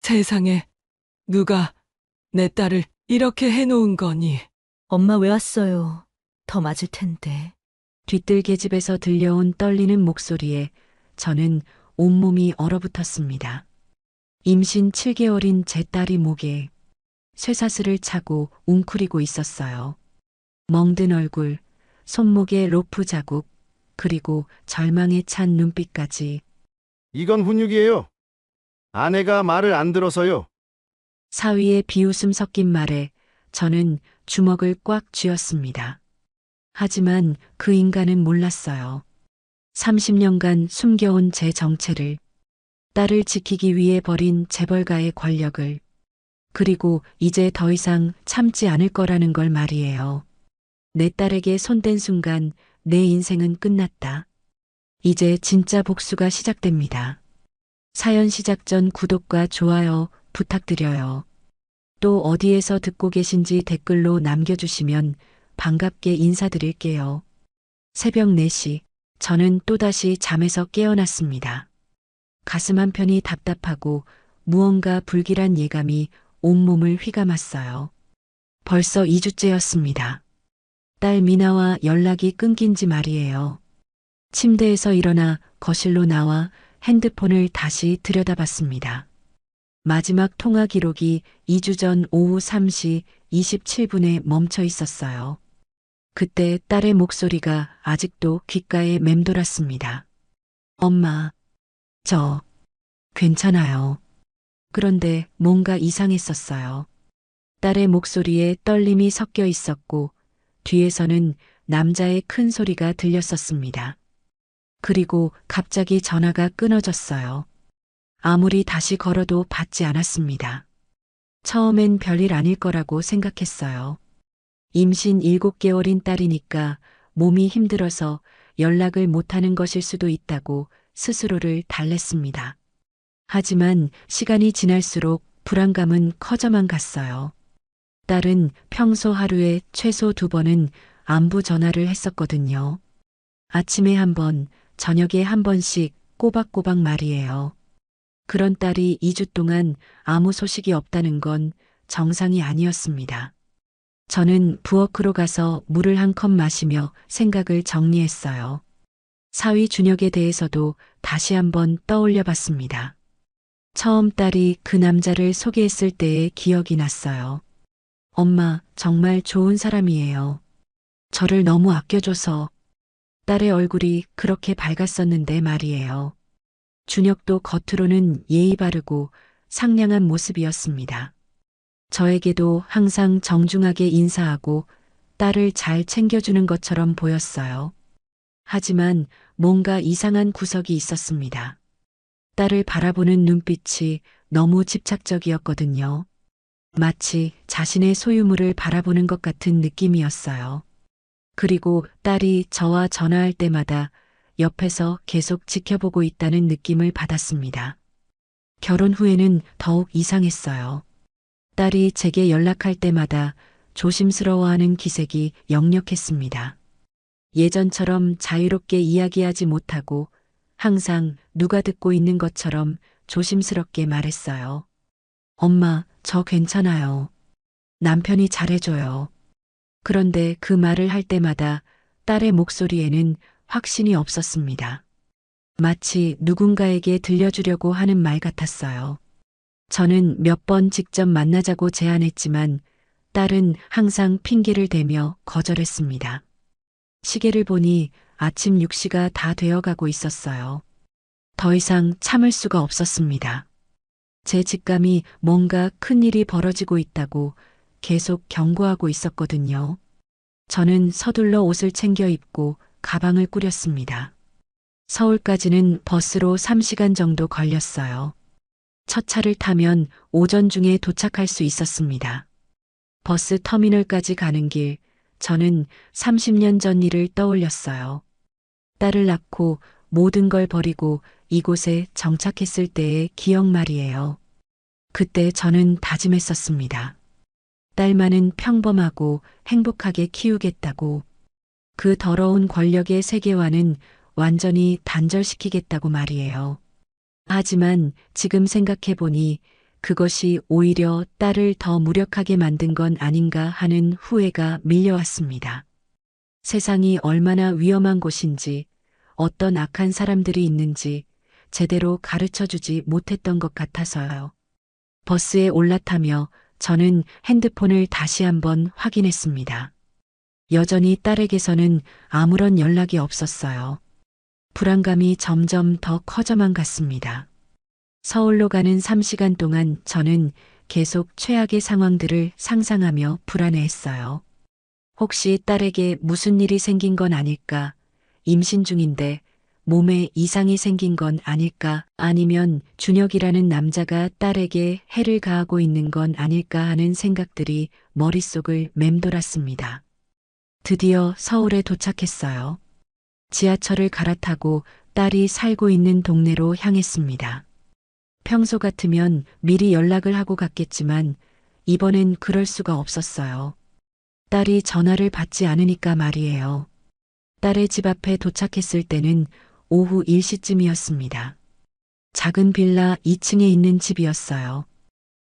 세상에, 누가 내 딸을 이렇게 해놓은 거니? 엄마 왜 왔어요? 더 맞을 텐데. 뒤뜰 계집에서 들려온 떨리는 목소리에 저는 온몸이 얼어붙었습니다. 임신 7개월인 제 딸이 목에 쇠사슬을 차고 웅크리고 있었어요. 멍든 얼굴, 손목에 로프 자국, 그리고 절망에 찬 눈빛까지. 이건 훈육이에요. 아내가 말을 안 들어서요. 사위의 비웃음 섞인 말에 저는 주먹을 꽉 쥐었습니다. 하지만 그 인간은 몰랐어요. 30년간 숨겨온 제 정체를, 딸을 지키기 위해 버린 재벌가의 권력을, 그리고 이제 더 이상 참지 않을 거라는 걸 말이에요. 내 딸에게 손댄 순간 내 인생은 끝났다. 이제 진짜 복수가 시작됩니다. 사연 시작 전 구독과 좋아요 부탁드려요. 또 어디에서 듣고 계신지 댓글로 남겨주시면 반갑게 인사드릴게요. 새벽 4시, 저는 또다시 잠에서 깨어났습니다. 가슴 한편이 답답하고 무언가 불길한 예감이 온몸을 휘감았어요. 벌써 2주째였습니다. 딸 미나와 연락이 끊긴 지 말이에요. 침대에서 일어나 거실로 나와 핸드폰을 다시 들여다봤습니다. 마지막 통화 기록이 2주 전 오후 3시 27분에 멈춰 있었어요. 그때 딸의 목소리가 아직도 귓가에 맴돌았습니다. 엄마, 저, 괜찮아요. 그런데 뭔가 이상했었어요. 딸의 목소리에 떨림이 섞여 있었고, 뒤에서는 남자의 큰 소리가 들렸었습니다. 그리고 갑자기 전화가 끊어졌어요. 아무리 다시 걸어도 받지 않았습니다. 처음엔 별일 아닐 거라고 생각했어요. 임신 7개월인 딸이니까 몸이 힘들어서 연락을 못하는 것일 수도 있다고 스스로를 달랬습니다. 하지만 시간이 지날수록 불안감은 커져만 갔어요. 딸은 평소 하루에 최소 2번은 안부 전화를 했었거든요. 아침에 1번, 저녁에 1번씩 꼬박꼬박 말이에요. 그런 딸이 2주 동안 아무 소식이 없다는 건 정상이 아니었습니다. 저는 부엌으로 가서 물을 한 컵 마시며 생각을 정리했어요. 사위 준혁에 대해서도 다시 한번 떠올려 봤습니다. 처음 딸이 그 남자를 소개했을 때의 기억이 났어요. 엄마, 정말 좋은 사람이에요. 저를 너무 아껴줘서. 딸의 얼굴이 그렇게 밝았었는데 말이에요. 준혁도 겉으로는 예의 바르고 상냥한 모습이었습니다. 저에게도 항상 정중하게 인사하고 딸을 잘 챙겨주는 것처럼 보였어요. 하지만 뭔가 이상한 구석이 있었습니다. 딸을 바라보는 눈빛이 너무 집착적이었거든요. 마치 자신의 소유물을 바라보는 것 같은 느낌이었어요. 그리고 딸이 저와 전화할 때마다 옆에서 계속 지켜보고 있다는 느낌을 받았습니다. 결혼 후에는 더욱 이상했어요. 딸이 제게 연락할 때마다 조심스러워하는 기색이 역력했습니다. 예전처럼 자유롭게 이야기하지 못하고 항상 누가 듣고 있는 것처럼 조심스럽게 말했어요. 엄마, 저 괜찮아요. 남편이 잘해줘요. 그런데 그 말을 할 때마다 딸의 목소리에는 확신이 없었습니다. 마치 누군가에게 들려주려고 하는 말 같았어요. 저는 몇 번 직접 만나자고 제안했지만 딸은 항상 핑계를 대며 거절했습니다. 시계를 보니 아침 6시가 다 되어가고 있었어요. 더 이상 참을 수가 없었습니다. 제 직감이 뭔가 큰일이 벌어지고 있다고 계속 경고하고 있었거든요. 저는 서둘러 옷을 챙겨 입고 가방을 꾸렸습니다. 서울까지는 버스로 3시간 정도 걸렸어요. 첫 차를 타면 오전 중에 도착할 수 있었습니다. 버스 터미널까지 가는 길, 저는 30년 전 일을 떠올렸어요. 딸을 낳고 모든 걸 버리고 이곳에 정착했을 때의 기억 말이에요. 그때 저는 다짐했었습니다. 딸만은 평범하고 행복하게 키우겠다고. 그 더러운 권력의 세계와는 완전히 단절시키겠다고 말이에요. 하지만 지금 생각해보니 그것이 오히려 딸을 더 무력하게 만든 건 아닌가 하는 후회가 밀려왔습니다. 세상이 얼마나 위험한 곳인지, 어떤 악한 사람들이 있는지 제대로 가르쳐 주지 못했던 것 같아서요. 버스에 올라타며 저는 핸드폰을 다시 한번 확인했습니다. 여전히 딸에게서는 아무런 연락이 없었어요. 불안감이 점점 더 커져만 갔습니다. 서울로 가는 3시간 동안 저는 계속 최악의 상황들을 상상하며 불안해했어요. 혹시 딸에게 무슨 일이 생긴 건 아닐까? 임신 중인데 몸에 이상이 생긴 건 아닐까? 아니면 준혁이라는 남자가 딸에게 해를 가하고 있는 건 아닐까 하는 생각들이 머릿속을 맴돌았습니다. 드디어 서울에 도착했어요. 지하철을 갈아타고 딸이 살고 있는 동네로 향했습니다. 평소 같으면 미리 연락을 하고 갔겠지만 이번엔 그럴 수가 없었어요. 딸이 전화를 받지 않으니까 말이에요. 딸의 집 앞에 도착했을 때는 오후 1시쯤이었습니다. 작은 빌라 2층에 있는 집이었어요.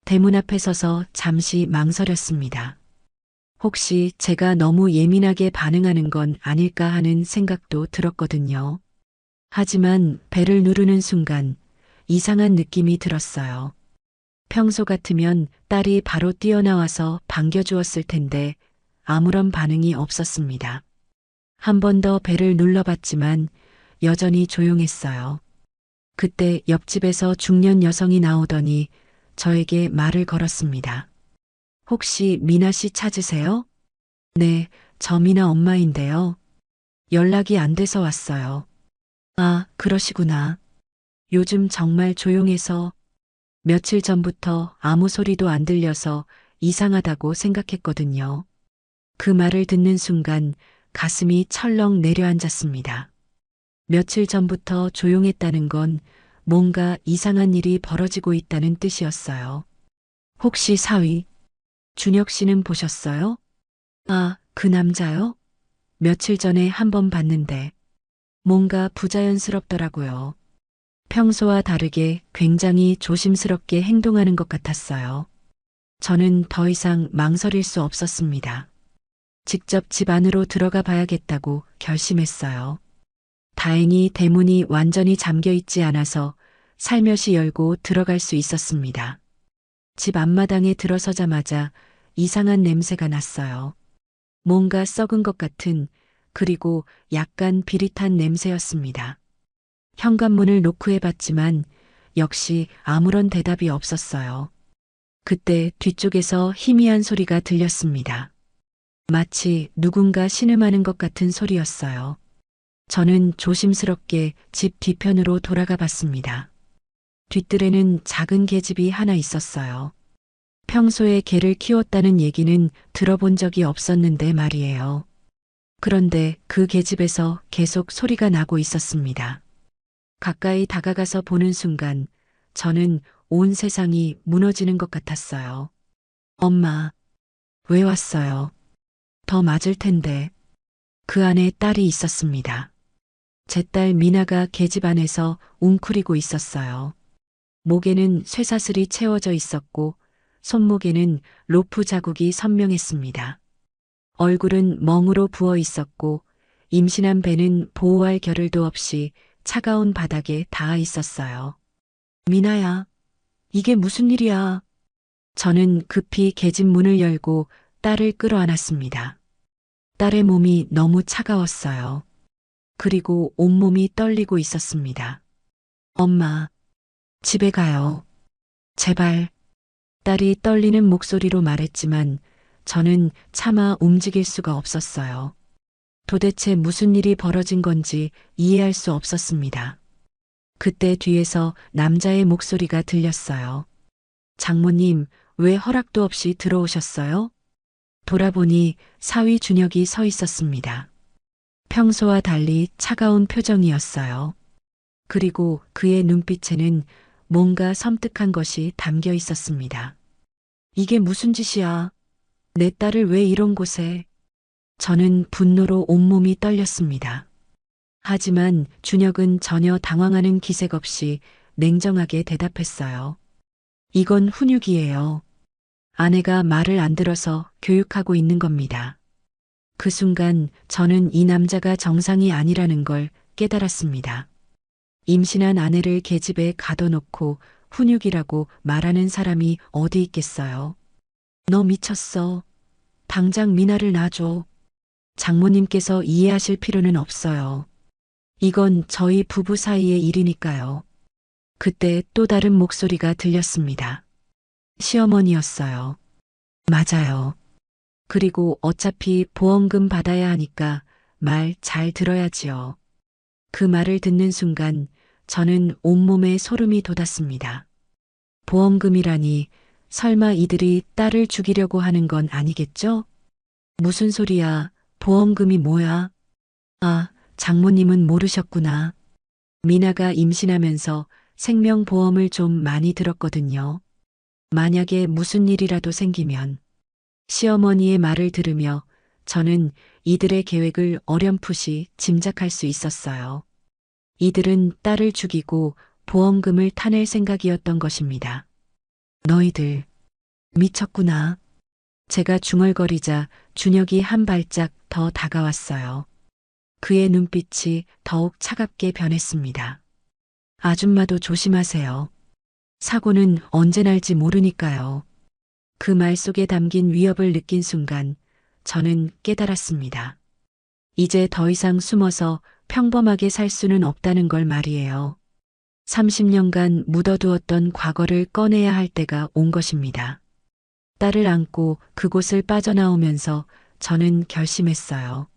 대문 앞에 서서 잠시 망설였습니다. 혹시 제가 너무 예민하게 반응하는 건 아닐까 하는 생각도 들었거든요. 하지만 벨을 누르는 순간 이상한 느낌이 들었어요. 평소 같으면 딸이 바로 뛰어나와서 반겨주었을 텐데 아무런 반응이 없었습니다. 한 번 더 벨을 눌러봤지만 여전히 조용했어요. 그때 옆집에서 중년 여성이 나오더니 저에게 말을 걸었습니다. 혹시 미나 씨 찾으세요? 네, 저 미나 엄마인데요. 연락이 안 돼서 왔어요. 아, 그러시구나. 요즘 정말 조용해서 며칠 전부터 아무 소리도 안 들려서 이상하다고 생각했거든요. 그 말을 듣는 순간 가슴이 철렁 내려앉았습니다. 며칠 전부터 조용했다는 건 뭔가 이상한 일이 벌어지고 있다는 뜻이었어요. 혹시 사위, 준혁 씨는 보셨어요? 아, 그 남자요? 며칠 전에 한 번 봤는데 뭔가 부자연스럽더라고요. 평소와 다르게 굉장히 조심스럽게 행동하는 것 같았어요. 저는 더 이상 망설일 수 없었습니다. 직접 집 안으로 들어가 봐야겠다고 결심했어요. 다행히 대문이 완전히 잠겨 있지 않아서 살며시 열고 들어갈 수 있었습니다. 집 앞마당에 들어서자마자 이상한 냄새가 났어요. 뭔가 썩은 것 같은, 그리고 약간 비릿한 냄새였습니다. 현관문을 노크해 봤지만 역시 아무런 대답이 없었어요. 그때 뒤쪽에서 희미한 소리가 들렸습니다. 마치 누군가 신음하는 것 같은 소리였어요. 저는 조심스럽게 집 뒤편으로 돌아가 봤습니다. 뒷뜰에는 작은 계집이 하나 있었어요. 평소에 개를 키웠다는 얘기는 들어본 적이 없었는데 말이에요. 그런데 그 계집에서 계속 소리가 나고 있었습니다. 가까이 다가가서 보는 순간 저는 온 세상이 무너지는 것 같았어요. 엄마, 왜 왔어요? 더 맞을 텐데. 그 안에 딸이 있었습니다. 제 딸 미나가 계집 안에서 웅크리고 있었어요. 목에는 쇠사슬이 채워져 있었고 손목에는 로프 자국이 선명했습니다. 얼굴은 멍으로 부어 있었고 임신한 배는 보호할 겨를도 없이 차가운 바닥에 닿아 있었어요. 미나야, 이게 무슨 일이야? 저는 급히 계집 문을 열고 딸을 끌어안았습니다. 딸의 몸이 너무 차가웠어요. 그리고 온몸이 떨리고 있었습니다. 엄마, 집에 가요. 제발. 딸이 떨리는 목소리로 말했지만 저는 차마 움직일 수가 없었어요. 도대체 무슨 일이 벌어진 건지 이해할 수 없었습니다. 그때 뒤에서 남자의 목소리가 들렸어요. 장모님, 왜 허락도 없이 들어오셨어요? 돌아보니 사위 준혁이 서 있었습니다. 평소와 달리 차가운 표정이었어요. 그리고 그의 눈빛에는 뭔가 섬뜩한 것이 담겨 있었습니다. 이게 무슨 짓이야? 내 딸을 왜 이런 곳에? 저는 분노로 온몸이 떨렸습니다. 하지만 준혁은 전혀 당황하는 기색 없이 냉정하게 대답했어요. 이건 훈육이에요. 아내가 말을 안 들어서 교육하고 있는 겁니다. 그 순간 저는 이 남자가 정상이 아니라는 걸 깨달았습니다. 임신한 아내를 계집에 가둬놓고 훈육이라고 말하는 사람이 어디 있겠어요? 너 미쳤어. 당장 미나를 놔줘. 장모님께서 이해하실 필요는 없어요. 이건 저희 부부 사이의 일이니까요. 그때 또 다른 목소리가 들렸습니다. 시어머니였어요. 맞아요. 그리고 어차피 보험금 받아야 하니까 말 잘 들어야지요. 그 말을 듣는 순간 저는 온몸에 소름이 돋았습니다. 보험금이라니 설마 이들이 딸을 죽이려고 하는 건 아니겠죠? 무슨 소리야? 보험금이 뭐야? 아, 장모님은 모르셨구나. 미나가 임신하면서 생명보험을 좀 많이 들었거든요. 만약에 무슨 일이라도 생기면 시어머니의 말을 들으며 저는 이들의 계획을 어렴풋이 짐작할 수 있었어요. 이들은 딸을 죽이고 보험금을 타낼 생각이었던 것입니다. 너희들 미쳤구나. 제가 중얼거리자 준혁이 한 발짝 더 다가왔어요. 그의 눈빛이 더욱 차갑게 변했습니다. 아줌마도 조심하세요. 사고는 언제 날지 모르니까요. 그 말 속에 담긴 위협을 느낀 순간 저는 깨달았습니다. 이제 더 이상 숨어서 평범하게 살 수는 없다는 걸 말이에요. 30년간 묻어두었던 과거를 꺼내야 할 때가 온 것입니다. 딸을 안고 그곳을 빠져나오면서 저는 결심했어요.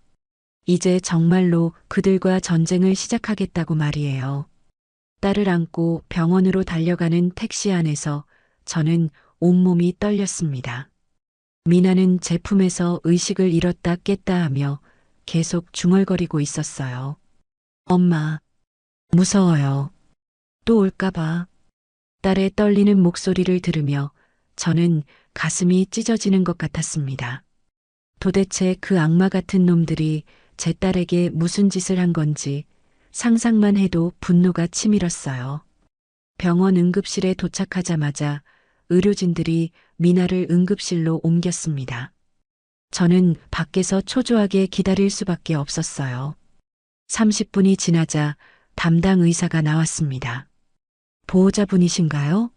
이제 정말로 그들과 전쟁을 시작하겠다고 말이에요. 딸을 안고 병원으로 달려가는 택시 안에서 저는 온몸이 떨렸습니다. 미나는 제 품에서 의식을 잃었다 깼다 하며 계속 중얼거리고 있었어요. 엄마, 무서워요. 또 올까봐. 딸의 떨리는 목소리를 들으며 저는 가슴이 찢어지는 것 같았습니다. 도대체 그 악마 같은 놈들이 제 딸에게 무슨 짓을 한 건지 상상만 해도 분노가 치밀었어요. 병원 응급실에 도착하자마자 의료진들이 미나를 응급실로 옮겼습니다. 저는 밖에서 초조하게 기다릴 수밖에 없었어요. 30분이 지나자 담당 의사가 나왔습니다. 보호자분이신가요?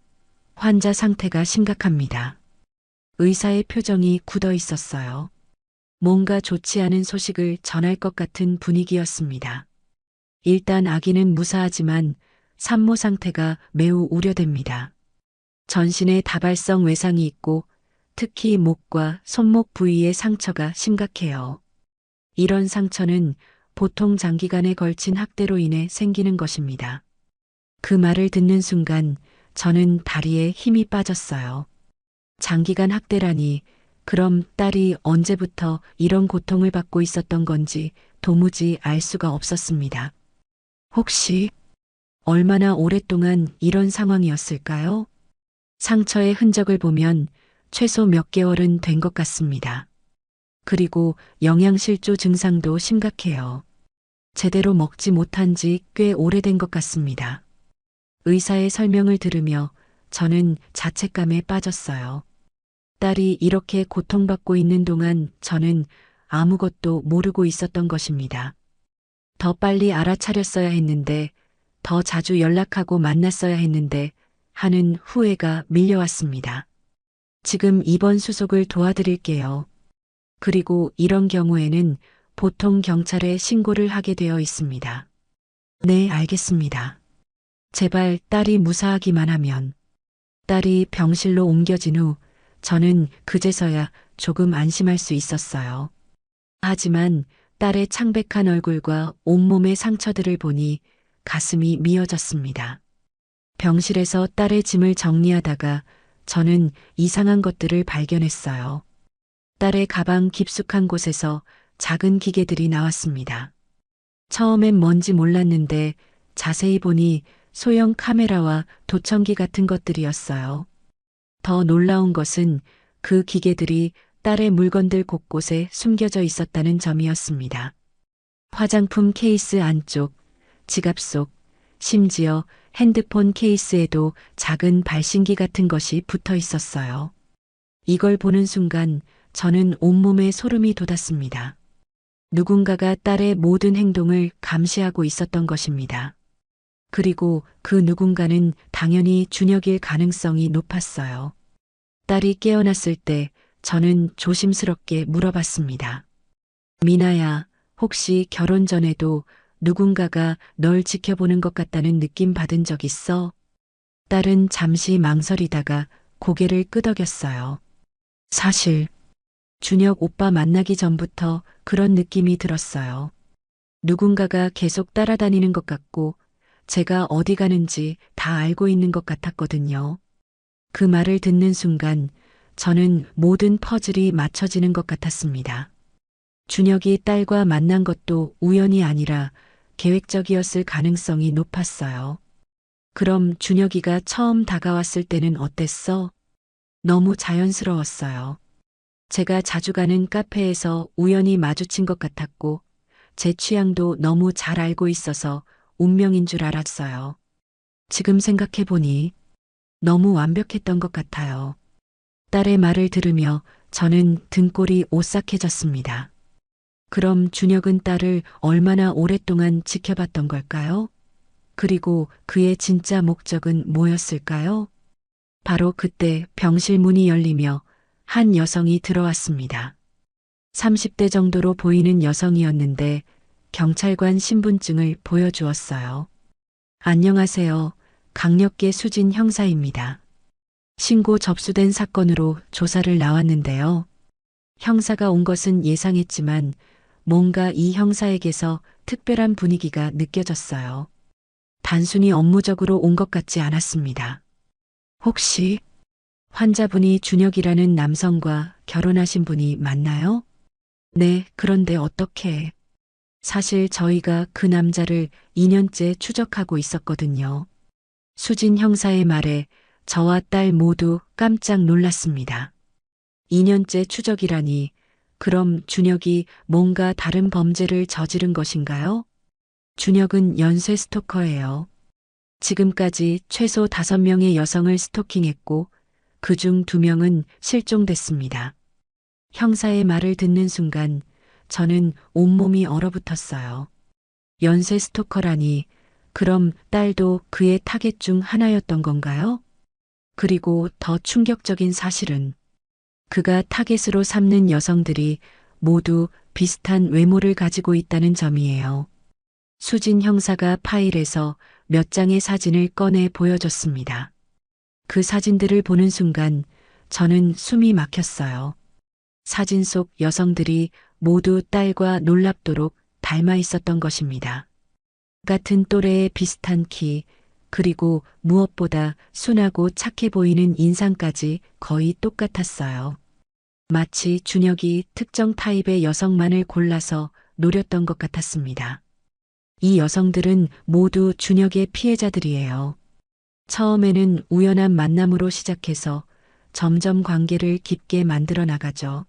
환자 상태가 심각합니다. 의사의 표정이 굳어 있었어요. 뭔가 좋지 않은 소식을 전할 것 같은 분위기였습니다. 일단 아기는 무사하지만 산모 상태가 매우 우려됩니다. 전신에 다발성 외상이 있고 특히 목과 손목 부위의 상처가 심각해요. 이런 상처는 보통 장기간에 걸친 학대로 인해 생기는 것입니다. 그 말을 듣는 순간 저는 다리에 힘이 빠졌어요. 장기간 학대라니, 그럼 딸이 언제부터 이런 고통을 받고 있었던 건지 도무지 알 수가 없었습니다. 혹시 얼마나 오랫동안 이런 상황이었을까요? 상처의 흔적을 보면 최소 몇 개월은 된 것 같습니다. 그리고 영양실조 증상도 심각해요. 제대로 먹지 못한 지 꽤 오래된 것 같습니다. 의사의 설명을 들으며 저는 자책감에 빠졌어요. 딸이 이렇게 고통받고 있는 동안 저는 아무것도 모르고 있었던 것입니다. 더 빨리 알아차렸어야 했는데, 더 자주 연락하고 만났어야 했는데 하는 후회가 밀려왔습니다. 지금 입원 수속을 도와드릴게요. 그리고 이런 경우에는 보통 경찰에 신고를 하게 되어 있습니다. 네, 알겠습니다. 제발 딸이 무사하기만 하면. 딸이 병실로 옮겨진 후 저는 그제서야 조금 안심할 수 있었어요. 하지만 딸의 창백한 얼굴과 온몸의 상처들을 보니 가슴이 미어졌습니다. 병실에서 딸의 짐을 정리하다가 저는 이상한 것들을 발견했어요. 딸의 가방 깊숙한 곳에서 작은 기계들이 나왔습니다. 처음엔 뭔지 몰랐는데 자세히 보니 소형 카메라와 도청기 같은 것들이었어요. 더 놀라운 것은 그 기계들이 딸의 물건들 곳곳에 숨겨져 있었다는 점이었습니다. 화장품 케이스 안쪽, 지갑 속, 심지어 핸드폰 케이스에도 작은 발신기 같은 것이 붙어 있었어요. 이걸 보는 순간 저는 온몸에 소름이 돋았습니다. 누군가가 딸의 모든 행동을 감시하고 있었던 것입니다. 그리고 그 누군가는 당연히 준혁일 가능성이 높았어요. 딸이 깨어났을 때 저는 조심스럽게 물어봤습니다. 미나야, 혹시 결혼 전에도 누군가가 널 지켜보는 것 같다는 느낌 받은 적 있어? 딸은 잠시 망설이다가 고개를 끄덕였어요. 사실, 준혁 오빠 만나기 전부터 그런 느낌이 들었어요. 누군가가 계속 따라다니는 것 같고, 제가 어디 가는지 다 알고 있는 것 같았거든요. 그 말을 듣는 순간 저는 모든 퍼즐이 맞춰지는 것 같았습니다. 준혁이 딸과 만난 것도 우연이 아니라 계획적이었을 가능성이 높았어요. 그럼 준혁이가 처음 다가왔을 때는 어땠어? 너무 자연스러웠어요. 제가 자주 가는 카페에서 우연히 마주친 것 같았고, 제 취향도 너무 잘 알고 있어서 운명인 줄 알았어요. 지금 생각해보니 너무 완벽했던 것 같아요. 딸의 말을 들으며 저는 등골이 오싹해졌습니다. 그럼 준혁은 딸을 얼마나 오랫동안 지켜봤던 걸까요? 그리고 그의 진짜 목적은 뭐였을까요? 바로 그때 병실 문이 열리며 한 여성이 들어왔습니다. 30대 정도로 보이는 여성이었는데 경찰관 신분증을 보여주었어요. 안녕하세요. 강력계 수진 형사입니다. 신고 접수된 사건으로 조사를 나왔는데요. 형사가 온 것은 예상했지만 뭔가 이 형사에게서 특별한 분위기가 느껴졌어요. 단순히 업무적으로 온 것 같지 않았습니다. 혹시 환자분이 준혁이라는 남성과 결혼하신 분이 맞나요? 네, 그런데 어떻게? 사실 저희가 그 남자를 2년째 추적하고 있었거든요. 수진 형사의 말에 저와 딸 모두 깜짝 놀랐습니다. 2년째 추적이라니, 그럼 준혁이 뭔가 다른 범죄를 저지른 것인가요? 준혁은 연쇄 스토커예요. 지금까지 최소 5명의 여성을 스토킹했고 그중 2명은 실종됐습니다. 형사의 말을 듣는 순간 저는 온몸이 얼어붙었어요. 연쇄 스토커라니, 그럼 딸도 그의 타겟 중 하나였던 건가요? 그리고 더 충격적인 사실은 그가 타겟으로 삼는 여성들이 모두 비슷한 외모를 가지고 있다는 점이에요. 수진 형사가 파일에서 몇 장의 사진을 꺼내 보여줬습니다. 그 사진들을 보는 순간 저는 숨이 막혔어요. 사진 속 여성들이 모두 딸과 놀랍도록 닮아 있었던 것입니다. 같은 또래의 비슷한 키, 그리고 무엇보다 순하고 착해 보이는 인상까지 거의 똑같았어요. 마치 준혁이 특정 타입의 여성만을 골라서 노렸던 것 같았습니다. 이 여성들은 모두 준혁의 피해자들이에요. 처음에는 우연한 만남으로 시작해서 점점 관계를 깊게 만들어 나가죠.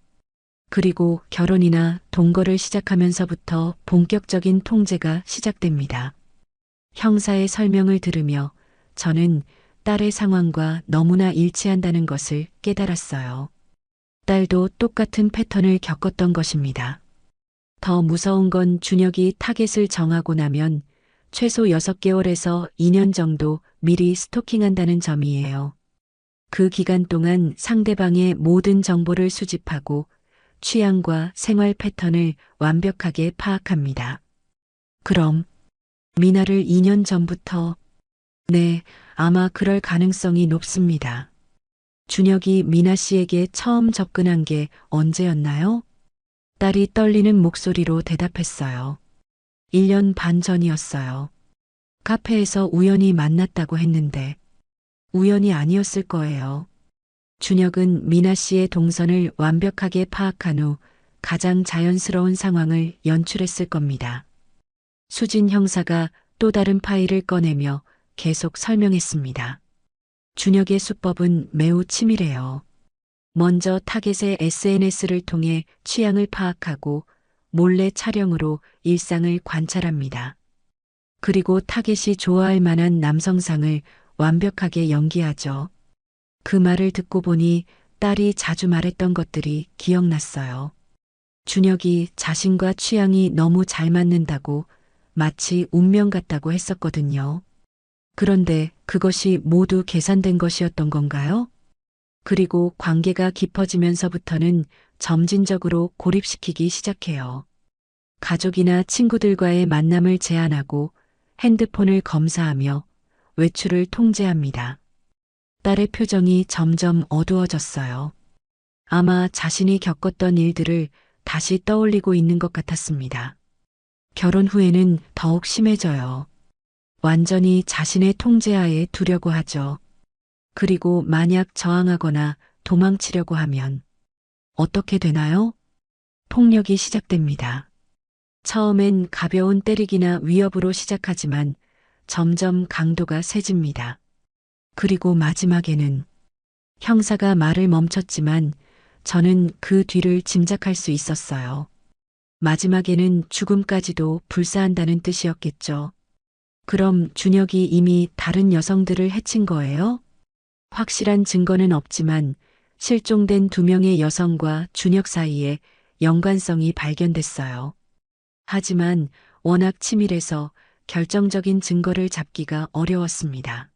그리고 결혼이나 동거를 시작하면서부터 본격적인 통제가 시작됩니다. 형사의 설명을 들으며 저는 딸의 상황과 너무나 일치한다는 것을 깨달았어요. 딸도 똑같은 패턴을 겪었던 것입니다. 더 무서운 건 준혁이 타겟을 정하고 나면 최소 6개월에서 2년 정도 미리 스토킹한다는 점이에요. 그 기간 동안 상대방의 모든 정보를 수집하고 취향과 생활 패턴을 완벽하게 파악합니다. 그럼 미나를 2년 전부터, 네, 아마 그럴 가능성이 높습니다. 준혁이 미나 씨에게 처음 접근한 게 언제였나요? 딸이 떨리는 목소리로 대답했어요. 1년 반 전이었어요. 카페에서 우연히 만났다고 했는데 우연이 아니었을 거예요. 준혁은 미나 씨의 동선을 완벽하게 파악한 후 가장 자연스러운 상황을 연출했을 겁니다. 수진 형사가 또 다른 파일을 꺼내며 계속 설명했습니다. 준혁의 수법은 매우 치밀해요. 먼저 타겟의 SNS를 통해 취향을 파악하고 몰래 촬영으로 일상을 관찰합니다. 그리고 타겟이 좋아할 만한 남성상을 완벽하게 연기하죠. 그 말을 듣고 보니 딸이 자주 말했던 것들이 기억났어요. 준혁이 자신과 취향이 너무 잘 맞는다고 마치 운명 같다고 했었거든요. 그런데 그것이 모두 계산된 것이었던 건가요? 그리고 관계가 깊어지면서부터는 점진적으로 고립시키기 시작해요. 가족이나 친구들과의 만남을 제한하고 핸드폰을 검사하며 외출을 통제합니다. 딸의 표정이 점점 어두워졌어요. 아마 자신이 겪었던 일들을 다시 떠올리고 있는 것 같았습니다. 결혼 후에는 더욱 심해져요. 완전히 자신의 통제하에 두려고 하죠. 그리고 만약 저항하거나 도망치려고 하면 어떻게 되나요? 폭력이 시작됩니다. 처음엔 가벼운 때리기나 위협으로 시작하지만 점점 강도가 세집니다. 그리고 마지막에는 형사가 말을 멈췄지만 저는 그 뒤를 짐작할 수 있었어요. 마지막에는 죽음까지도 불사한다는 뜻이었겠죠. 그럼 준혁이 이미 다른 여성들을 해친 거예요? 확실한 증거는 없지만 실종된 2명의 여성과 준혁 사이에 연관성이 발견됐어요. 하지만 워낙 치밀해서 결정적인 증거를 잡기가 어려웠습니다.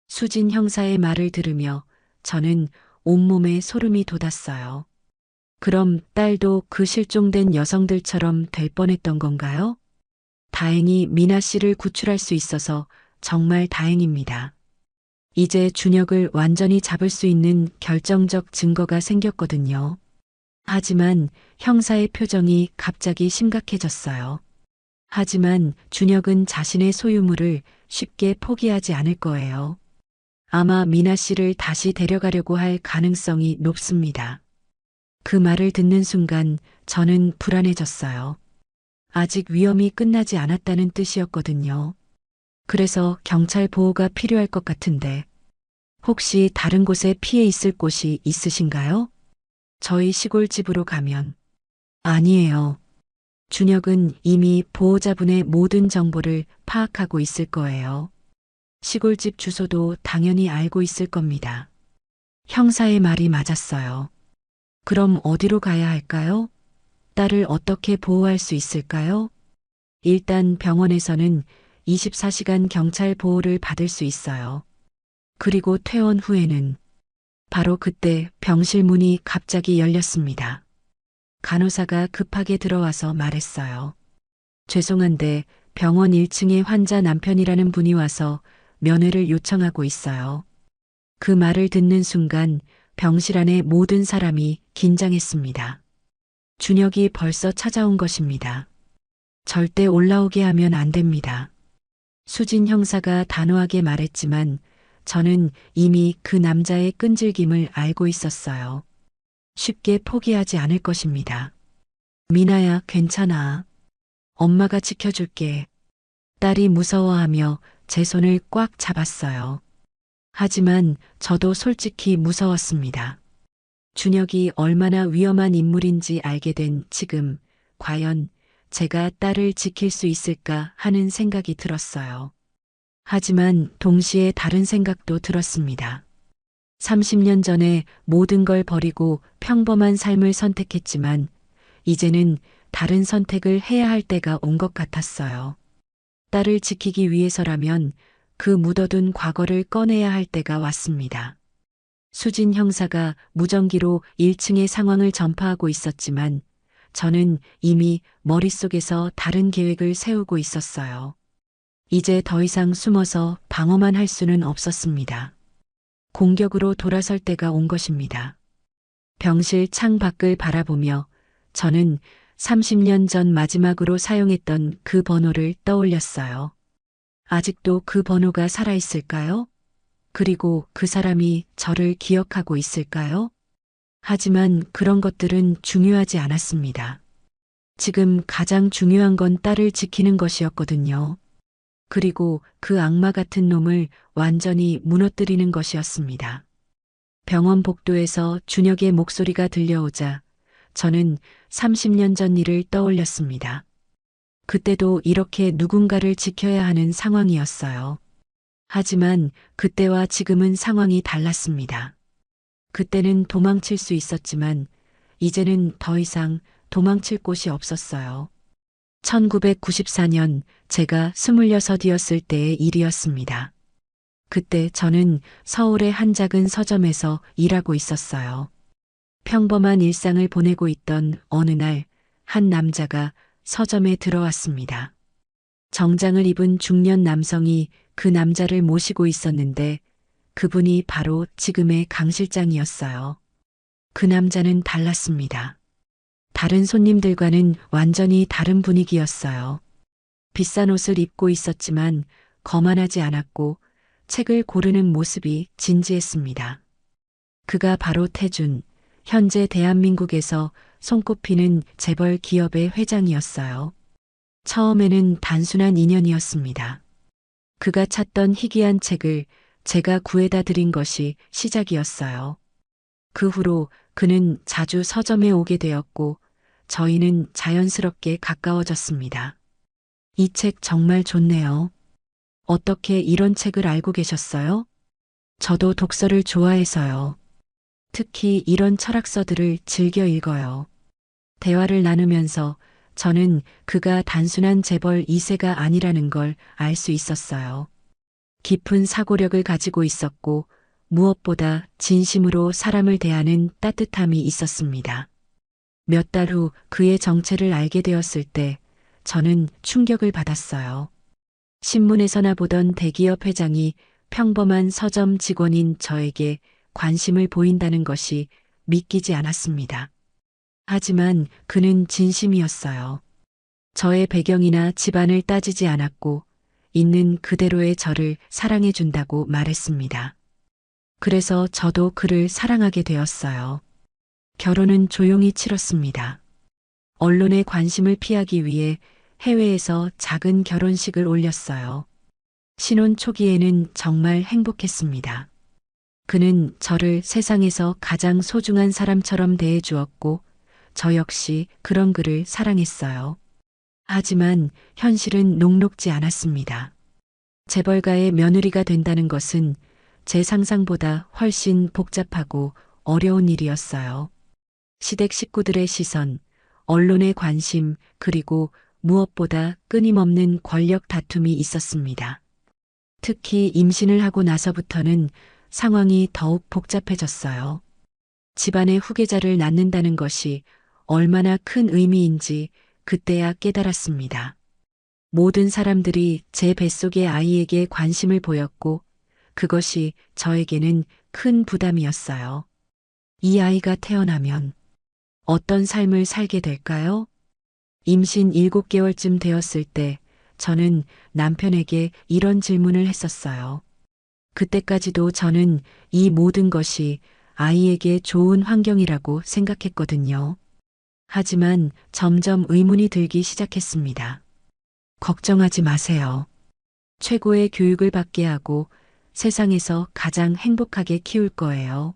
수진 형사의 말을 들으며 저는 온몸에 소름이 돋았어요. 그럼 딸도 그 실종된 여성들처럼 될 뻔했던 건가요? 다행히 미나 씨를 구출할 수 있어서 정말 다행입니다. 이제 준혁을 완전히 잡을 수 있는 결정적 증거가 생겼거든요. 하지만 형사의 표정이 갑자기 심각해졌어요. 하지만 준혁은 자신의 소유물을 쉽게 포기하지 않을 거예요. 아마 미나 씨를 다시 데려가려고 할 가능성이 높습니다. 그 말을 듣는 순간 저는 불안해졌어요. 아직 위험이 끝나지 않았다는 뜻이었거든요. 그래서 경찰 보호가 필요할 것 같은데 혹시 다른 곳에 피해 있을 곳이 있으신가요? 저희 시골집으로 가면 아니에요. 준혁은 이미 보호자분의 모든 정보를 파악하고 있을 거예요. 시골집 주소도 당연히 알고 있을 겁니다. 형사의 말이 맞았어요. 그럼 어디로 가야 할까요? 딸을 어떻게 보호할 수 있을까요? 일단 병원에서는 24시간 경찰 보호를 받을 수 있어요. 그리고 퇴원 후에는 바로 그때 병실 문이 갑자기 열렸습니다. 간호사가 급하게 들어와서 말했어요. 죄송한데 병원 1층에 환자 남편이라는 분이 와서 면회를 요청하고 있어요. 그 말을 듣는 순간 병실 안의 모든 사람이 긴장했습니다. 준혁이 벌써 찾아온 것입니다. 절대 올라오게 하면 안 됩니다. 수진 형사가 단호하게 말했지만 저는 이미 그 남자의 끈질김을 알고 있었어요. 쉽게 포기하지 않을 것입니다. 미나야, 괜찮아. 엄마가 지켜줄게. 딸이 무서워하며 제 손을 꽉 잡았어요. 하지만 저도 솔직히 무서웠습니다. 준혁이 얼마나 위험한 인물인지 알게 된 지금 과연 제가 딸을 지킬 수 있을까 하는 생각이 들었어요. 하지만 동시에 다른 생각도 들었습니다. 30년 전에 모든 걸 버리고 평범한 삶을 선택했지만 이제는 다른 선택을 해야 할 때가 온 것 같았어요. 딸을 지키기 위해서라면 그 묻어둔 과거를 꺼내야 할 때가 왔습니다. 수진 형사가 무전기로 1층의 상황을 전파하고 있었지만 저는 이미 머릿속에서 다른 계획을 세우고 있었어요. 이제 더 이상 숨어서 방어만 할 수는 없었습니다. 공격으로 돌아설 때가 온 것입니다. 병실 창 밖을 바라보며 저는 30년 전 마지막으로 사용했던 그 번호를 떠올렸어요. 아직도 그 번호가 살아있을까요? 그리고 그 사람이 저를 기억하고 있을까요? 하지만 그런 것들은 중요하지 않았습니다. 지금 가장 중요한 건 딸을 지키는 것이었거든요. 그리고 그 악마 같은 놈을 완전히 무너뜨리는 것이었습니다. 병원 복도에서 준혁의 목소리가 들려오자 저는 30년 전 일을 떠올렸습니다. 그때도 이렇게 누군가를 지켜야 하는 상황이었어요. 하지만 그때와 지금은 상황이 달랐습니다. 그때는 도망칠 수 있었지만 이제는 더 이상 도망칠 곳이 없었어요. 1994년 제가 26이었을 때의 일이었습니다. 그때 저는 서울의 한 작은 서점에서 일하고 있었어요. 평범한 일상을 보내고 있던 어느 날 한 남자가 서점에 들어왔습니다. 정장을 입은 중년 남성이 그 남자를 모시고 있었는데 그분이 바로 지금의 강 실장이었어요. 그 남자는 달랐습니다. 다른 손님들과는 완전히 다른 분위기였어요. 비싼 옷을 입고 있었지만 거만하지 않았고 책을 고르는 모습이 진지했습니다. 그가 바로 태준, 현재 대한민국에서 손꼽히는 재벌 기업의 회장이었어요. 처음에는 단순한 인연이었습니다. 그가 찾던 희귀한 책을 제가 구해다 드린 것이 시작이었어요. 그 후로 그는 자주 서점에 오게 되었고 저희는 자연스럽게 가까워졌습니다. 이 책 정말 좋네요. 어떻게 이런 책을 알고 계셨어요? 저도 독서를 좋아해서요. 특히 이런 철학서들을 즐겨 읽어요. 대화를 나누면서 저는 그가 단순한 재벌 2세가 아니라는 걸 알 수 있었어요. 깊은 사고력을 가지고 있었고 무엇보다 진심으로 사람을 대하는 따뜻함이 있었습니다. 몇 달 후 그의 정체를 알게 되었을 때 저는 충격을 받았어요. 신문에서나 보던 대기업 회장이 평범한 서점 직원인 저에게 관심을 보인다는 것이 믿기지 않았습니다. 하지만 그는 진심이었어요. 저의 배경이나 집안을 따지지 않았고 있는 그대로의 저를 사랑해 준다고 말했습니다. 그래서 저도 그를 사랑하게 되었어요. 결혼은 조용히 치렀습니다. 언론의 관심을 피하기 위해 해외에서 작은 결혼식을 올렸어요. 신혼 초기에는 정말 행복했습니다. 그는 저를 세상에서 가장 소중한 사람처럼 대해 주었고 저 역시 그런 그를 사랑했어요. 하지만 현실은 녹록지 않았습니다. 재벌가의 며느리가 된다는 것은 제 상상보다 훨씬 복잡하고 어려운 일이었어요. 시댁 식구들의 시선, 언론의 관심, 그리고 무엇보다 끊임없는 권력 다툼이 있었습니다. 특히 임신을 하고 나서부터는 상황이 더욱 복잡해졌어요. 집안의 후계자를 낳는다는 것이 얼마나 큰 의미인지 그때야 깨달았습니다. 모든 사람들이 제 뱃속의 아이에게 관심을 보였고 그것이 저에게는 큰 부담이었어요. 이 아이가 태어나면 어떤 삶을 살게 될까요? 임신 7개월쯤 되었을 때 저는 남편에게 이런 질문을 했었어요. 그때까지도 저는 이 모든 것이 아이에게 좋은 환경이라고 생각했거든요. 하지만 점점 의문이 들기 시작했습니다. 걱정하지 마세요. 최고의 교육을 받게 하고 세상에서 가장 행복하게 키울 거예요.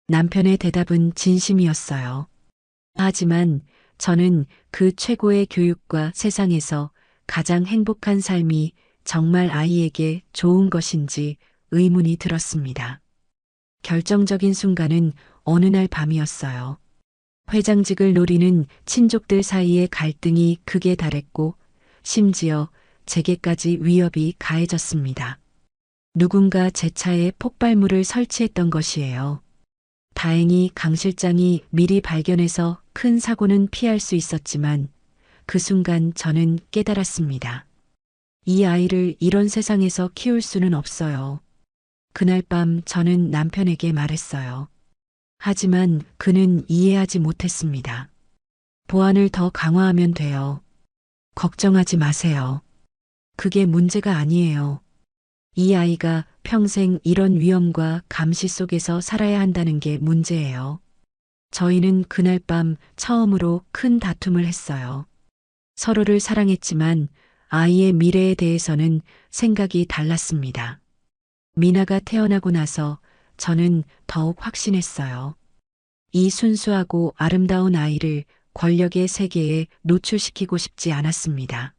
남편의 대답은 진심이었어요. 하지만 저는 그 최고의 교육과 세상에서 가장 행복한 삶이 정말 아이에게 좋은 것인지 의문이 들었습니다. 결정적인 순간은 어느 날 밤이었어요. 회장직을 노리는 친족들 사이의 갈등이 극에 달했고 심지어 제게까지 위협이 가해졌습니다. 누군가 제 차에 폭발물을 설치했던 것이에요. 다행히 강 실장이 미리 발견해서 큰 사고는 피할 수 있었지만 그 순간 저는 깨달았습니다. 이 아이를 이런 세상에서 키울 수는 없어요. 그날 밤 저는 남편에게 말했어요. 하지만 그는 이해하지 못했습니다. 보안을 더 강화하면 돼요. 걱정하지 마세요. 그게 문제가 아니에요. 이 아이가 평생 이런 위험과 감시 속에서 살아야 한다는 게 문제예요. 저희는 그날 밤 처음으로 큰 다툼을 했어요. 서로를 사랑했지만 아이의 미래에 대해서는 생각이 달랐습니다. 미나가 태어나고 나서 저는 더욱 확신했어요. 이 순수하고 아름다운 아이를 권력의 세계에 노출시키고 싶지 않았습니다.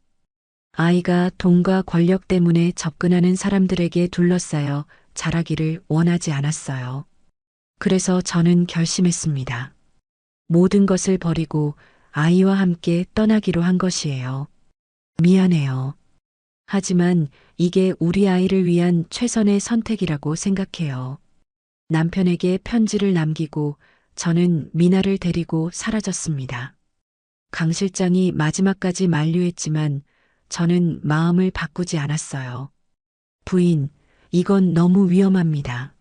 아이가 돈과 권력 때문에 접근하는 사람들에게 둘러싸여 자라기를 원하지 않았어요. 그래서 저는 결심했습니다. 모든 것을 버리고 아이와 함께 떠나기로 한 것이에요. 미안해요. 하지만 이게 우리 아이를 위한 최선의 선택이라고 생각해요. 남편에게 편지를 남기고 저는 미나를 데리고 사라졌습니다. 강 실장이 마지막까지 만류했지만 저는 마음을 바꾸지 않았어요. 부인, 이건 너무 위험합니다.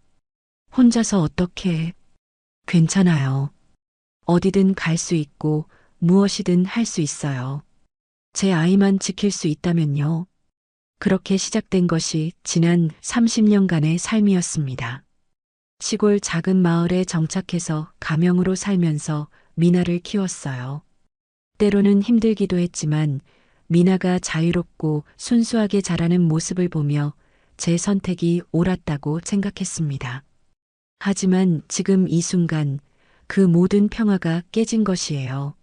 혼자서 어떻게? 괜찮아요. 어디든 갈 수 있고 무엇이든 할 수 있어요. 제 아이만 지킬 수 있다면요. 그렇게 시작된 것이 지난 30년간의 삶이었습니다. 시골 작은 마을에 정착해서 가명으로 살면서 미나를 키웠어요. 때로는 힘들기도 했지만 미나가 자유롭고 순수하게 자라는 모습을 보며 제 선택이 옳았다고 생각했습니다. 하지만 지금 이 순간 그 모든 평화가 깨진 것이에요.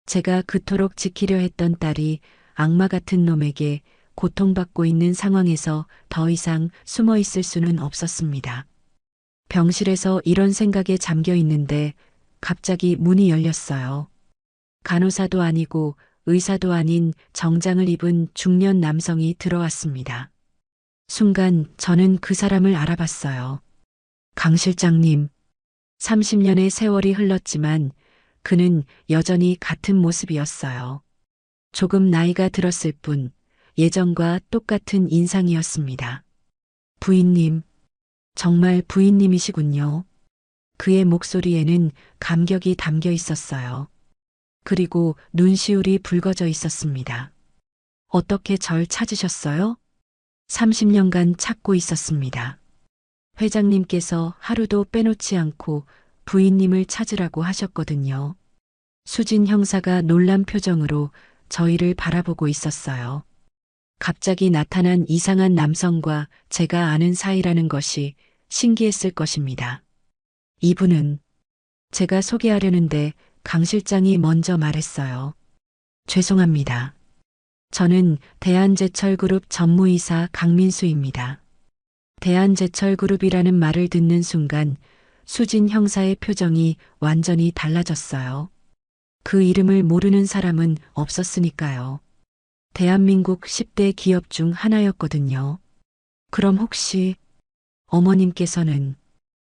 제가 그토록 지키려 했던 딸이 악마 같은 놈에게 고통받고 있는 상황에서 더 이상 숨어 있을 수는 없었습니다. 병실에서 이런 생각에 잠겨 있는데 갑자기 문이 열렸어요. 간호사도 아니고 의사도 아닌 정장을 입은 중년 남성이 들어왔습니다. 순간 저는 그 사람을 알아봤어요. 강 실장님. 30년의 세월이 흘렀지만 그는 여전히 같은 모습이었어요. 조금 나이가 들었을 뿐 예전과 똑같은 인상이었습니다. 부인님, 정말 부인님이시군요. 그의 목소리에는 감격이 담겨 있었어요. 그리고 눈시울이 붉어져 있었습니다. 어떻게 절 찾으셨어요? 30년간 찾고 있었습니다. 회장님께서 하루도 빼놓지 않고 부인님을 찾으라고 하셨거든요. 수진 형사가 놀란 표정으로 저희를 바라보고 있었어요. 갑자기 나타난 이상한 남성과 제가 아는 사이라는 것이 신기했을 것입니다. 이분은 제가 소개하려는데 강 실장이 먼저 말했어요. 죄송합니다. 저는 대한제철그룹 전무이사 강민수입니다. 대한제철그룹이라는 말을 듣는 순간 수진 형사의 표정이 완전히 달라졌어요. 그 이름을 모르는 사람은 없었으니까요. 대한민국 10대 기업 중 하나였거든요. 그럼 혹시 어머님께서는?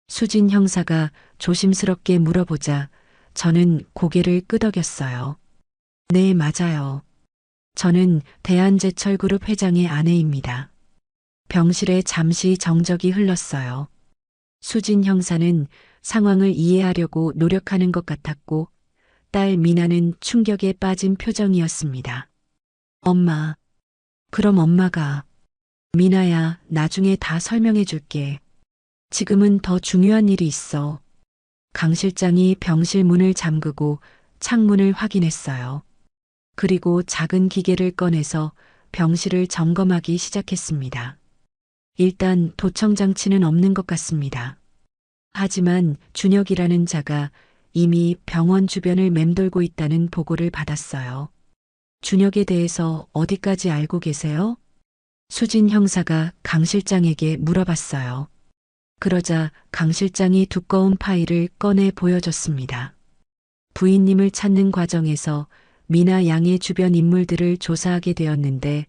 수진 형사가 조심스럽게 물어보자 저는 고개를 끄덕였어요. 네, 맞아요. 저는 대한제철그룹 회장의 아내입니다. 병실에 잠시 정적이 흘렀어요. 수진 형사는 상황을 이해하려고 노력하는 것 같았고 딸 미나는 충격에 빠진 표정이었습니다. 엄마. 그럼 엄마가. 미나야, 나중에 다 설명해 줄게. 지금은 더 중요한 일이 있어. 강 실장이 병실 문을 잠그고 창문을 확인했어요. 그리고 작은 기계를 꺼내서 병실을 점검하기 시작했습니다. 일단 도청 장치는 없는 것 같습니다. 하지만 준혁이라는 자가 이미 병원 주변을 맴돌고 있다는 보고를 받았어요. 준혁에 대해서 어디까지 알고 계세요? 수진 형사가 강 실장에게 물어봤어요. 그러자 강 실장이 두꺼운 파일을 꺼내 보여줬습니다. 부인님을 찾는 과정에서 미나 양의 주변 인물들을 조사하게 되었는데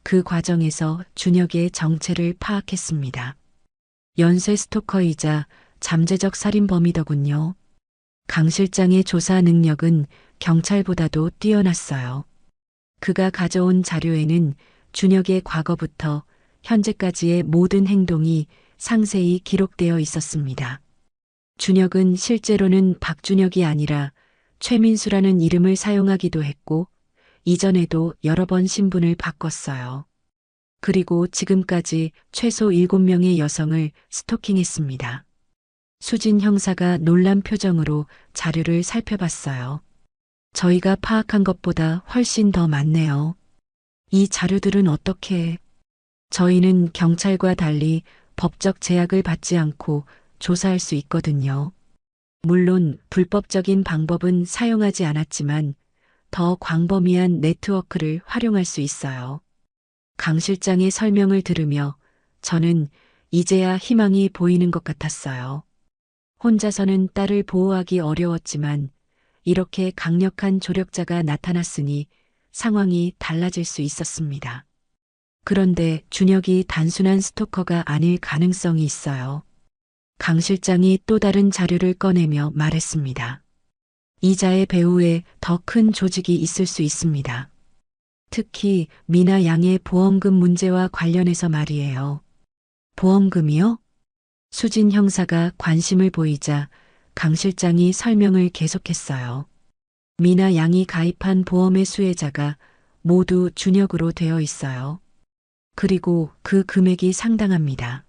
그 과정에서 준혁의 정체를 파악했습니다. 연쇄 스토커이자 잠재적 살인범이더군요. 강 실장의 조사 능력은 경찰보다도 뛰어났어요. 그가 가져온 자료에는 준혁의 과거부터 현재까지의 모든 행동이 상세히 기록되어 있었습니다. 준혁은 실제로는 박준혁이 아니라 최민수라는 이름을 사용하기도 했고 이전에도 여러 번 신분을 바꿨어요. 그리고 지금까지 최소 7명의 여성을 스토킹했습니다. 수진 형사가 놀란 표정으로 자료를 살펴봤어요. 저희가 파악한 것보다 훨씬 더 많네요. 이 자료들은 어떻게? 저희는 경찰과 달리 법적 제약을 받지 않고 조사할 수 있거든요. 물론 불법적인 방법은 사용하지 않았지만 더 광범위한 네트워크를 활용할 수 있어요. 강 실장의 설명을 들으며 저는 이제야 희망이 보이는 것 같았어요. 혼자서는 딸을 보호하기 어려웠지만 이렇게 강력한 조력자가 나타났으니 상황이 달라질 수 있었습니다. 그런데 준혁이 단순한 스토커가 아닐 가능성이 있어요. 강 실장이 또 다른 자료를 꺼내며 말했습니다. 이자의 배후에 더 큰 조직이 있을 수 있습니다. 특히 미나 양의 보험금 문제와 관련해서 말이에요. 보험금이요? 수진 형사가 관심을 보이자 강 실장이 설명을 계속했어요. 미나 양이 가입한 보험의 수혜자가 모두 준혁으로 되어 있어요. 그리고 그 금액이 상당합니다.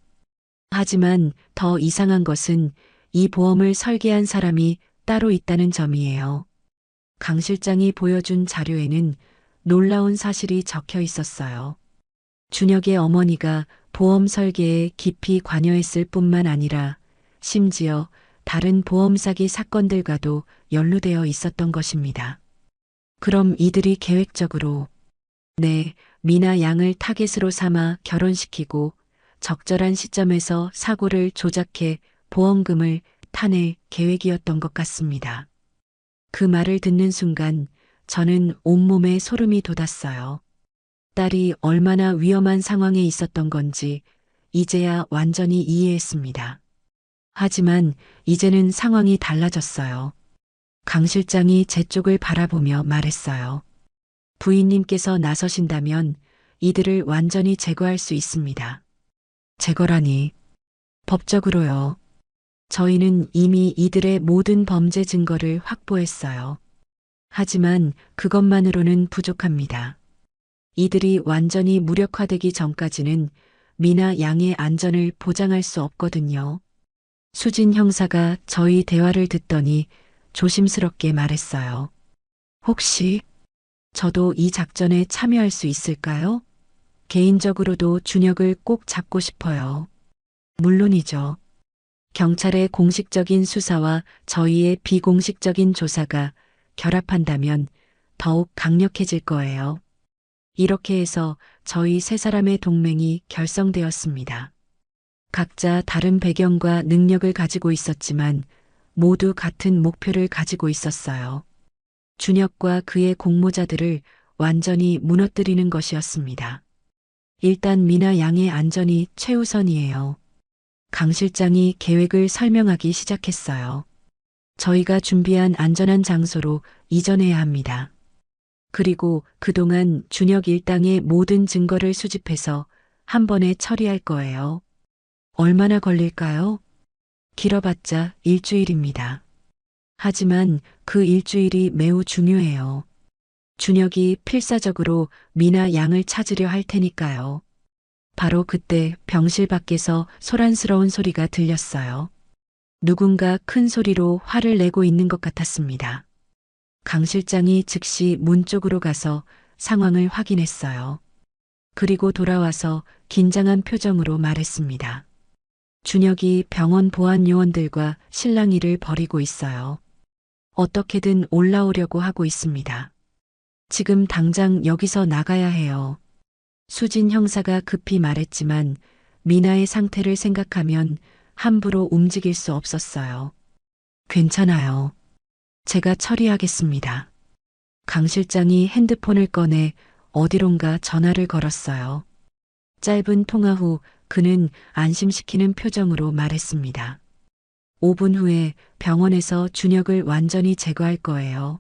하지만 더 이상한 것은 이 보험을 설계한 사람이 따로 있다는 점이에요. 강 실장이 보여준 자료에는 놀라운 사실이 적혀 있었어요. 준혁의 어머니가 보험 설계에 깊이 관여했을 뿐만 아니라 심지어 다른 보험 사기 사건들과도 연루되어 있었던 것입니다. 그럼 이들이 계획적으로 미나 양을 타겟으로 삼아 결혼시키고 적절한 시점에서 사고를 조작해 보험금을 타낼 계획이었던 것 같습니다. 그 말을 듣는 순간 저는 온몸에 소름이 돋았어요. 딸이 얼마나 위험한 상황에 있었던 건지 이제야 완전히 이해했습니다. 하지만 이제는 상황이 달라졌어요. 강 실장이 제 쪽을 바라보며 말했어요. 부인님께서 나서신다면 이들을 완전히 제거할 수 있습니다. 제거라니. 법적으로요. 저희는 이미 이들의 모든 범죄 증거를 확보했어요. 하지만 그것만으로는 부족합니다. 이들이 완전히 무력화되기 전까지는 미나 양의 안전을 보장할 수 없거든요. 수진 형사가 저희 대화를 듣더니 조심스럽게 말했어요. 혹시 저도 이 작전에 참여할 수 있을까요? 개인적으로도 준혁을 꼭 잡고 싶어요. 물론이죠. 경찰의 공식적인 수사와 저희의 비공식적인 조사가 결합한다면 더욱 강력해질 거예요. 이렇게 해서 저희 세 사람의 동맹이 결성되었습니다. 각자 다른 배경과 능력을 가지고 있었지만 모두 같은 목표를 가지고 있었어요. 준혁과 그의 공모자들을 완전히 무너뜨리는 것이었습니다. 일단 미나 양의 안전이 최우선이에요. 강 실장이 계획을 설명하기 시작했어요. 저희가 준비한 안전한 장소로 이전해야 합니다. 그리고 그동안 준혁 일당의 모든 증거를 수집해서 한 번에 처리할 거예요. 얼마나 걸릴까요? 길어봤자 일주일입니다. 하지만 그 일주일이 매우 중요해요. 준혁이 필사적으로 미나 양을 찾으려 할 테니까요. 바로 그때 병실 밖에서 소란스러운 소리가 들렸어요. 누군가 큰 소리로 화를 내고 있는 것 같았습니다. 강 실장이 즉시 문 쪽으로 가서 상황을 확인했어요. 그리고 돌아와서 긴장한 표정으로 말했습니다. 준혁이 병원 보안 요원들과 실랑이를 벌이고 있어요. 어떻게든 올라오려고 하고 있습니다. 지금 당장 여기서 나가야 해요. 수진 형사가 급히 말했지만 미나의 상태를 생각하면 함부로 움직일 수 없었어요. 괜찮아요. 제가 처리하겠습니다. 강 실장이 핸드폰을 꺼내 어디론가 전화를 걸었어요. 짧은 통화 후 그는 안심시키는 표정으로 말했습니다. 5분 후에 병원에서 준혁을 완전히 제거할 거예요.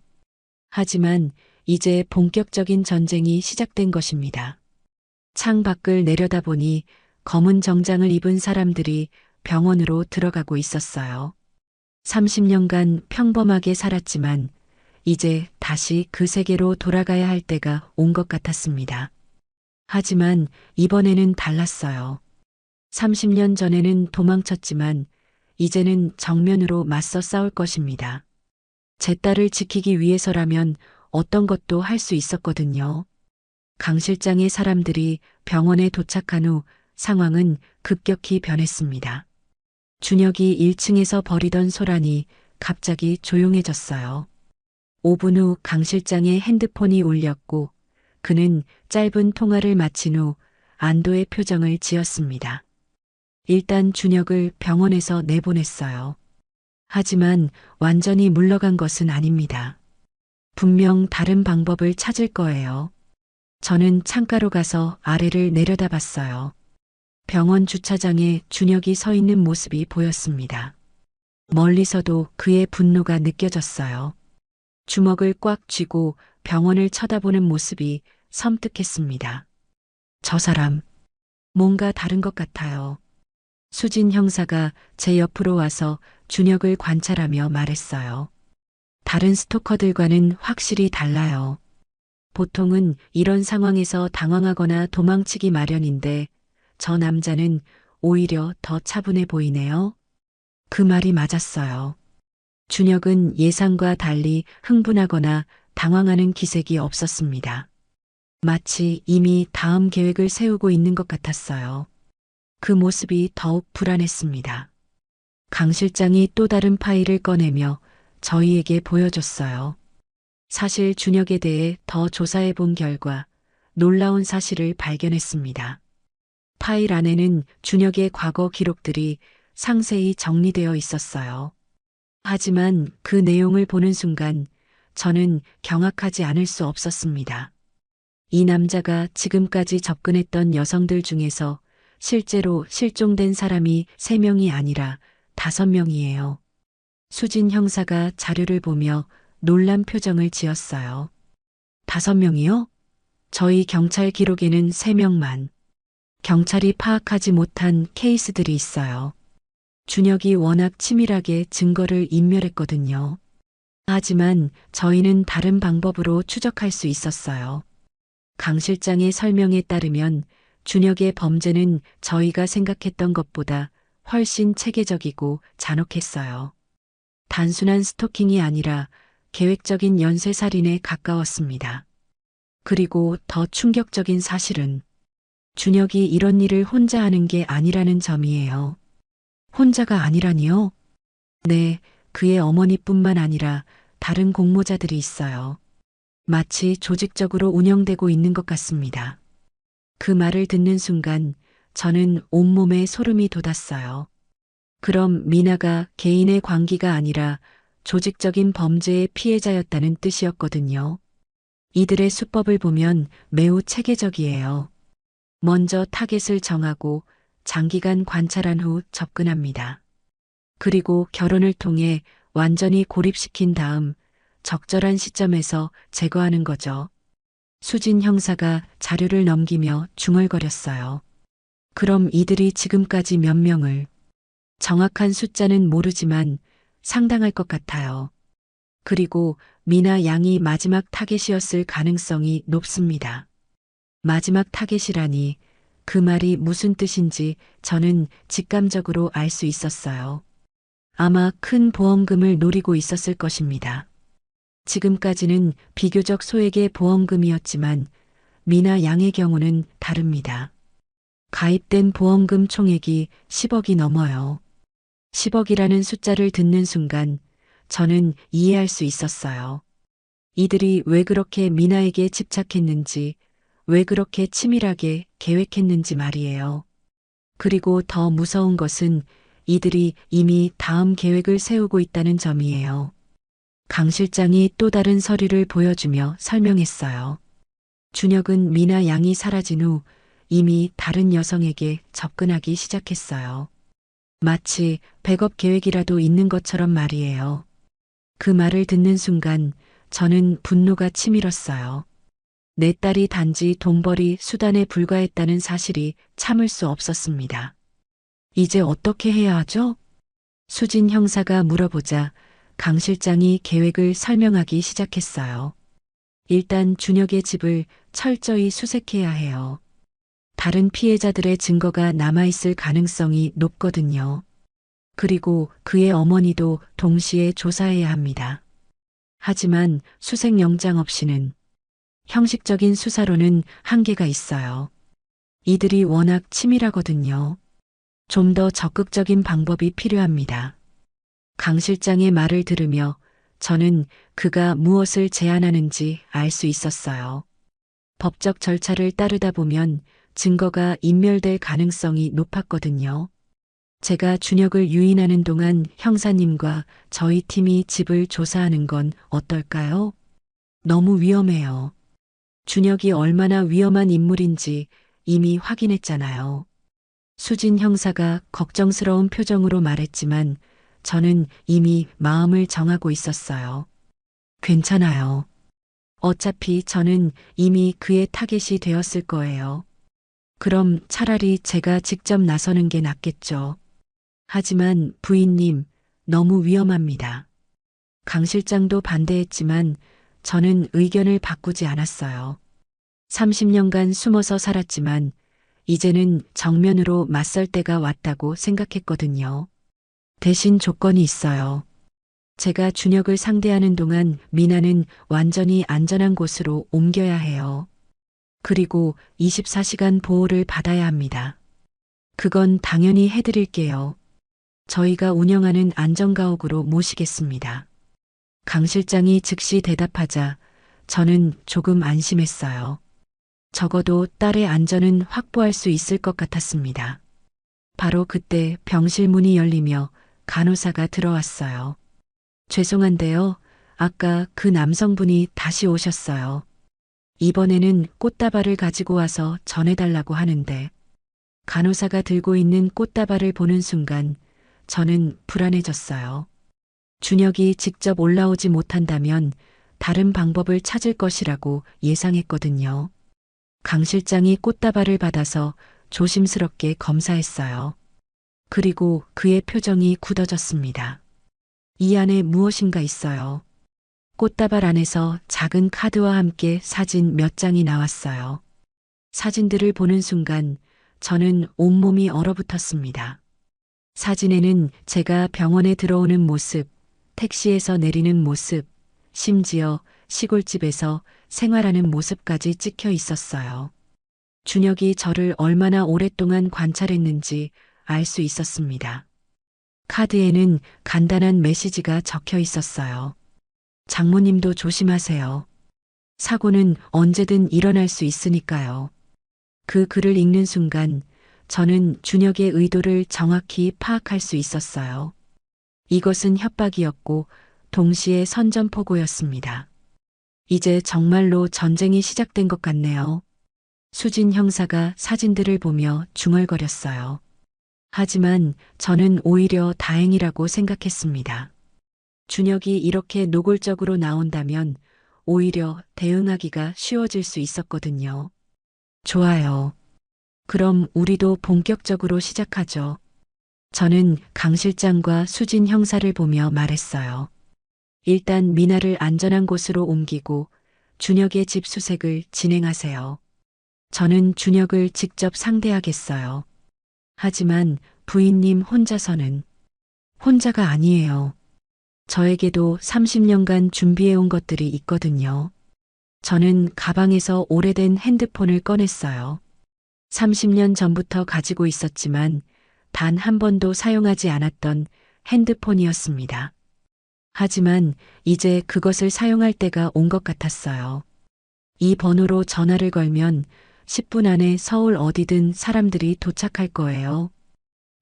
하지만 이제 본격적인 전쟁이 시작된 것입니다. 창 밖을 내려다보니 검은 정장을 입은 사람들이 병원으로 들어가고 있었어요. 30년간 평범하게 살았지만 이제 다시 그 세계로 돌아가야 할 때가 온 것 같았습니다. 하지만 이번에는 달랐어요. 30년 전에는 도망쳤지만 이제는 정면으로 맞서 싸울 것입니다. 제 딸을 지키기 위해서라면 어떤 것도 할 수 있었거든요. 강 실장의 사람들이 병원에 도착한 후 상황은 급격히 변했습니다. 준혁이 1층에서 벌이던 소란이 갑자기 조용해졌어요. 5분 후 강 실장의 핸드폰이 울렸고 그는 짧은 통화를 마친 후 안도의 표정을 지었습니다. 일단 준혁을 병원에서 내보냈어요. 하지만 완전히 물러간 것은 아닙니다. 분명 다른 방법을 찾을 거예요. 저는 창가로 가서 아래를 내려다봤어요. 병원 주차장에 준혁이 서 있는 모습이 보였습니다. 멀리서도 그의 분노가 느껴졌어요. 주먹을 꽉 쥐고 병원을 쳐다보는 모습이 섬뜩했습니다. 저 사람, 뭔가 다른 것 같아요. 수진 형사가 제 옆으로 와서 준혁을 관찰하며 말했어요. 다른 스토커들과는 확실히 달라요. 보통은 이런 상황에서 당황하거나 도망치기 마련인데 저 남자는 오히려 더 차분해 보이네요. 그 말이 맞았어요. 준혁은 예상과 달리 흥분하거나 당황하는 기색이 없었습니다. 마치 이미 다음 계획을 세우고 있는 것 같았어요. 그 모습이 더욱 불안했습니다. 강 실장이 또 다른 파일을 꺼내며 저희에게 보여줬어요. 사실 준혁에 대해 더 조사해 본 결과 놀라운 사실을 발견했습니다. 파일 안에는 준혁의 과거 기록들이 상세히 정리되어 있었어요. 하지만 그 내용을 보는 순간 저는 경악하지 않을 수 없었습니다. 이 남자가 지금까지 접근했던 여성들 중에서 실제로 실종된 사람이 3명이 아니라 5명이에요. 수진 형사가 자료를 보며 놀란 표정을 지었어요. 5명이요? 저희 경찰 기록에는 3명만. 경찰이 파악하지 못한 케이스들이 있어요. 준혁이 워낙 치밀하게 증거를 인멸했거든요. 하지만 저희는 다른 방법으로 추적할 수 있었어요. 강 실장의 설명에 따르면 준혁의 범죄는 저희가 생각했던 것보다 훨씬 체계적이고 잔혹했어요. 단순한 스토킹이 아니라 계획적인 연쇄살인에 가까웠습니다. 그리고 더 충격적인 사실은 준혁이 이런 일을 혼자 하는 게 아니라는 점이에요. 혼자가 아니라니요? 네, 그의 어머니뿐만 아니라 다른 공모자들이 있어요. 마치 조직적으로 운영되고 있는 것 같습니다. 그 말을 듣는 순간 저는 온몸에 소름이 돋았어요. 그럼 미나가 개인의 관계가 아니라 조직적인 범죄의 피해자였다는 뜻이었거든요. 이들의 수법을 보면 매우 체계적이에요. 먼저 타겟을 정하고 장기간 관찰한 후 접근합니다. 그리고 결혼을 통해 완전히 고립시킨 다음 적절한 시점에서 제거하는 거죠. 수진 형사가 자료를 넘기며 중얼거렸어요. 그럼 이들이 지금까지 몇 명을? 정확한 숫자는 모르지만 상당할 것 같아요. 그리고 미나 양이 마지막 타겟이었을 가능성이 높습니다. 마지막 타겟이라니 그 말이 무슨 뜻인지 저는 직감적으로 알 수 있었어요. 아마 큰 보험금을 노리고 있었을 것입니다. 지금까지는 비교적 소액의 보험금이었지만 미나 양의 경우는 다릅니다. 가입된 보험금 총액이 10억이 넘어요. 10억이라는 숫자를 듣는 순간 저는 이해할 수 있었어요. 이들이 왜 그렇게 미나에게 집착했는지, 왜 그렇게 치밀하게 계획했는지 말이에요. 그리고 더 무서운 것은 이들이 이미 다음 계획을 세우고 있다는 점이에요. 강 실장이 또 다른 서류를 보여주며 설명했어요. 준혁은 미나 양이 사라진 후 이미 다른 여성에게 접근하기 시작했어요. 마치 백업 계획이라도 있는 것처럼 말이에요. 그 말을 듣는 순간 저는 분노가 치밀었어요. 내 딸이 단지 돈벌이 수단에 불과했다는 사실이 참을 수 없었습니다. 이제 어떻게 해야 하죠? 수진 형사가 물어보자 강 실장이 계획을 설명하기 시작했어요. 일단 준혁의 집을 철저히 수색해야 해요. 다른 피해자들의 증거가 남아있을 가능성이 높거든요. 그리고 그의 어머니도 동시에 조사해야 합니다. 하지만 수색영장 없이는 형식적인 수사로는 한계가 있어요. 이들이 워낙 치밀하거든요. 좀 더 적극적인 방법이 필요합니다. 강 실장의 말을 들으며 저는 그가 무엇을 제안하는지 알 수 있었어요. 법적 절차를 따르다 보면 증거가 인멸될 가능성이 높았거든요. 제가 준혁을 유인하는 동안 형사님과 저희 팀이 집을 조사하는 건 어떨까요? 너무 위험해요. 준혁이 얼마나 위험한 인물인지 이미 확인했잖아요. 수진 형사가 걱정스러운 표정으로 말했지만 저는 이미 마음을 정하고 있었어요. 괜찮아요. 어차피 저는 이미 그의 타겟이 되었을 거예요. 그럼 차라리 제가 직접 나서는 게 낫겠죠. 하지만 부인님, 너무 위험합니다. 강 실장도 반대했지만 저는 의견을 바꾸지 않았어요. 30년간 숨어서 살았지만 이제는 정면으로 맞설 때가 왔다고 생각했거든요. 대신 조건이 있어요. 제가 준혁을 상대하는 동안 미나는 완전히 안전한 곳으로 옮겨야 해요. 그리고 24시간 보호를 받아야 합니다. 그건 당연히 해드릴게요. 저희가 운영하는 안전가옥으로 모시겠습니다. 강 실장이 즉시 대답하자 저는 조금 안심했어요. 적어도 딸의 안전은 확보할 수 있을 것 같았습니다. 바로 그때 병실 문이 열리며 간호사가 들어왔어요. 죄송한데요. 아까 그 남성분이 다시 오셨어요. 이번에는 꽃다발을 가지고 와서 전해달라고 하는데 간호사가 들고 있는 꽃다발을 보는 순간 저는 불안해졌어요. 준혁이 직접 올라오지 못한다면 다른 방법을 찾을 것이라고 예상했거든요. 강 실장이 꽃다발을 받아서 조심스럽게 검사했어요. 그리고 그의 표정이 굳어졌습니다. 이 안에 무엇인가 있어요. 꽃다발 안에서 작은 카드와 함께 사진 몇 장이 나왔어요. 사진들을 보는 순간 저는 온몸이 얼어붙었습니다. 사진에는 제가 병원에 들어오는 모습, 택시에서 내리는 모습, 심지어 시골집에서 생활하는 모습까지 찍혀 있었어요. 준혁이 저를 얼마나 오랫동안 관찰했는지 알 수 있었습니다. 카드에는 간단한 메시지가 적혀 있었어요. 장모님도 조심하세요. 사고는 언제든 일어날 수 있으니까요. 그 글을 읽는 순간 저는 준혁의 의도를 정확히 파악할 수 있었어요. 이것은 협박이었고 동시에 선전포고였습니다. 이제 정말로 전쟁이 시작된 것 같네요. 수진 형사가 사진들을 보며 중얼거렸어요. 하지만 저는 오히려 다행이라고 생각했습니다. 준혁이 이렇게 노골적으로 나온다면 오히려 대응하기가 쉬워질 수 있었거든요. 좋아요. 그럼 우리도 본격적으로 시작하죠. 저는 강 실장과 수진 형사를 보며 말했어요. 일단 미나를 안전한 곳으로 옮기고 준혁의 집 수색을 진행하세요. 저는 준혁을 직접 상대하겠어요. 하지만 부인님 혼자서는 혼자가 아니에요. 저에게도 30년간 준비해온 것들이 있거든요. 저는 가방에서 오래된 핸드폰을 꺼냈어요. 30년 전부터 가지고 있었지만 단 한 번도 사용하지 않았던 핸드폰이었습니다. 하지만 이제 그것을 사용할 때가 온 것 같았어요. 이 번호로 전화를 걸면 10분 안에 서울 어디든 사람들이 도착할 거예요.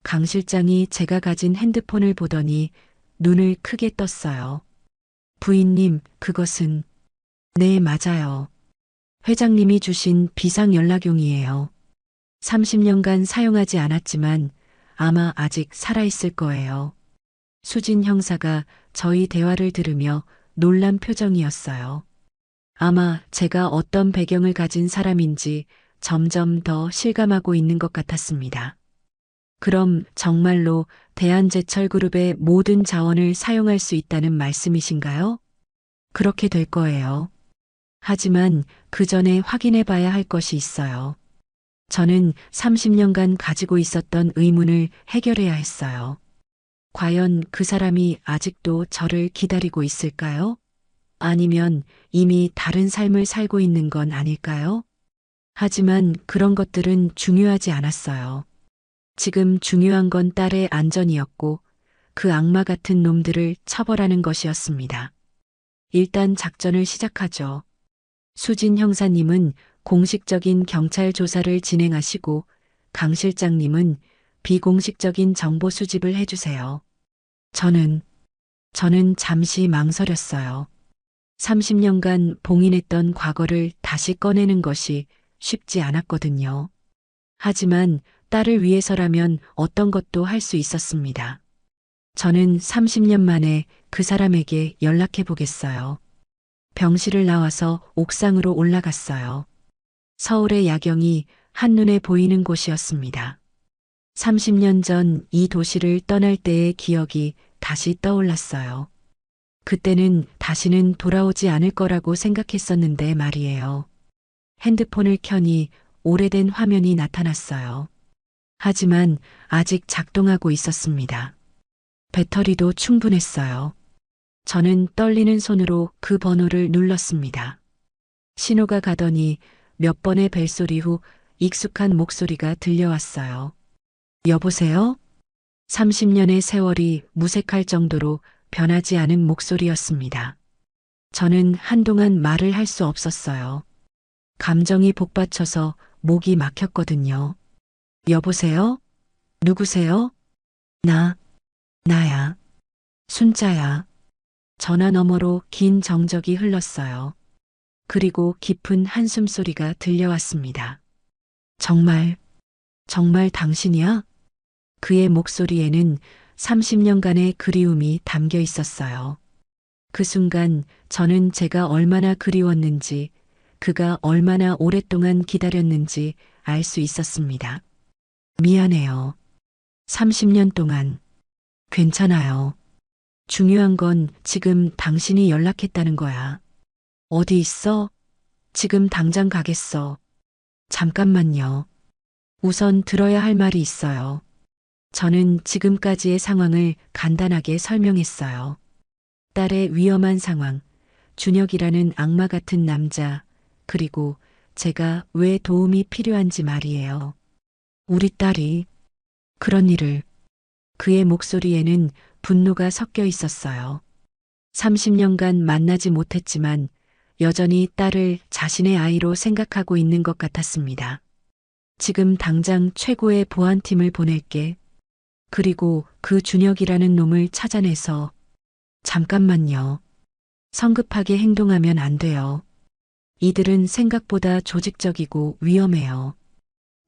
강 실장이 제가 가진 핸드폰을 보더니 눈을 크게 떴어요. 부인님, 그것은... 네, 맞아요. 회장님이 주신 비상연락용이에요. 30년간 사용하지 않았지만 아마 아직 살아있을 거예요. 수진 형사가 저희 대화를 들으며 놀란 표정이었어요. 아마 제가 어떤 배경을 가진 사람인지 점점 더 실감하고 있는 것 같았습니다. 그럼 정말로 대한제철그룹의 모든 자원을 사용할 수 있다는 말씀이신가요? 그렇게 될 거예요. 하지만 그 전에 확인해 봐야 할 것이 있어요. 저는 30년간 가지고 있었던 의문을 해결해야 했어요. 과연 그 사람이 아직도 저를 기다리고 있을까요? 아니면 이미 다른 삶을 살고 있는 건 아닐까요? 하지만 그런 것들은 중요하지 않았어요. 지금 중요한 건 딸의 안전이었고 그 악마 같은 놈들을 처벌하는 것이었습니다. 일단 작전을 시작하죠. 수진 형사님은 공식적인 경찰 조사를 진행하시고 강 실장님은 비공식적인 정보 수집을 해주세요. 저는 잠시 망설였어요. 30년간 봉인했던 과거를 다시 꺼내는 것이 쉽지 않았거든요. 하지만 딸을 위해서라면 어떤 것도 할 수 있었습니다. 저는 30년 만에 그 사람에게 연락해 보겠어요. 병실을 나와서 옥상으로 올라갔어요. 서울의 야경이 한눈에 보이는 곳이었습니다. 30년 전 이 도시를 떠날 때의 기억이 다시 떠올랐어요. 그때는 다시는 돌아오지 않을 거라고 생각했었는데 말이에요. 핸드폰을 켜니 오래된 화면이 나타났어요. 하지만 아직 작동하고 있었습니다. 배터리도 충분했어요. 저는 떨리는 손으로 그 번호를 눌렀습니다. 신호가 가더니 몇 번의 벨소리 후 익숙한 목소리가 들려왔어요. 여보세요? 30년의 세월이 무색할 정도로 변하지 않은 목소리였습니다. 저는 한동안 말을 할 수 없었어요. 감정이 복받쳐서 목이 막혔거든요. 여보세요? 누구세요? 나야. 순자야. 전화 너머로 긴 정적이 흘렀어요. 그리고 깊은 한숨 소리가 들려왔습니다. 정말 당신이야? 그의 목소리에는 30년간의 그리움이 담겨 있었어요. 그 순간 저는 제가 얼마나 그리웠는지, 그가 얼마나 오랫동안 기다렸는지 알 수 있었습니다. 미안해요. 30년 동안. 괜찮아요. 중요한 건 지금 당신이 연락했다는 거야. 어디 있어? 지금 당장 가겠어. 잠깐만요. 우선 들어야 할 말이 있어요. 저는 지금까지의 상황을 간단하게 설명했어요. 딸의 위험한 상황, 준혁이라는 악마 같은 남자, 그리고 제가 왜 도움이 필요한지 말이에요. 우리 딸이 그런 일을. 그의 목소리에는 분노가 섞여 있었어요. 30년간 만나지 못했지만 여전히 딸을 자신의 아이로 생각하고 있는 것 같았습니다. 지금 당장 최고의 보안팀을 보낼게. 그리고 그 준혁이라는 놈을 찾아내서. 잠깐만요. 성급하게 행동하면 안 돼요. 이들은 생각보다 조직적이고 위험해요.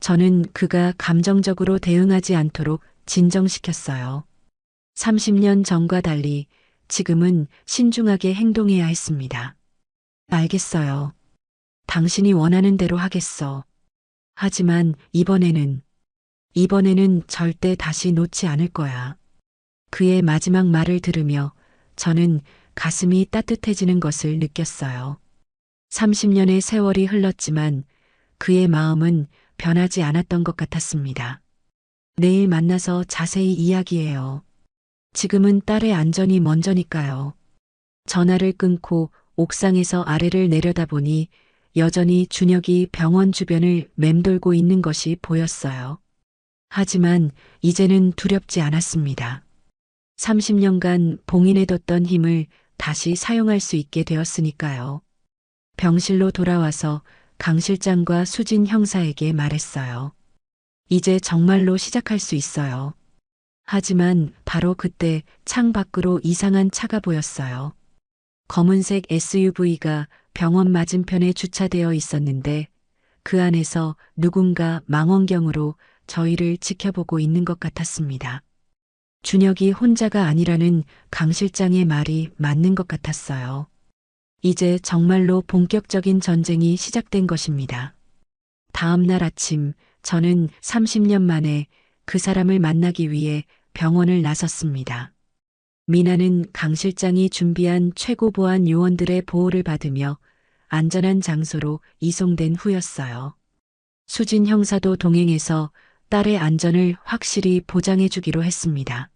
저는 그가 감정적으로 대응하지 않도록 진정시켰어요. 30년 전과 달리 지금은 신중하게 행동해야 했습니다. 알겠어요. 당신이 원하는 대로 하겠어. 하지만 이번에는 절대 다시 놓지 않을 거야. 그의 마지막 말을 들으며 저는 가슴이 따뜻해지는 것을 느꼈어요. 30년의 세월이 흘렀지만 그의 마음은 변하지 않았던 것 같았습니다. 내일 만나서 자세히 이야기해요. 지금은 딸의 안전이 먼저니까요. 전화를 끊고 옥상에서 아래를 내려다보니 여전히 준혁이 병원 주변을 맴돌고 있는 것이 보였어요. 하지만 이제는 두렵지 않았습니다. 30년간 봉인해뒀던 힘을 다시 사용할 수 있게 되었으니까요. 병실로 돌아와서 강 실장과 수진 형사에게 말했어요. 이제 정말로 시작할 수 있어요. 하지만 바로 그때 창 밖으로 이상한 차가 보였어요. 검은색 SUV가 병원 맞은편에 주차되어 있었는데 그 안에서 누군가 망원경으로 저희를 지켜보고 있는 것 같았습니다. 준혁이 혼자가 아니라는 강 실장의 말이 맞는 것 같았어요. 이제 정말로 본격적인 전쟁이 시작된 것입니다. 다음 날 아침 저는 30년 만에 그 사람을 만나기 위해 병원을 나섰습니다. 미나는 강 실장이 준비한 최고 보안 요원들의 보호를 받으며 안전한 장소로 이송된 후였어요. 수진 형사도 동행해서 딸의 안전을 확실히 보장해 주기로 했습니다.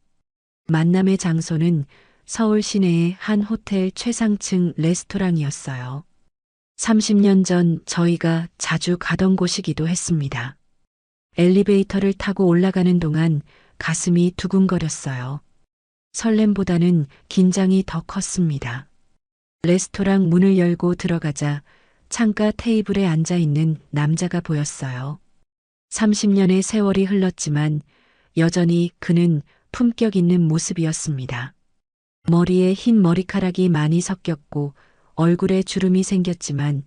만남의 장소는 서울 시내의 한 호텔 최상층 레스토랑이었어요. 30년 전 저희가 자주 가던 곳이기도 했습니다. 엘리베이터를 타고 올라가는 동안 가슴이 두근거렸어요. 설렘보다는 긴장이 더 컸습니다. 레스토랑 문을 열고 들어가자 창가 테이블에 앉아 있는 남자가 보였어요. 30년의 세월이 흘렀지만 여전히 그는 품격 있는 모습이었습니다. 머리에 흰 머리카락이 많이 섞였고 얼굴에 주름이 생겼지만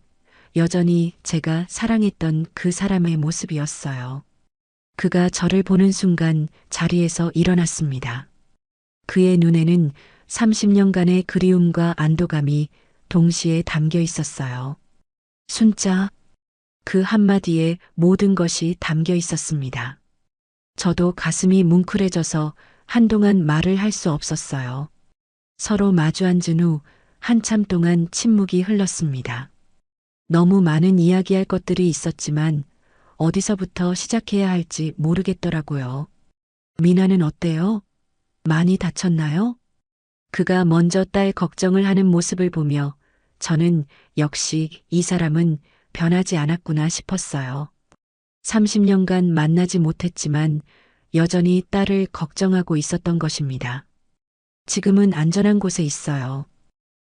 여전히 제가 사랑했던 그 사람의 모습이었어요. 그가 저를 보는 순간 자리에서 일어났습니다. 그의 눈에는 30년간의 그리움과 안도감이 동시에 담겨 있었어요. 순자, 그 한마디에 모든 것이 담겨 있었습니다. 저도 가슴이 뭉클해져서 한동안 말을 할 수 없었어요. 서로 마주 앉은 후 한참 동안 침묵이 흘렀습니다. 너무 많은 이야기할 것들이 있었지만 어디서부터 시작해야 할지 모르겠더라고요. 미나는 어때요? 많이 다쳤나요? 그가 먼저 딸 걱정을 하는 모습을 보며 저는 역시 이 사람은 변하지 않았구나 싶었어요. 30년간 만나지 못했지만 여전히 딸을 걱정하고 있었던 것입니다. 지금은 안전한 곳에 있어요.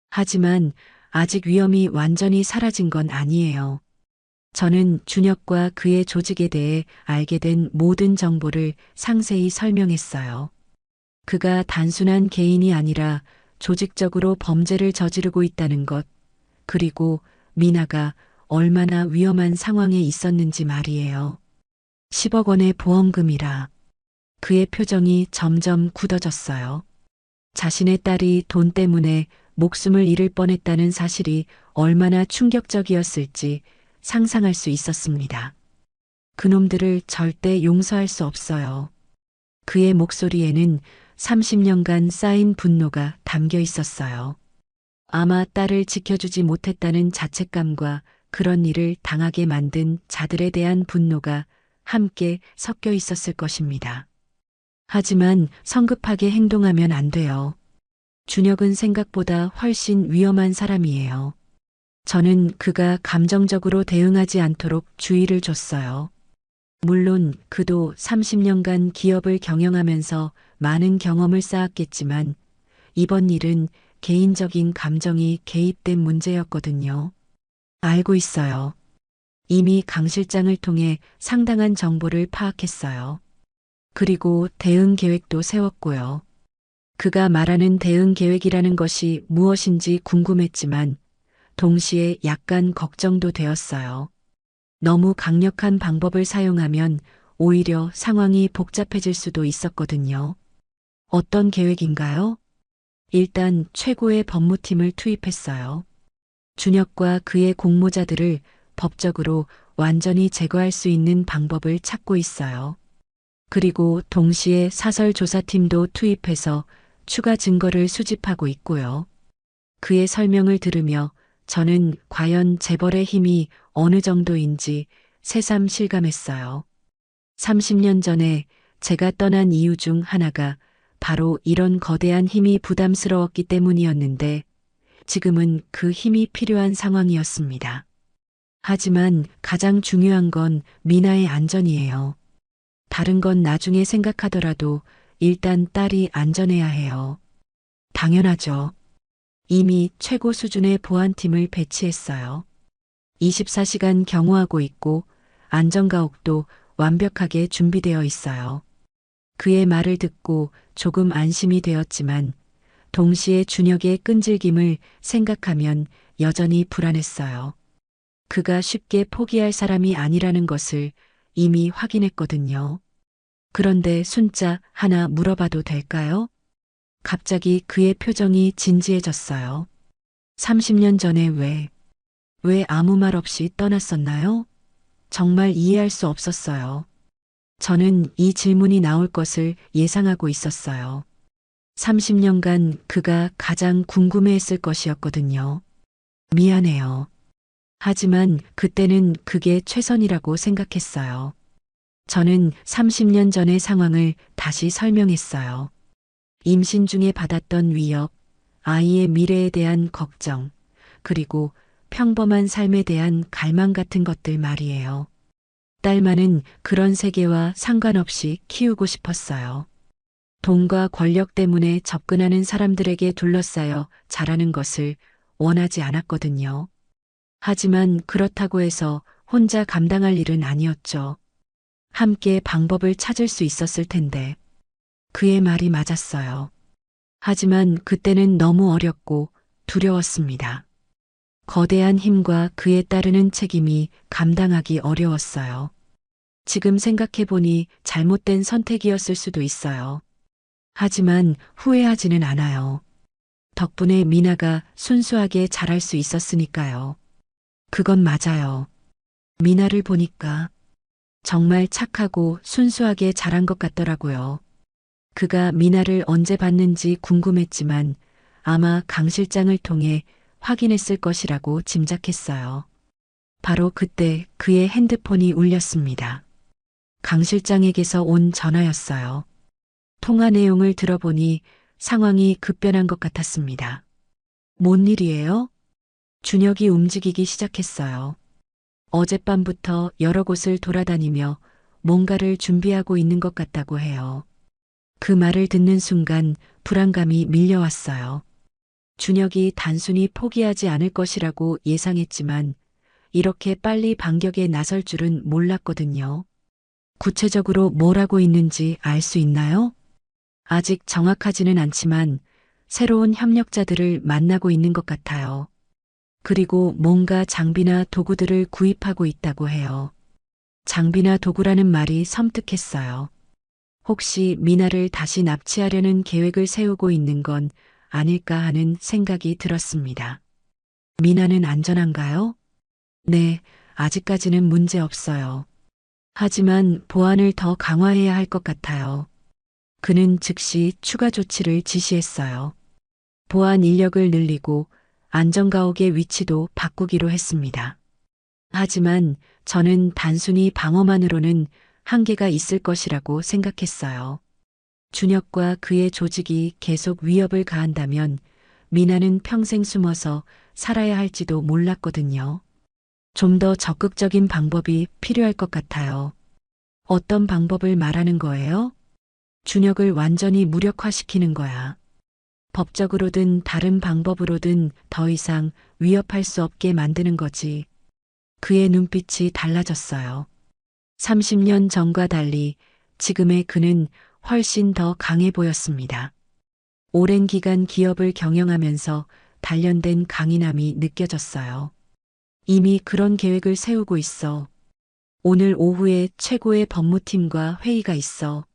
하지만 아직 위험이 완전히 사라진 건 아니에요. 저는 준혁과 그의 조직에 대해 알게 된 모든 정보를 상세히 설명했어요. 그가 단순한 개인이 아니라 조직적으로 범죄를 저지르고 있다는 것, 그리고 미나가 얼마나 위험한 상황에 있었는지 말이에요. 10억 원의 보험금이라. 그의 표정이 점점 굳어졌어요. 자신의 딸이 돈 때문에 목숨을 잃을 뻔했다는 사실이 얼마나 충격적이었을지 상상할 수 있었습니다. 그놈들을 절대 용서할 수 없어요. 그의 목소리에는 30년간 쌓인 분노가 담겨 있었어요. 아마 딸을 지켜주지 못했다는 자책감과 그런 일을 당하게 만든 자들에 대한 분노가 함께 섞여 있었을 것입니다. 하지만 성급하게 행동하면 안 돼요. 준혁은 생각보다 훨씬 위험한 사람이에요. 저는 그가 감정적으로 대응하지 않도록 주의를 줬어요. 물론 그도 30년간 기업을 경영하면서 많은 경험을 쌓았겠지만 이번 일은 개인적인 감정이 개입된 문제였거든요. 알고 있어요. 이미 강 실장을 통해 상당한 정보를 파악했어요. 그리고 대응 계획도 세웠고요. 그가 말하는 대응 계획이라는 것이 무엇인지 궁금했지만 동시에 약간 걱정도 되었어요. 너무 강력한 방법을 사용하면 오히려 상황이 복잡해질 수도 있었거든요. 어떤 계획인가요? 일단 최고의 법무팀을 투입했어요. 준혁과 그의 공모자들을 법적으로 완전히 제거할 수 있는 방법을 찾고 있어요. 그리고 동시에 사설조사팀도 투입해서 추가 증거를 수집하고 있고요. 그의 설명을 들으며 저는 과연 재벌의 힘이 어느 정도인지 새삼 실감했어요. 30년 전에 제가 떠난 이유 중 하나가 바로 이런 거대한 힘이 부담스러웠기 때문이었는데 지금은 그 힘이 필요한 상황이었습니다. 하지만 가장 중요한 건 미나의 안전이에요. 다른 건 나중에 생각하더라도 일단 딸이 안전해야 해요. 당연하죠. 이미 최고 수준의 보안팀을 배치했어요. 24시간 경호하고 있고 안전가옥도 완벽하게 준비되어 있어요. 그의 말을 듣고 조금 안심이 되었지만 동시에 준혁의 끈질김을 생각하면 여전히 불안했어요. 그가 쉽게 포기할 사람이 아니라는 것을 이미 확인했거든요. 그런데 순자 하나 물어봐도 될까요? 갑자기 그의 표정이 진지해졌어요. 30년 전에 왜 아무 말 없이 떠났었나요? 정말 이해할 수 없었어요. 저는 이 질문이 나올 것을 예상하고 있었어요. 30년간 그가 가장 궁금해했을 것이었거든요. 미안해요. 하지만 그때는 그게 최선이라고 생각했어요. 저는 30년 전의 상황을 다시 설명했어요. 임신 중에 받았던 위협, 아이의 미래에 대한 걱정, 그리고 평범한 삶에 대한 갈망 같은 것들 말이에요. 딸만은 그런 세계와 상관없이 키우고 싶었어요. 돈과 권력 때문에 접근하는 사람들에게 둘러싸여 자라는 것을 원하지 않았거든요. 하지만 그렇다고 해서 혼자 감당할 일은 아니었죠. 함께 방법을 찾을 수 있었을 텐데. 그의 말이 맞았어요. 하지만 그때는 너무 어렸고 두려웠습니다. 거대한 힘과 그에 따르는 책임이 감당하기 어려웠어요. 지금 생각해보니 잘못된 선택이었을 수도 있어요. 하지만 후회하지는 않아요. 덕분에 미나가 순수하게 자랄 수 있었으니까요. 그건 맞아요. 미나를 보니까 정말 착하고 순수하게 자란 것 같더라고요. 그가 미나를 언제 봤는지 궁금했지만 아마 강 실장을 통해 확인했을 것이라고 짐작했어요. 바로 그때 그의 핸드폰이 울렸습니다. 강 실장에게서 온 전화였어요. 통화 내용을 들어보니 상황이 급변한 것 같았습니다. 뭔 일이에요? 준혁이 움직이기 시작했어요. 어젯밤부터 여러 곳을 돌아다니며 뭔가를 준비하고 있는 것 같다고 해요. 그 말을 듣는 순간 불안감이 밀려왔어요. 준혁이 단순히 포기하지 않을 것이라고 예상했지만 이렇게 빨리 반격에 나설 줄은 몰랐거든요. 구체적으로 뭘 하고 있는지 알 수 있나요? 아직 정확하지는 않지만 새로운 협력자들을 만나고 있는 것 같아요. 그리고 뭔가 장비나 도구들을 구입하고 있다고 해요. 장비나 도구라는 말이 섬뜩했어요. 혹시 미나를 다시 납치하려는 계획을 세우고 있는 건 아닐까 하는 생각이 들었습니다. 미나는 안전한가요? 네, 아직까지는 문제 없어요. 하지만 보안을 더 강화해야 할 것 같아요. 그는 즉시 추가 조치를 지시했어요. 보안 인력을 늘리고 안전가옥의 위치도 바꾸기로 했습니다. 하지만 저는 단순히 방어만으로는 한계가 있을 것이라고 생각했어요. 준혁과 그의 조직이 계속 위협을 가한다면 미나는 평생 숨어서 살아야 할지도 몰랐거든요. 좀 더 적극적인 방법이 필요할 것 같아요. 어떤 방법을 말하는 거예요? 준혁을 완전히 무력화시키는 거야. 법적으로든 다른 방법으로든 더 이상 위협할 수 없게 만드는 거지. 그의 눈빛이 달라졌어요. 30년 전과 달리 지금의 그는 훨씬 더 강해 보였습니다. 오랜 기간 기업을 경영하면서 단련된 강인함이 느껴졌어요. 이미 그런 계획을 세우고 있어. 오늘 오후에 최고의 법무팀과 회의가 있어.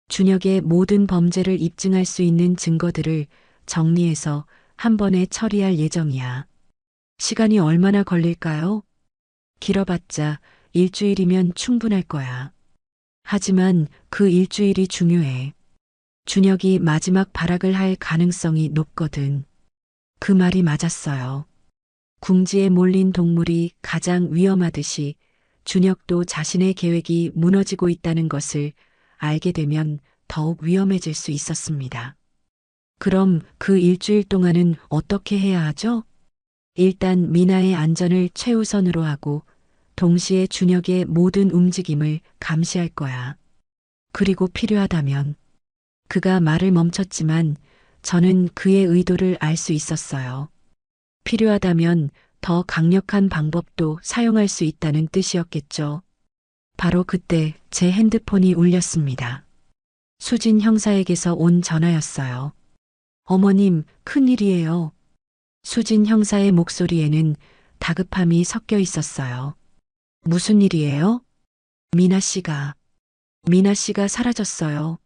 준혁의 모든 범죄를 입증할 수 있는 증거들을 정리해서 한 번에 처리할 예정이야. 시간이 얼마나 걸릴까요? 길어봤자 일주일이면 충분할 거야. 하지만 그 일주일이 중요해. 준혁이 마지막 발악을 할 가능성이 높거든. 그 말이 맞았어요. 궁지에 몰린 동물이 가장 위험하듯이 준혁도 자신의 계획이 무너지고 있다는 것을 알게 되면 더욱 위험해질 수 있었습니다. 그럼 그 일주일 동안은 어떻게 해야 하죠? 일단 미나의 안전을 최우선으로 하고 동시에 준혁의 모든 움직임을 감시할 거야. 그리고 필요하다면 그가 말을 멈췄지만 저는 그의 의도를 알 수 있었어요. 필요하다면 더 강력한 방법도 사용할 수 있다는 뜻이었겠죠. 바로 그때 제 핸드폰이 울렸습니다. 수진 형사에게서 온 전화였어요. 어머님, 큰일이에요. 수진 형사의 목소리에는 다급함이 섞여 있었어요. 무슨 일이에요? 미나 씨가 사라졌어요.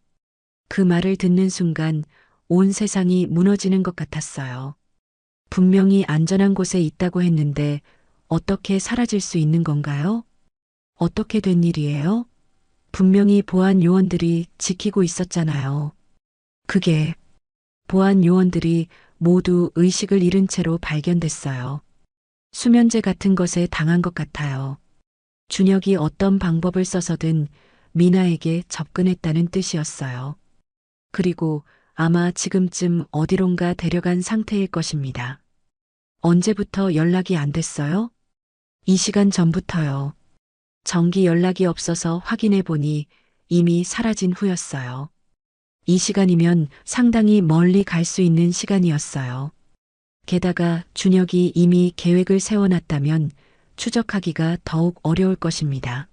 그 말을 듣는 순간 온 세상이 무너지는 것 같았어요. 분명히 안전한 곳에 있다고 했는데 어떻게 사라질 수 있는 건가요? 어떻게 된 일이에요? 분명히 보안 요원들이 지키고 있었잖아요. 그게 보안 요원들이 모두 의식을 잃은 채로 발견됐어요. 수면제 같은 것에 당한 것 같아요. 준혁이 어떤 방법을 써서든 미나에게 접근했다는 뜻이었어요. 그리고 아마 지금쯤 어디론가 데려간 상태일 것입니다. 언제부터 연락이 안 됐어요? 2시간 전부터요. 정기 연락이 없어서 확인해 보니 이미 사라진 후였어요. 이 시간이면 상당히 멀리 갈 수 있는 시간이었어요. 게다가 준혁이 이미 계획을 세워놨다면 추적하기가 더욱 어려울 것입니다.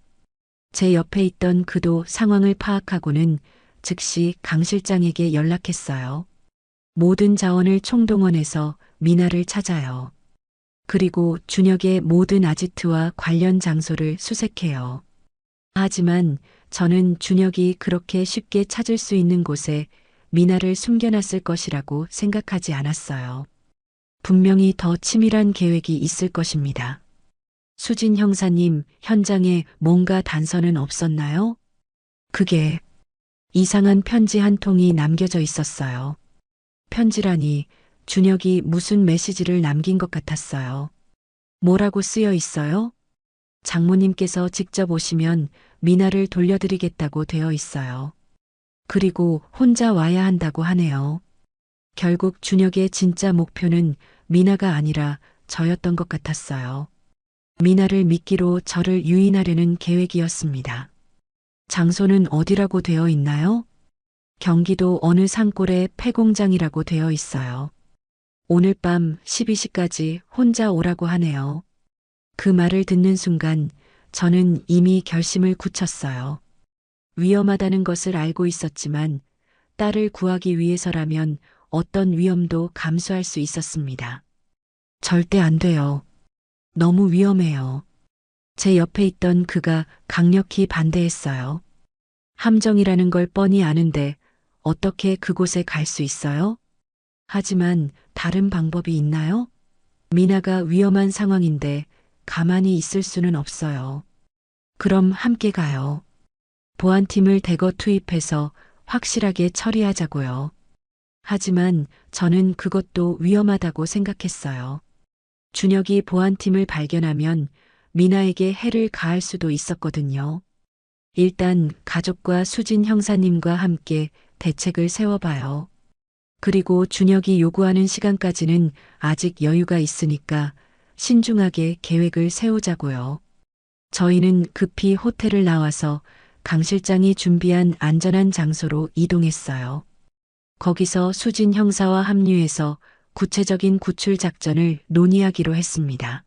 제 옆에 있던 그도 상황을 파악하고는 즉시 강 실장에게 연락했어요. 모든 자원을 총동원해서 미나를 찾아요. 그리고 준혁의 모든 아지트와 관련 장소를 수색해요. 하지만 저는 준혁이 그렇게 쉽게 찾을 수 있는 곳에 미나를 숨겨놨을 것이라고 생각하지 않았어요. 분명히 더 치밀한 계획이 있을 것입니다. 수진 형사님, 현장에 뭔가 단서는 없었나요? 그게 이상한 편지 한 통이 남겨져 있었어요. 편지라니 준혁이 무슨 메시지를 남긴 것 같았어요. 뭐라고 쓰여 있어요? 장모님께서 직접 오시면 미나를 돌려드리겠다고 되어 있어요. 그리고 혼자 와야 한다고 하네요. 결국 준혁의 진짜 목표는 미나가 아니라 저였던 것 같았어요. 미나를 미끼로 저를 유인하려는 계획이었습니다. 장소는 어디라고 되어 있나요? 경기도 어느 산골의 폐공장이라고 되어 있어요. 오늘 밤 12시까지 혼자 오라고 하네요. 그 말을 듣는 순간 저는 이미 결심을 굳혔어요. 위험하다는 것을 알고 있었지만 딸을 구하기 위해서라면 어떤 위험도 감수할 수 있었습니다. 절대 안 돼요. 너무 위험해요. 제 옆에 있던 그가 강력히 반대했어요. 함정이라는 걸 뻔히 아는데 어떻게 그곳에 갈 수 있어요? 하지만 다른 방법이 있나요? 미나가 위험한 상황인데 가만히 있을 수는 없어요. 그럼 함께 가요. 보안팀을 대거 투입해서 확실하게 처리하자고요. 하지만 저는 그것도 위험하다고 생각했어요. 준혁이 보안팀을 발견하면 미나에게 해를 가할 수도 있었거든요. 일단 가족과 수진 형사님과 함께 대책을 세워봐요. 그리고 준혁이 요구하는 시간까지는 아직 여유가 있으니까 신중하게 계획을 세우자고요. 저희는 급히 호텔을 나와서 강 실장이 준비한 안전한 장소로 이동했어요. 거기서 수진 형사와 합류해서 구체적인 구출 작전을 논의하기로 했습니다.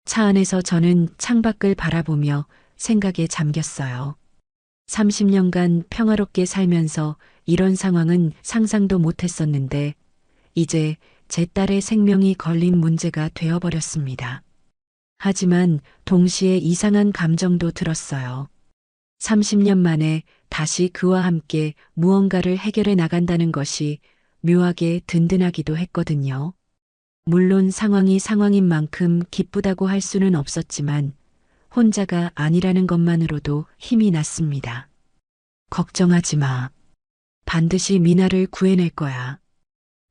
차 안에서 저는 창밖을 바라보며 생각에 잠겼어요. 30년간 평화롭게 살면서 이런 상황은 상상도 못했었는데 이제 제 딸의 생명이 걸린 문제가 되어버렸습니다. 하지만 동시에 이상한 감정도 들었어요. 30년 만에 다시 그와 함께 무언가를 해결해 나간다는 것이 묘하게 든든하기도 했거든요. 물론 상황이 상황인 만큼 기쁘다고 할 수는 없었지만 혼자가 아니라는 것만으로도 힘이 났습니다. 걱정하지 마. 반드시 미나를 구해낼 거야.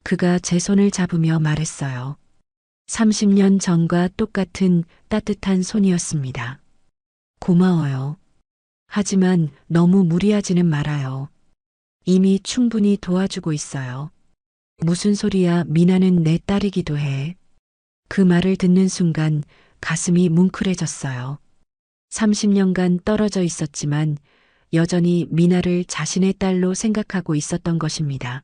그가 제 손을 잡으며 말했어요. 30년 전과 똑같은 따뜻한 손이었습니다. 고마워요. 하지만 너무 무리하지는 말아요. 이미 충분히 도와주고 있어요. 무슨 소리야, 미나는 내 딸이기도 해. 그 말을 듣는 순간 가슴이 뭉클해졌어요. 30년간 떨어져 있었지만 여전히 미나를 자신의 딸로 생각하고 있었던 것입니다.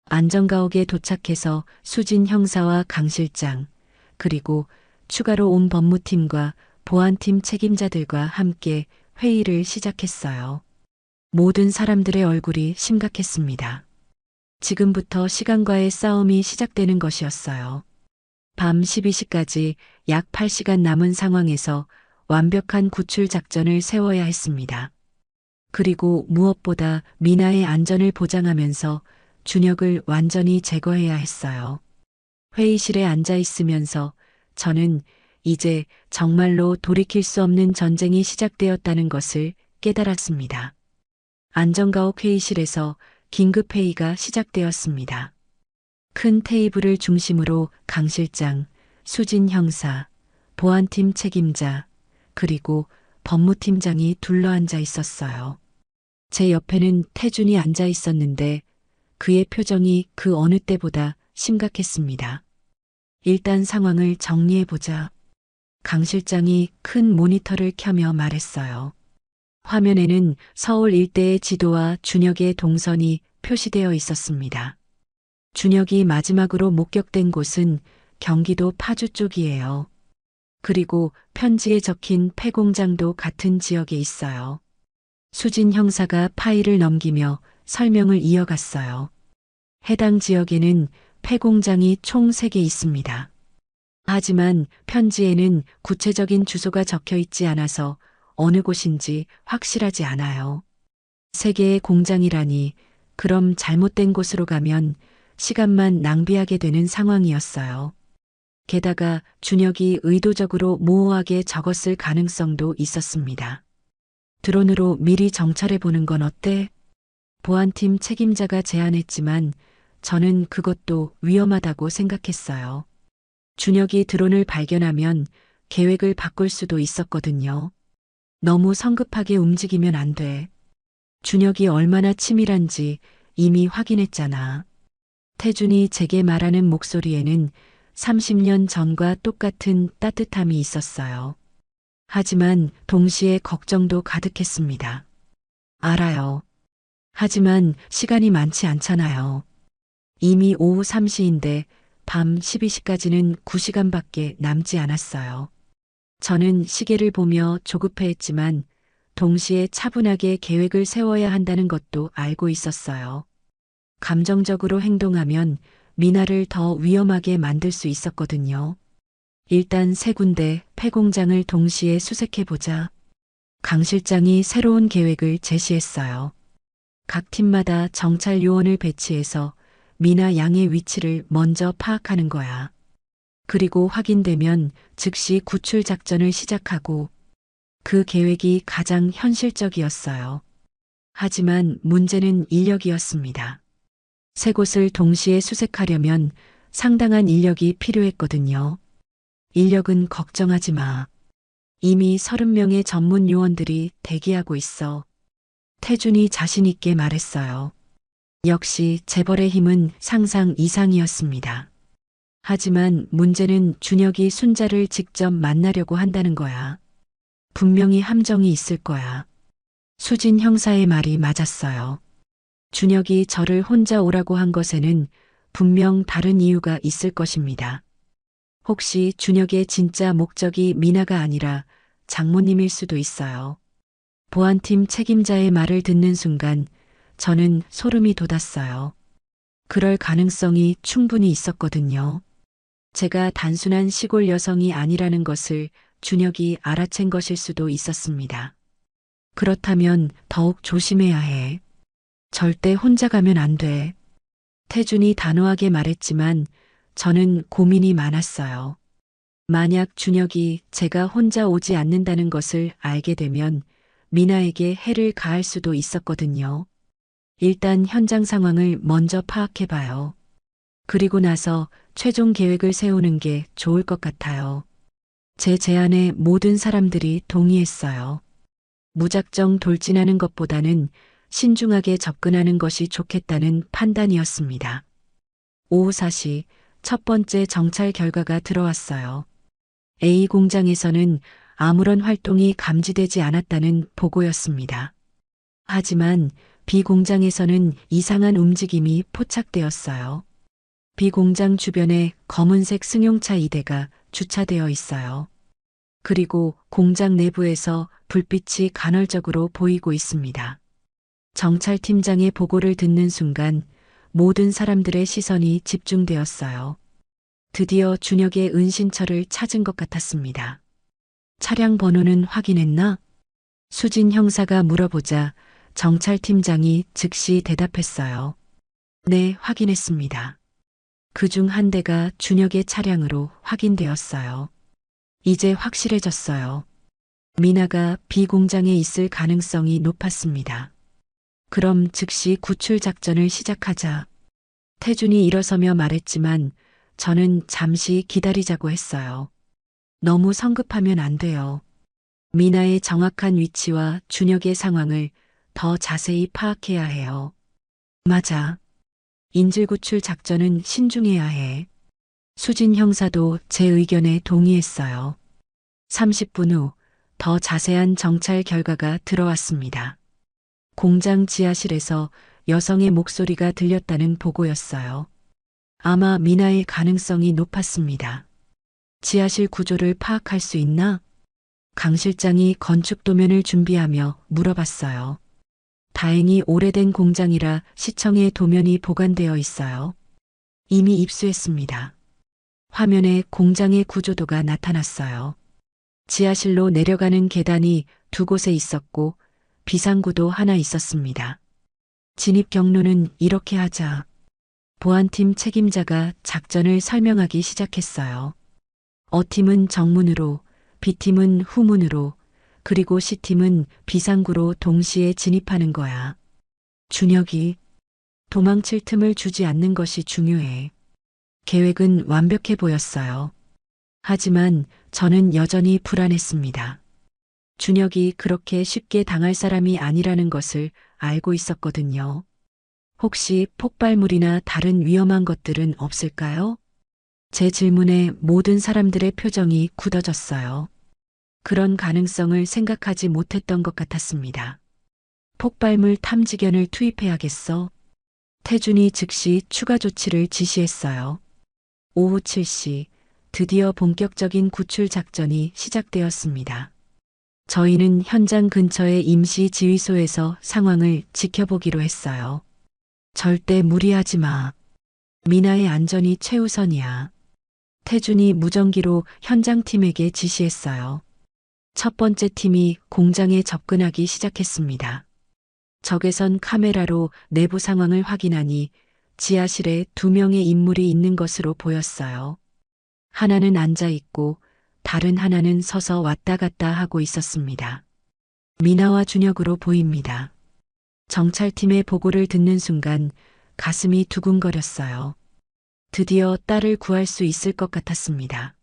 안전가옥에 도착해서 수진 형사와 강 실장, 그리고 추가로 온 법무팀과 보안팀 책임자들과 함께 회의를 시작했어요. 모든 사람들의 얼굴이 심각했습니다. 지금부터 시간과의 싸움이 시작되는 것이었어요. 밤 12시까지 약 8시간 남은 상황에서 완벽한 구출 작전을 세워야 했습니다. 그리고 무엇보다 미나의 안전을 보장하면서 준혁을 완전히 제거해야 했어요. 회의실에 앉아 있으면서 저는 이제 정말로 돌이킬 수 없는 전쟁이 시작되었다는 것을 깨달았습니다. 안전가옥 회의실에서 긴급회의가 시작되었습니다. 큰 테이블을 중심으로 강 실장, 수진 형사, 보안팀 책임자, 그리고 법무팀장이 둘러앉아 있었어요. 제 옆에는 태준이 앉아 있었는데 그의 표정이 그 어느 때보다 심각했습니다. 일단 상황을 정리해보자. 강 실장이 큰 모니터를 켜며 말했어요. 화면에는 서울 일대의 지도와 준혁의 동선이 표시되어 있었습니다. 준혁이 마지막으로 목격된 곳은 경기도 파주 쪽이에요. 그리고 편지에 적힌 폐공장도 같은 지역에 있어요. 수진 형사가 파일을 넘기며 설명을 이어갔어요. 해당 지역에는 폐공장이 총 3개 있습니다. 하지만 편지에는 구체적인 주소가 적혀 있지 않아서 어느 곳인지 확실하지 않아요. 3개의 공장이라니 그럼 잘못된 곳으로 가면 시간만 낭비하게 되는 상황이었어요. 게다가 준혁이 의도적으로 모호하게 적었을 가능성도 있었습니다. 드론으로 미리 정찰해 보는 건 어때? 보안팀 책임자가 제안했지만 저는 그것도 위험하다고 생각했어요. 준혁이 드론을 발견하면 계획을 바꿀 수도 있었거든요. 너무 성급하게 움직이면 안 돼. 준혁이 얼마나 치밀한지 이미 확인했잖아. 태준이 제게 말하는 목소리에는 30년 전과 똑같은 따뜻함이 있었어요. 하지만 동시에 걱정도 가득했습니다. 알아요. 하지만 시간이 많지 않잖아요. 이미 오후 3시인데 밤 12시까지는 9시간밖에 남지 않았어요. 저는 시계를 보며 조급해했지만 동시에 차분하게 계획을 세워야 한다는 것도 알고 있었어요. 감정적으로 행동하면 미나를 더 위험하게 만들 수 있었거든요. 일단 3군데 폐공장을 동시에 수색해보자. 강 실장이 새로운 계획을 제시했어요. 각 팀마다 정찰 요원을 배치해서 미나 양의 위치를 먼저 파악하는 거야. 그리고 확인되면 즉시 구출 작전을 시작하고 그 계획이 가장 현실적이었어요. 하지만 문제는 인력이었습니다. 3곳을 동시에 수색하려면 상당한 인력이 필요했거든요. 인력은 걱정하지 마. 이미 30명의 전문 요원들이 대기하고 있어. 태준이 자신 있게 말했어요. 역시 재벌의 힘은 상상 이상이었습니다. 하지만 문제는 준혁이 순자를 직접 만나려고 한다는 거야. 분명히 함정이 있을 거야. 수진 형사의 말이 맞았어요. 준혁이 저를 혼자 오라고 한 것에는 분명 다른 이유가 있을 것입니다. 혹시 준혁의 진짜 목적이 미나가 아니라 장모님일 수도 있어요. 보안팀 책임자의 말을 듣는 순간 저는 소름이 돋았어요. 그럴 가능성이 충분히 있었거든요. 제가 단순한 시골 여성이 아니라는 것을 준혁이 알아챈 것일 수도 있었습니다. 그렇다면 더욱 조심해야 해. 절대 혼자 가면 안 돼. 태준이 단호하게 말했지만 저는 고민이 많았어요. 만약 준혁이 제가 혼자 오지 않는다는 것을 알게 되면 미나에게 해를 가할 수도 있었거든요. 일단 현장 상황을 먼저 파악해봐요. 그리고 나서 최종 계획을 세우는 게 좋을 것 같아요. 제 제안에 모든 사람들이 동의했어요. 무작정 돌진하는 것보다는 신중하게 접근하는 것이 좋겠다는 판단이었습니다. 오후 4시 첫 번째 정찰 결과가 들어왔어요. A 공장에서는 아무런 활동이 감지되지 않았다는 보고였습니다. 하지만 B 공장에서는 이상한 움직임이 포착되었어요. B 공장 주변에 검은색 승용차 2대가 주차되어 있어요. 그리고 공장 내부에서 불빛이 간헐적으로 보이고 있습니다. 정찰팀장의 보고를 듣는 순간 모든 사람들의 시선이 집중되었어요. 드디어 준혁의 은신처를 찾은 것 같았습니다. 차량 번호는 확인했나? 수진 형사가 물어보자 정찰팀장이 즉시 대답했어요. 네, 확인했습니다. 그중 한 대가 준혁의 차량으로 확인되었어요. 이제 확실해졌어요. 미나가 B 공장에 있을 가능성이 높았습니다. 그럼 즉시 구출 작전을 시작하자. 태준이 일어서며 말했지만 저는 잠시 기다리자고 했어요. 너무 성급하면 안 돼요. 미나의 정확한 위치와 준혁의 상황을 더 자세히 파악해야 해요. 맞아. 인질구출 작전은 신중해야 해. 수진 형사도 제 의견에 동의했어요. 30분 후 더 자세한 정찰 결과가 들어왔습니다. 공장 지하실에서 여성의 목소리가 들렸다는 보고였어요. 아마 미나의 가능성이 높았습니다. 지하실 구조를 파악할 수 있나? 강 실장이 건축 도면을 준비하며 물어봤어요. 다행히 오래된 공장이라 시청에 도면이 보관되어 있어요. 이미 입수했습니다. 화면에 공장의 구조도가 나타났어요. 지하실로 내려가는 계단이 두 곳에 있었고 비상구도 하나 있었습니다. 진입 경로는 이렇게 하자. 보안팀 책임자가 작전을 설명하기 시작했어요. 어팀은 정문으로, B팀은 후문으로, 그리고 C팀은 비상구로 동시에 진입하는 거야. 준혁이 도망칠 틈을 주지 않는 것이 중요해. 계획은 완벽해 보였어요. 하지만 저는 여전히 불안했습니다. 준혁이 그렇게 쉽게 당할 사람이 아니라는 것을 알고 있었거든요. 혹시 폭발물이나 다른 위험한 것들은 없을까요? 제 질문에 모든 사람들의 표정이 굳어졌어요. 그런 가능성을 생각하지 못했던 것 같았습니다. 폭발물 탐지견을 투입해야겠어. 태준이 즉시 추가 조치를 지시했어요. 오후 7시, 드디어 본격적인 구출 작전이 시작되었습니다. 저희는 현장 근처의 임시 지휘소에서 상황을 지켜보기로 했어요. 절대 무리하지 마. 미나의 안전이 최우선이야. 태준이 무전기로 현장팀에게 지시했어요. 첫 번째 팀이 공장에 접근하기 시작했습니다. 적외선 카메라로 내부 상황을 확인하니 지하실에 2명의 인물이 있는 것으로 보였어요. 하나는 앉아 있고 다른 하나는 서서 왔다 갔다 하고 있었습니다. 미나와 준혁으로 보입니다. 정찰팀의 보고를 듣는 순간 가슴이 두근거렸어요. 드디어 딸을 구할 수 있을 것 같았습니다.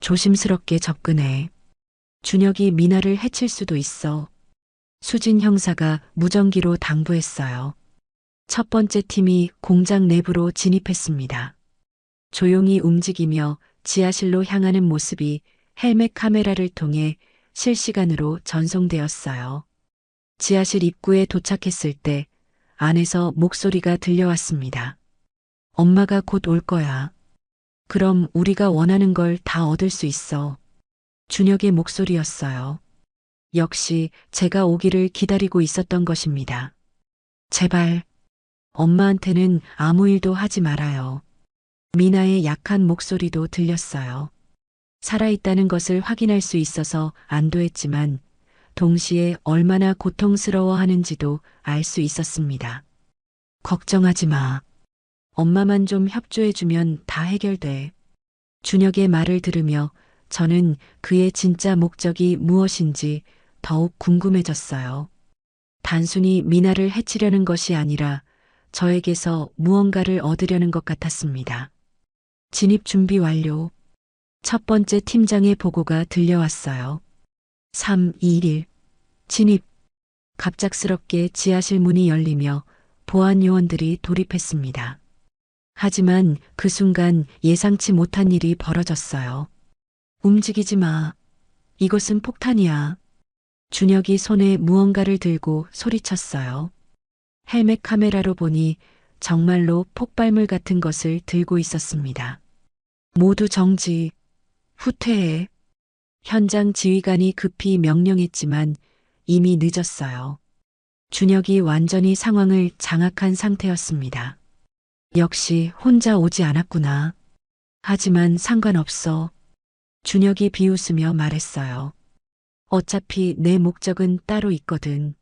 조심스럽게 접근해. 준혁이 미나를 해칠 수도 있어. 수진 형사가 무전기로 당부했어요. 첫 번째 팀이 공장 내부로 진입했습니다. 조용히 움직이며 지하실로 향하는 모습이 헬멧 카메라를 통해 실시간으로 전송되었어요. 지하실 입구에 도착했을 때 안에서 목소리가 들려왔습니다. 엄마가 곧 올 거야. 그럼 우리가 원하는 걸 다 얻을 수 있어. 준혁의 목소리였어요. 역시 제가 오기를 기다리고 있었던 것입니다. 제발, 엄마한테는 아무 일도 하지 말아요. 미나의 약한 목소리도 들렸어요. 살아있다는 것을 확인할 수 있어서 안도했지만 동시에 얼마나 고통스러워하는지도 알 수 있었습니다. 걱정하지 마. 엄마만 좀 협조해주면 다 해결돼. 준혁의 말을 들으며 저는 그의 진짜 목적이 무엇인지 더욱 궁금해졌어요. 단순히 미나를 해치려는 것이 아니라 저에게서 무언가를 얻으려는 것 같았습니다. 진입 준비 완료. 첫 번째 팀장의 보고가 들려왔어요. 3, 2, 1. 진입. 갑작스럽게 지하실 문이 열리며 보안 요원들이 돌입했습니다. 하지만 그 순간 예상치 못한 일이 벌어졌어요. 움직이지 마. 이것은 폭탄이야. 준혁이 손에 무언가를 들고 소리쳤어요. 헬멧 카메라로 보니 정말로 폭발물 같은 것을 들고 있었습니다. 모두 정지. 후퇴해. 현장 지휘관이 급히 명령했지만 이미 늦었어요. 준혁이 완전히 상황을 장악한 상태였습니다. 역시 혼자 오지 않았구나. 하지만 상관없어. 준혁이 비웃으며 말했어요. 어차피 내 목적은 따로 있거든.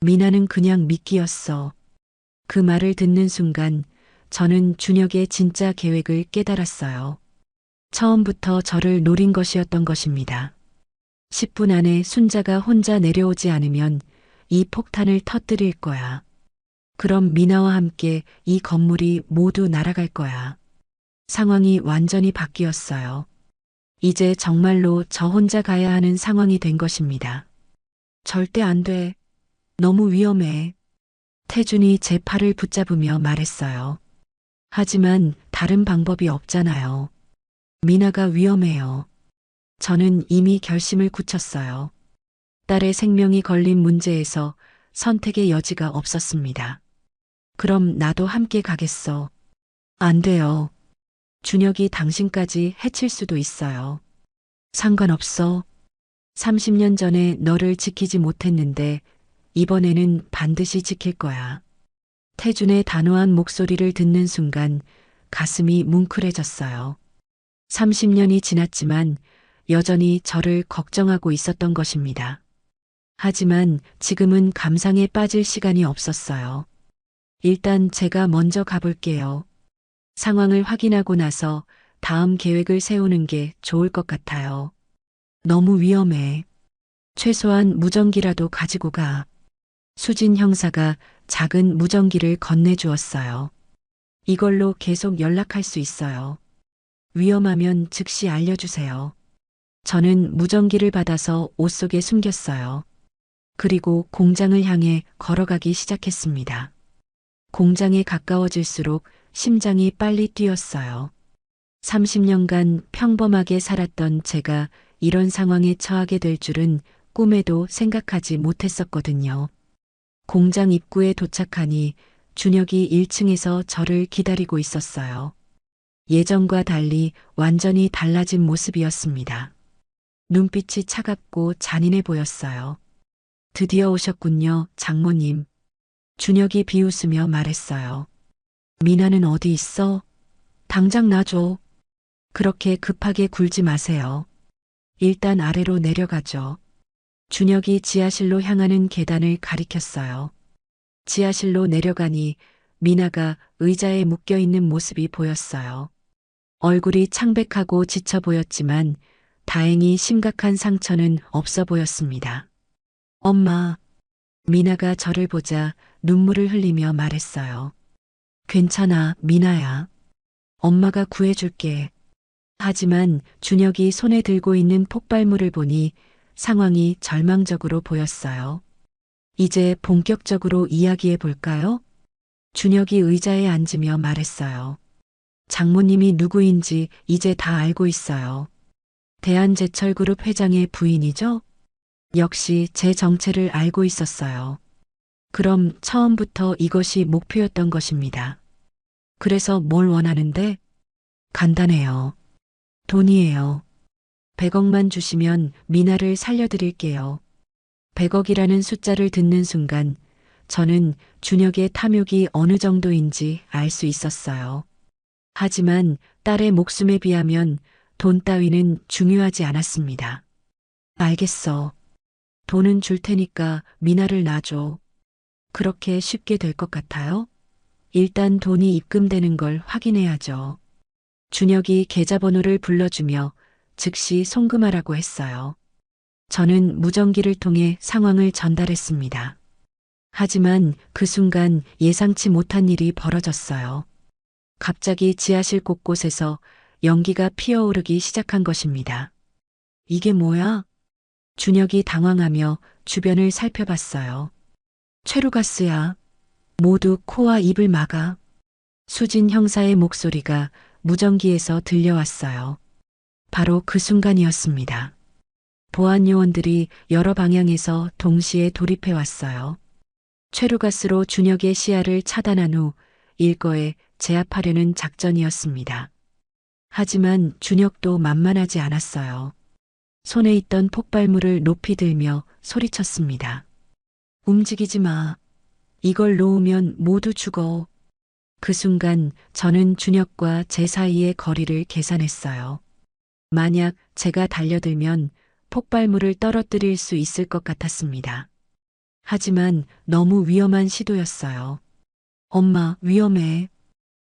미나는 그냥 미끼였어. 그 말을 듣는 순간 저는 준혁의 진짜 계획을 깨달았어요. 처음부터 저를 노린 것이었던 것입니다. 10분 안에 순자가 혼자 내려오지 않으면 이 폭탄을 터뜨릴 거야. 그럼 미나와 함께 이 건물이 모두 날아갈 거야. 상황이 완전히 바뀌었어요. 이제 정말로 저 혼자 가야 하는 상황이 된 것입니다. 절대 안 돼. 너무 위험해. 태준이 제 팔을 붙잡으며 말했어요. 하지만 다른 방법이 없잖아요. 미나가 위험해요. 저는 이미 결심을 굳혔어요. 딸의 생명이 걸린 문제에서 선택의 여지가 없었습니다. 그럼 나도 함께 가겠어. 안 돼요. 준혁이 당신까지 해칠 수도 있어요. 상관없어. 30년 전에 너를 지키지 못했는데 이번에는 반드시 지킬 거야. 태준의 단호한 목소리를 듣는 순간 가슴이 뭉클해졌어요. 30년이 지났지만 여전히 저를 걱정하고 있었던 것입니다. 하지만 지금은 감상에 빠질 시간이 없었어요. 일단 제가 먼저 가볼게요. 상황을 확인하고 나서 다음 계획을 세우는 게 좋을 것 같아요. 너무 위험해. 최소한 무전기라도 가지고 가. 수진 형사가 작은 무전기를 건네주었어요. 이걸로 계속 연락할 수 있어요. 위험하면 즉시 알려주세요. 저는 무전기를 받아서 옷 속에 숨겼어요. 그리고 공장을 향해 걸어가기 시작했습니다. 공장에 가까워질수록 심장이 빨리 뛰었어요. 30년간 평범하게 살았던 제가 이런 상황에 처하게 될 줄은 꿈에도 생각하지 못했었거든요. 공장 입구에 도착하니 준혁이 1층에서 저를 기다리고 있었어요. 예전과 달리 완전히 달라진 모습이었습니다. 눈빛이 차갑고 잔인해 보였어요. 드디어 오셨군요, 장모님. 준혁이 비웃으며 말했어요. 미나는 어디 있어? 당장 놔줘. 그렇게 급하게 굴지 마세요. 일단 아래로 내려가죠. 준혁이 지하실로 향하는 계단을 가리켰어요. 지하실로 내려가니 미나가 의자에 묶여 있는 모습이 보였어요. 얼굴이 창백하고 지쳐 보였지만 다행히 심각한 상처는 없어 보였습니다. 엄마. 미나가 저를 보자 눈물을 흘리며 말했어요. 괜찮아, 미나야. 엄마가 구해줄게. 하지만 준혁이 손에 들고 있는 폭발물을 보니 상황이 절망적으로 보였어요. 이제 본격적으로 이야기해 볼까요? 준혁이 의자에 앉으며 말했어요. 장모님이 누구인지 이제 다 알고 있어요. 대한제철그룹 회장의 부인이죠? 역시 제 정체를 알고 있었어요. 그럼 처음부터 이것이 목표였던 것입니다. 그래서 뭘 원하는데? 간단해요. 돈이에요. 100억만 주시면 미나를 살려드릴게요. 100억이라는 숫자를 듣는 순간 저는 준혁의 탐욕이 어느 정도인지 알 수 있었어요. 하지만 딸의 목숨에 비하면 돈 따위는 중요하지 않았습니다. 알겠어. 돈은 줄 테니까 미나를 놔줘. 그렇게 쉽게 될 것 같아요? 일단 돈이 입금되는 걸 확인해야죠. 준혁이 계좌번호를 불러주며 즉시 송금하라고 했어요. 저는 무전기를 통해 상황을 전달했습니다. 하지만 그 순간 예상치 못한 일이 벌어졌어요. 갑자기 지하실 곳곳에서 연기가 피어오르기 시작한 것입니다. 이게 뭐야? 준혁이 당황하며 주변을 살펴봤어요. 최루가스야. 모두 코와 입을 막아. 수진 형사의 목소리가 무전기에서 들려왔어요. 바로 그 순간이었습니다. 보안 요원들이 여러 방향에서 동시에 돌입해 왔어요. 최루가스로 준혁의 시야를 차단한 후 일거에 제압하려는 작전이었습니다. 하지만 준혁도 만만하지 않았어요. 손에 있던 폭발물을 높이 들며 소리쳤습니다. 움직이지 마. 이걸 놓으면 모두 죽어. 그 순간 저는 준혁과 제 사이의 거리를 계산했어요. 만약 제가 달려들면 폭발물을 떨어뜨릴 수 있을 것 같았습니다. 하지만 너무 위험한 시도였어요. 엄마, 위험해.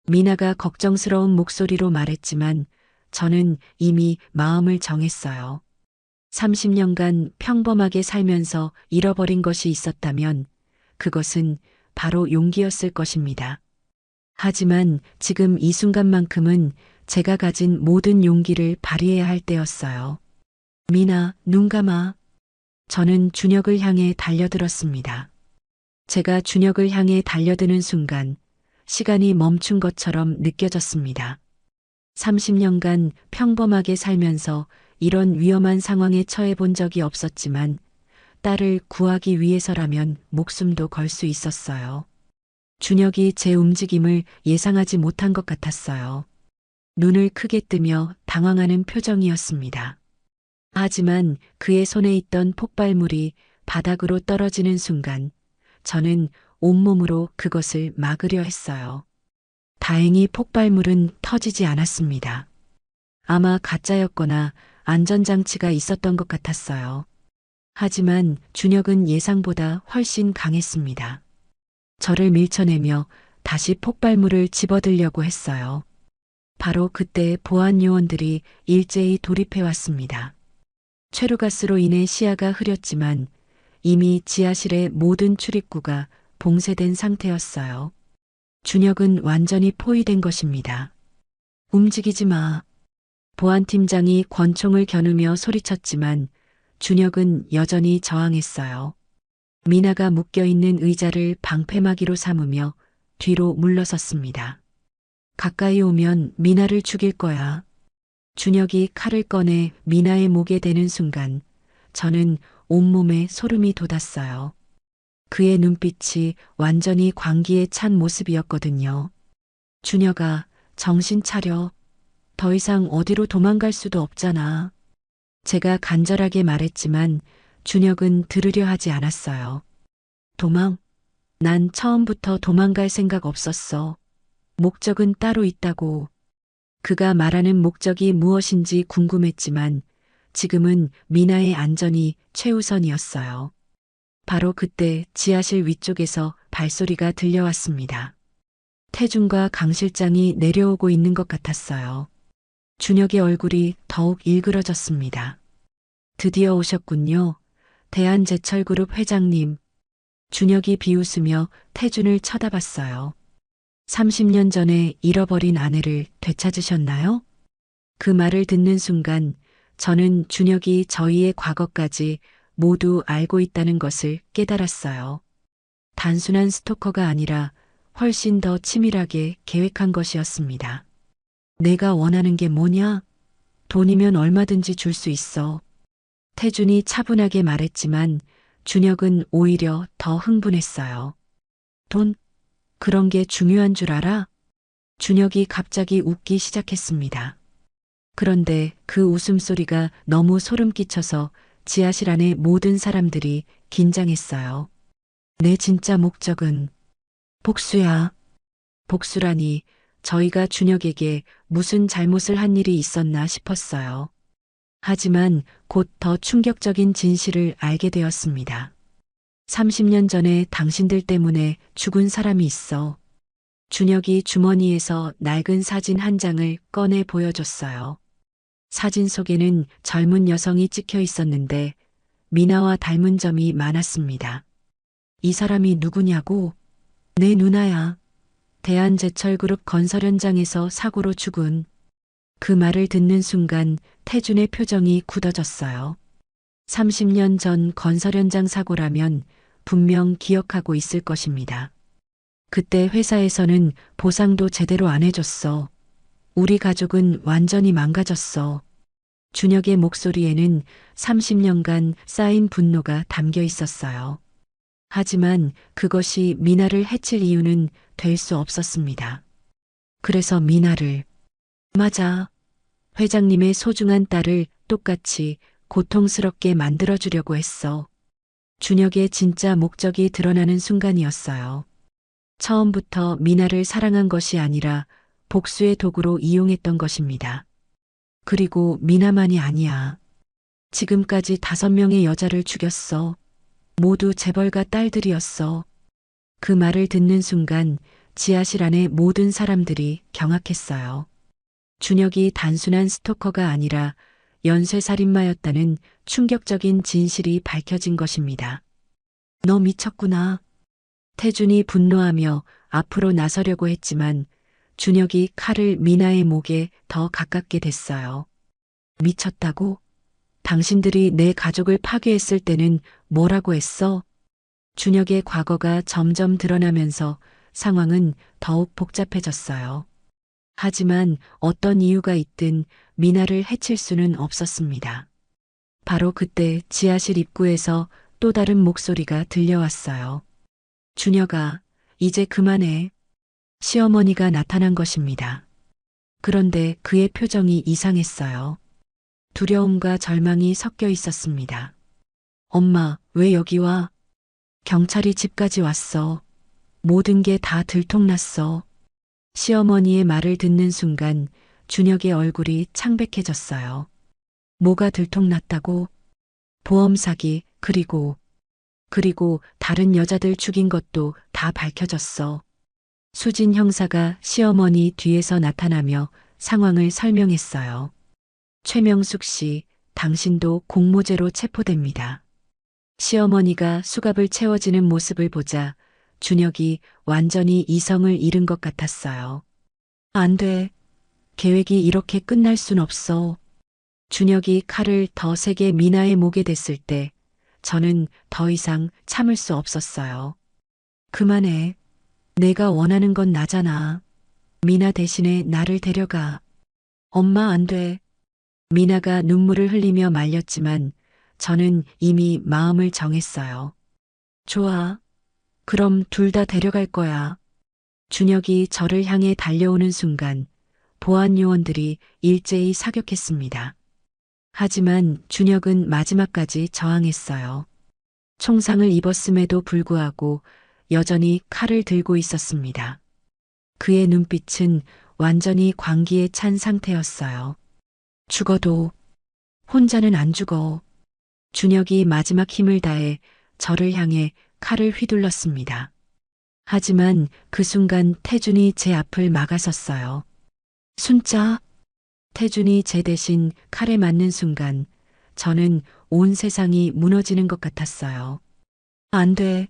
미나가 걱정스러운 목소리로 말했지만 저는 이미 마음을 정했어요. 30년간 평범하게 살면서 잃어버린 것이 있었다면 그것은 바로 용기였을 것입니다. 하지만 지금 이 순간만큼은 제가 가진 모든 용기를 발휘해야 할 때였어요. 미나, 눈 감아. 저는 준혁을 향해 달려들었습니다. 제가 준혁을 향해 달려드는 순간 시간이 멈춘 것처럼 느껴졌습니다. 30년간 평범하게 살면서 이런 위험한 상황에 처해 본 적이 없었지만 딸을 구하기 위해서라면 목숨도 걸 수 있었어요. 준혁이 제 움직임을 예상하지 못한 것 같았어요. 눈을 크게 뜨며 당황하는 표정이었습니다. 하지만 그의 손에 있던 폭발물이 바닥으로 떨어지는 순간 저는 온몸으로 그것을 막으려 했어요. 다행히 폭발물은 터지지 않았습니다. 아마 가짜였거나 안전장치가 있었던 것 같았어요. 하지만 준혁은 예상보다 훨씬 강했습니다. 저를 밀쳐내며 다시 폭발물을 집어들려고 했어요. 바로 그때 보안 요원들이 일제히 돌입해 왔습니다. 최루가스로 인해 시야가 흐렸지만 이미 지하실의 모든 출입구가 봉쇄된 상태였어요. 준혁은 완전히 포위된 것입니다. 움직이지 마. 보안팀장이 권총을 겨누며 소리쳤지만 준혁은 여전히 저항했어요. 미나가 묶여있는 의자를 방패막이로 삼으며 뒤로 물러섰습니다. 가까이 오면 미나를 죽일 거야. 준혁이 칼을 꺼내 미나의 목에 대는 순간 저는 온몸에 소름이 돋았어요. 그의 눈빛이 완전히 광기에 찬 모습이었거든요. 준혁아, 정신 차려. 더 이상 어디로 도망갈 수도 없잖아. 제가 간절하게 말했지만 준혁은 들으려 하지 않았어요. 도망? 난 처음부터 도망갈 생각 없었어. 목적은 따로 있다고. 그가 말하는 목적이 무엇인지 궁금했지만 지금은 미나의 안전이 최우선이었어요. 바로 그때 지하실 위쪽에서 발소리가 들려왔습니다. 태준과 강 실장이 내려오고 있는 것 같았어요. 준혁의 얼굴이 더욱 일그러졌습니다. 드디어 오셨군요. 대한제철그룹 회장님. 준혁이 비웃으며 태준을 쳐다봤어요. 30년 전에 잃어버린 아내를 되찾으셨나요? 그 말을 듣는 순간 저는 준혁이 저희의 과거까지 모두 알고 있다는 것을 깨달았어요. 단순한 스토커가 아니라 훨씬 더 치밀하게 계획한 것이었습니다. 내가 원하는 게 뭐냐? 돈이면 얼마든지 줄 수 있어. 태준이 차분하게 말했지만 준혁은 오히려 더 흥분했어요. 돈? 그런 게 중요한 줄 알아? 준혁이 갑자기 웃기 시작했습니다. 그런데 그 웃음소리가 너무 소름 끼쳐서 지하실 안의 모든 사람들이 긴장했어요. 내 진짜 목적은 복수야. 복수라니 저희가 준혁에게 무슨 잘못을 한 일이 있었나 싶었어요. 하지만 곧 더 충격적인 진실을 알게 되었습니다. 30년 전에 당신들 때문에 죽은 사람이 있어. 준혁이 주머니에서 낡은 사진 한 장을 꺼내 보여줬어요. 사진 속에는 젊은 여성이 찍혀 있었는데 미나와 닮은 점이 많았습니다. 이 사람이 누구냐고? 내 누나야. 대한제철그룹 건설 현장에서 사고로 죽은. 그 말을 듣는 순간 태준의 표정이 굳어졌어요. 30년 전 건설 현장 사고라면 분명 기억하고 있을 것입니다. 그때 회사에서는 보상도 제대로 안 해줬어. 우리 가족은 완전히 망가졌어. 준혁의 목소리에는 30년간 쌓인 분노가 담겨 있었어요. 하지만 그것이 미나를 해칠 이유는 될 수 없었습니다. 그래서 미나를, 맞아. 회장님의 소중한 딸을 똑같이 고통스럽게 만들어주려고 했어. 준혁의 진짜 목적이 드러나는 순간이었어요. 처음부터 미나를 사랑한 것이 아니라 복수의 도구로 이용했던 것입니다. 그리고 미나만이 아니야. 지금까지 5명의 여자를 죽였어. 모두 재벌가 딸들이었어. 그 말을 듣는 순간 지하실 안의 모든 사람들이 경악했어요. 준혁이 단순한 스토커가 아니라 연쇄살인마였다는 충격적인 진실이 밝혀진 것입니다. 너 미쳤구나. 태준이 분노하며 앞으로 나서려고 했지만 준혁이 칼을 미나의 목에 더 가깝게 댔어요. 미쳤다고? 당신들이 내 가족을 파괴했을 때는 뭐라고 했어? 준혁의 과거가 점점 드러나면서 상황은 더욱 복잡해졌어요. 하지만 어떤 이유가 있든 미나를 해칠 수는 없었습니다. 바로 그때 지하실 입구에서 또 다른 목소리가 들려왔어요. 준혁아, 이제 그만해. 시어머니가 나타난 것입니다. 그런데 그의 표정이 이상했어요. 두려움과 절망이 섞여 있었습니다. 엄마, 왜 여기 와? 경찰이 집까지 왔어. 모든 게 다 들통났어. 시어머니의 말을 듣는 순간 준혁의 얼굴이 창백해졌어요. 뭐가 들통났다고? 보험 사기, 그리고 다른 여자들 죽인 것도 다 밝혀졌어. 수진 형사가 시어머니 뒤에서 나타나며 상황을 설명했어요. 최명숙 씨, 당신도 공모죄로 체포됩니다. 시어머니가 수갑을 채워지는 모습을 보자 준혁이 완전히 이성을 잃은 것 같았어요. 안 돼. 계획이 이렇게 끝날 순 없어. 준혁이 칼을 더 세게 미나의 목에 댔을 때 저는 더 이상 참을 수 없었어요. 그만해. 내가 원하는 건 나잖아. 미나 대신에 나를 데려가. 엄마 안 돼. 미나가 눈물을 흘리며 말렸지만 저는 이미 마음을 정했어요. 좋아. 그럼 둘 다 데려갈 거야. 준혁이 저를 향해 달려오는 순간 보안 요원들이 일제히 사격했습니다. 하지만 준혁은 마지막까지 저항했어요. 총상을 입었음에도 불구하고 여전히 칼을 들고 있었습니다. 그의 눈빛은 완전히 광기에 찬 상태였어요. 죽어도 혼자는 안 죽어. 준혁이 마지막 힘을 다해 저를 향해 칼을 휘둘렀습니다. 하지만 그 순간 태준이 제 앞을 막아섰어요. 순자. 태준이 제 대신 칼에 맞는 순간 저는 온 세상이 무너지는 것 같았어요. 안 돼.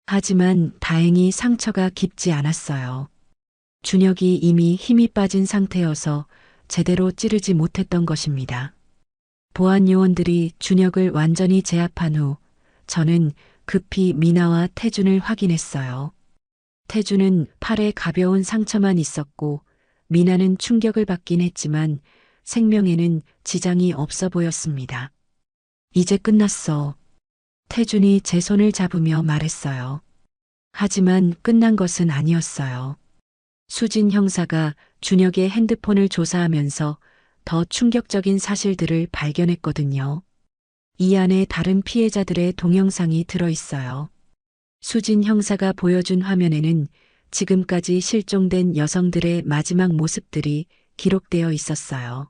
하지만 다행히 상처가 깊지 않았어요. 준혁이 이미 힘이 빠진 상태여서 제대로 찌르지 못했던 것입니다. 보안 요원들이 준혁을 완전히 제압한 후 저는 급히 미나와 태준을 확인했어요. 태준은 팔에 가벼운 상처만 있었고 미나는 충격을 받긴 했지만 생명에는 지장이 없어 보였습니다. 이제 끝났어. 태준이 제 손을 잡으며 말했어요. 하지만 끝난 것은 아니었어요. 수진 형사가 준혁의 핸드폰을 조사하면서 더 충격적인 사실들을 발견했거든요. 이 안에 다른 피해자들의 동영상이 들어있어요. 수진 형사가 보여준 화면에는 지금까지 실종된 여성들의 마지막 모습들이 기록되어 있었어요.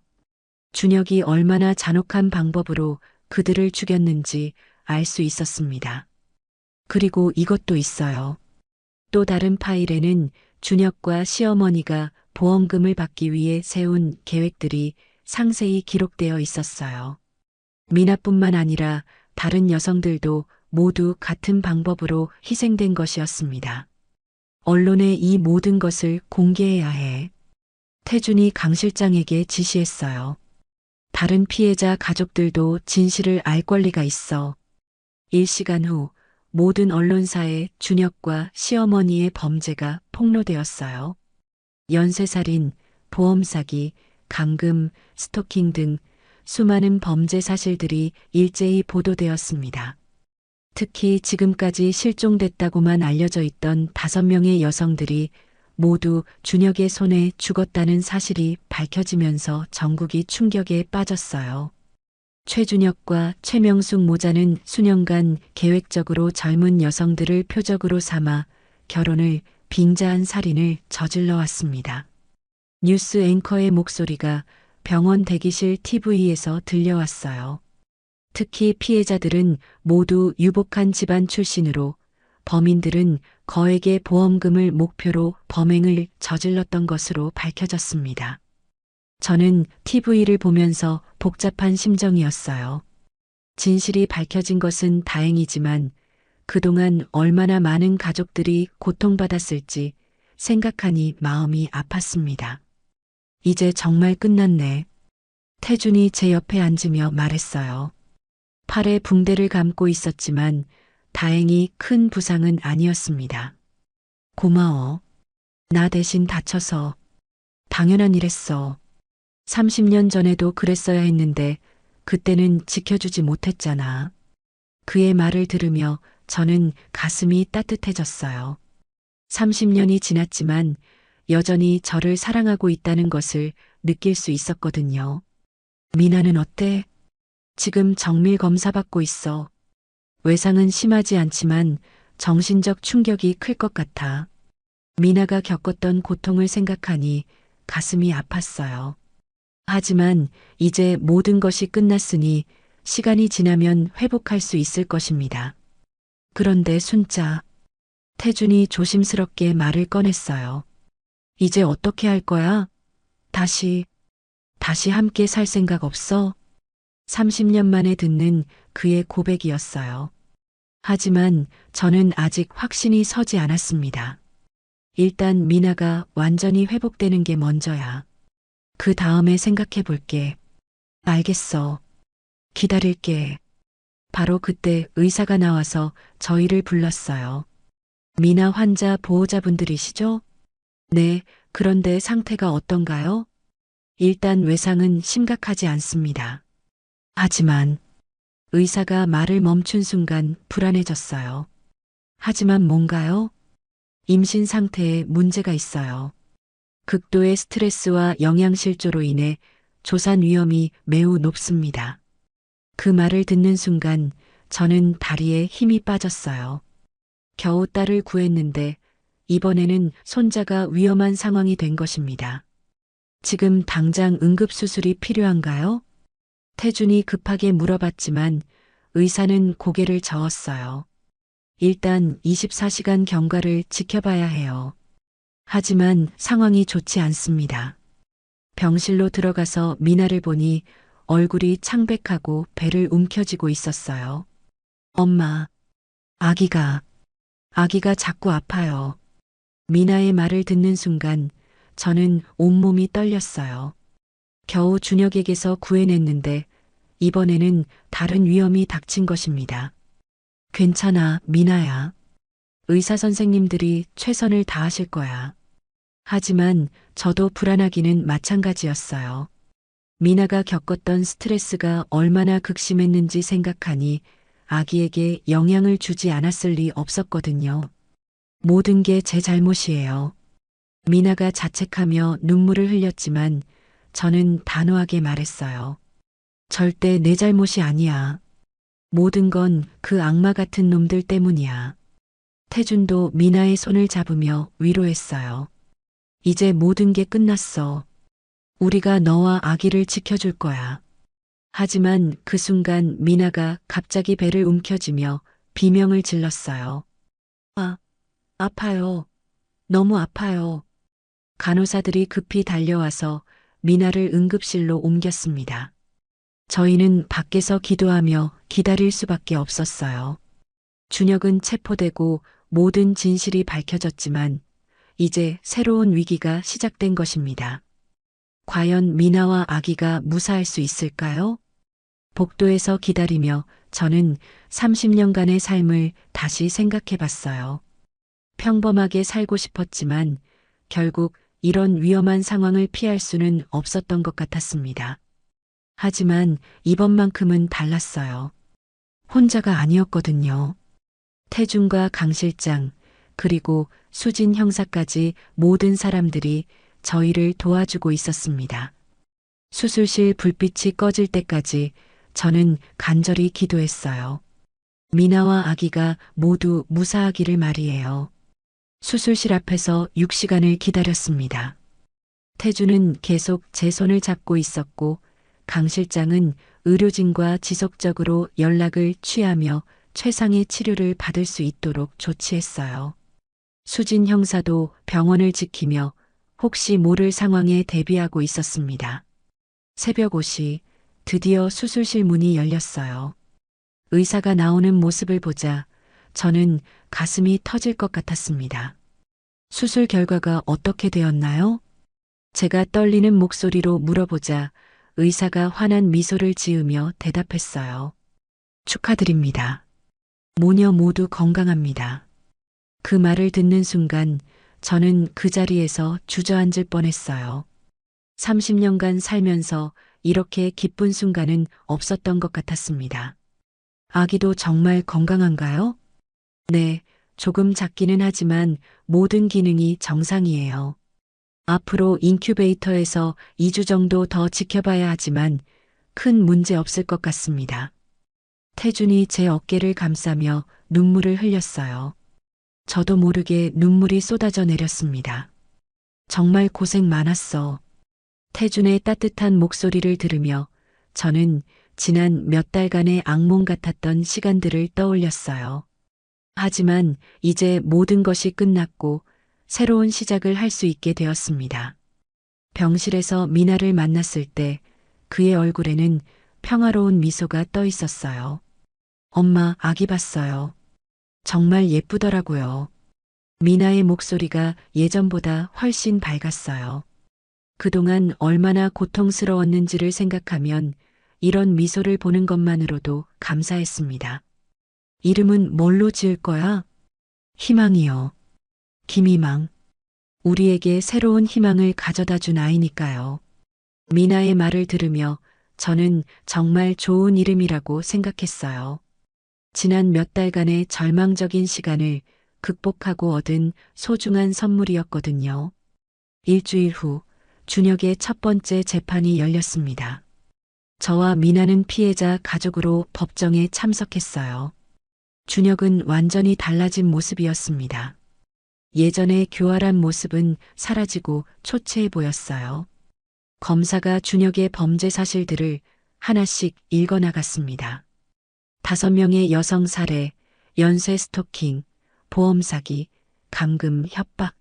준혁이 얼마나 잔혹한 방법으로 그들을 죽였는지 알 수 있었습니다. 그리고 이것도 있어요. 또 다른 파일에는 준혁과 시어머니가 보험금을 받기 위해 세운 계획들이 상세히 기록되어 있었어요. 미나뿐만 아니라 다른 여성들도 모두 같은 방법으로 희생된 것이었습니다. 언론에 이 모든 것을 공개해야 해. 태준이 강 실장에게 지시했어요. 다른 피해자 가족들도 진실을 알 권리가 있어. 1시간 후 모든 언론사에 준혁과 시어머니의 범죄가 폭로되었어요. 연쇄살인, 보험사기, 감금, 스토킹 등 수많은 범죄 사실들이 일제히 보도되었습니다. 특히 지금까지 실종됐다고만 알려져 있던 5명의 여성들이 모두 준혁의 손에 죽었다는 사실이 밝혀지면서 전국이 충격에 빠졌어요. 최준혁과 최명숙 모자는 수년간 계획적으로 젊은 여성들을 표적으로 삼아 결혼을 빙자한 살인을 저질러 왔습니다. 뉴스 앵커의 목소리가 병원 대기실 TV에서 들려왔어요. 특히 피해자들은 모두 유복한 집안 출신으로 범인들은 거액의 보험금을 목표로 범행을 저질렀던 것으로 밝혀졌습니다. 저는 TV를 보면서 복잡한 심정이었어요. 진실이 밝혀진 것은 다행이지만 그동안 얼마나 많은 가족들이 고통받았을지 생각하니 마음이 아팠습니다. 이제 정말 끝났네. 태준이 제 옆에 앉으며 말했어요. 팔에 붕대를 감고 있었지만 다행히 큰 부상은 아니었습니다. 고마워. 나 대신 다쳐서. 당연한 일했어. 30년 전에도 그랬어야 했는데 그때는 지켜주지 못했잖아. 그의 말을 들으며 저는 가슴이 따뜻해졌어요. 30년이 지났지만 여전히 저를 사랑하고 있다는 것을 느낄 수 있었거든요. 미나는 어때? 지금 정밀 검사 받고 있어. 외상은 심하지 않지만 정신적 충격이 클 것 같아. 미나가 겪었던 고통을 생각하니 가슴이 아팠어요. 하지만 이제 모든 것이 끝났으니 시간이 지나면 회복할 수 있을 것입니다. 그런데 순자, 태준이 조심스럽게 말을 꺼냈어요. 이제 어떻게 할 거야? 다시 함께 살 생각 없어? 30년 만에 듣는 그의 고백이었어요. 하지만 저는 아직 확신이 서지 않았습니다. 일단 미나가 완전히 회복되는 게 먼저야. 그 다음에 생각해 볼게. 알겠어. 기다릴게. 바로 그때 의사가 나와서 저희를 불렀어요. 미나 환자 보호자분들이시죠? 네, 그런데 상태가 어떤가요? 일단 외상은 심각하지 않습니다. 하지만 의사가 말을 멈춘 순간 불안해졌어요. 하지만 뭔가요? 임신 상태에 문제가 있어요. 극도의 스트레스와 영양실조로 인해 조산 위험이 매우 높습니다. 그 말을 듣는 순간 저는 다리에 힘이 빠졌어요. 겨우 딸을 구했는데 이번에는 손자가 위험한 상황이 된 것입니다. 지금 당장 응급수술이 필요한가요? 태준이 급하게 물어봤지만 의사는 고개를 저었어요. 일단 24시간 경과를 지켜봐야 해요. 하지만 상황이 좋지 않습니다. 병실로 들어가서 미나를 보니 얼굴이 창백하고 배를 움켜쥐고 있었어요. 엄마, 아기가 자꾸 아파요. 미나의 말을 듣는 순간 저는 온몸이 떨렸어요. 겨우 준혁에게서 구해냈는데 이번에는 다른 위험이 닥친 것입니다. 괜찮아, 미나야. 의사 선생님들이 최선을 다하실 거야. 하지만 저도 불안하기는 마찬가지였어요. 미나가 겪었던 스트레스가 얼마나 극심했는지 생각하니 아기에게 영향을 주지 않았을 리 없었거든요. 모든 게 제 잘못이에요. 미나가 자책하며 눈물을 흘렸지만 저는 단호하게 말했어요. 절대 내 잘못이 아니야. 모든 건 그 악마 같은 놈들 때문이야. 태준도 미나의 손을 잡으며 위로했어요. 이제 모든 게 끝났어. 우리가 너와 아기를 지켜줄 거야. 하지만 그 순간 미나가 갑자기 배를 움켜쥐며 비명을 질렀어요. 아파요. 너무 아파요. 간호사들이 급히 달려와서 미나를 응급실로 옮겼습니다. 저희는 밖에서 기도하며 기다릴 수밖에 없었어요. 준혁은 체포되고 모든 진실이 밝혀졌지만 이제 새로운 위기가 시작된 것입니다. 과연 미나와 아기가 무사할 수 있을까요? 복도에서 기다리며 저는 30년간의 삶을 다시 생각해 봤어요. 평범하게 살고 싶었지만 결국 이런 위험한 상황을 피할 수는 없었던 것 같았습니다. 하지만 이번만큼은 달랐어요. 혼자가 아니었거든요. 태준과 강 실장, 그리고 수진 형사까지 모든 사람들이 저희를 도와주고 있었습니다. 수술실 불빛이 꺼질 때까지 저는 간절히 기도했어요. 미나와 아기가 모두 무사하기를 말이에요. 수술실 앞에서 6시간을 기다렸습니다. 태준은 계속 제 손을 잡고 있었고 강 실장은 의료진과 지속적으로 연락을 취하며 최상의 치료를 받을 수 있도록 조치했어요. 수진 형사도 병원을 지키며 혹시 모를 상황에 대비하고 있었습니다. 새벽 5시 드디어 수술실 문이 열렸어요. 의사가 나오는 모습을 보자 저는 가슴이 터질 것 같았습니다. 수술 결과가 어떻게 되었나요? 제가 떨리는 목소리로 물어보자 의사가 환한 미소를 지으며 대답했어요. 축하드립니다. 모녀 모두 건강합니다. 그 말을 듣는 순간 저는 그 자리에서 주저앉을 뻔했어요. 30년간 살면서 이렇게 기쁜 순간은 없었던 것 같았습니다. 아기도 정말 건강한가요? 네, 조금 작기는 하지만 모든 기능이 정상이에요. 앞으로 인큐베이터에서 2주 정도 더 지켜봐야 하지만 큰 문제 없을 것 같습니다. 태준이 제 어깨를 감싸며 눈물을 흘렸어요. 저도 모르게 눈물이 쏟아져 내렸습니다. 정말 고생 많았어. 태준의 따뜻한 목소리를 들으며 저는 지난 몇 달간의 악몽 같았던 시간들을 떠올렸어요. 하지만 이제 모든 것이 끝났고 새로운 시작을 할 수 있게 되었습니다. 병실에서 미나를 만났을 때 그의 얼굴에는 평화로운 미소가 떠 있었어요. 엄마, 아기 봤어요. 정말 예쁘더라고요. 미나의 목소리가 예전보다 훨씬 밝았어요. 그동안 얼마나 고통스러웠는지를 생각하면 이런 미소를 보는 것만으로도 감사했습니다. 이름은 뭘로 지을 거야? 희망이요. 김희망. 우리에게 새로운 희망을 가져다 준 아이니까요. 미나의 말을 들으며 저는 정말 좋은 이름이라고 생각했어요. 지난 몇 달간의 절망적인 시간을 극복하고 얻은 소중한 선물이었거든요. 일주일 후 준혁의 첫 번째 재판이 열렸습니다. 저와 미나는 피해자 가족으로 법정에 참석했어요. 준혁은 완전히 달라진 모습이었습니다. 예전의 교활한 모습은 사라지고 초췌해 보였어요. 검사가 준혁의 범죄 사실들을 하나씩 읽어나갔습니다. 5명의 여성 살해, 연쇄 스토킹, 보험 사기, 감금 협박.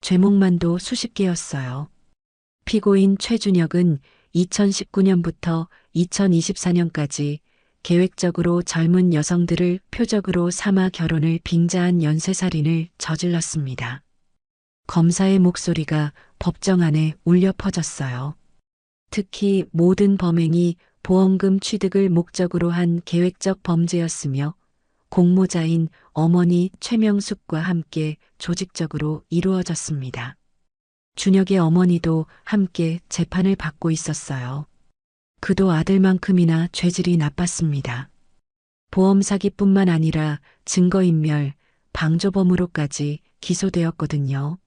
죄목만도 수십 개였어요. 피고인 최준혁은 2019년부터 2024년까지 계획적으로 젊은 여성들을 표적으로 삼아 결혼을 빙자한 연쇄살인을 저질렀습니다. 검사의 목소리가 법정 안에 울려 퍼졌어요. 특히 모든 범행이 보험금 취득을 목적으로 한 계획적 범죄였으며 공모자인 어머니 최명숙과 함께 조직적으로 이루어졌습니다. 준혁의 어머니도 함께 재판을 받고 있었어요. 그도 아들만큼이나 죄질이 나빴습니다. 보험 사기뿐만 아니라 증거인멸, 방조범으로까지 기소되었거든요.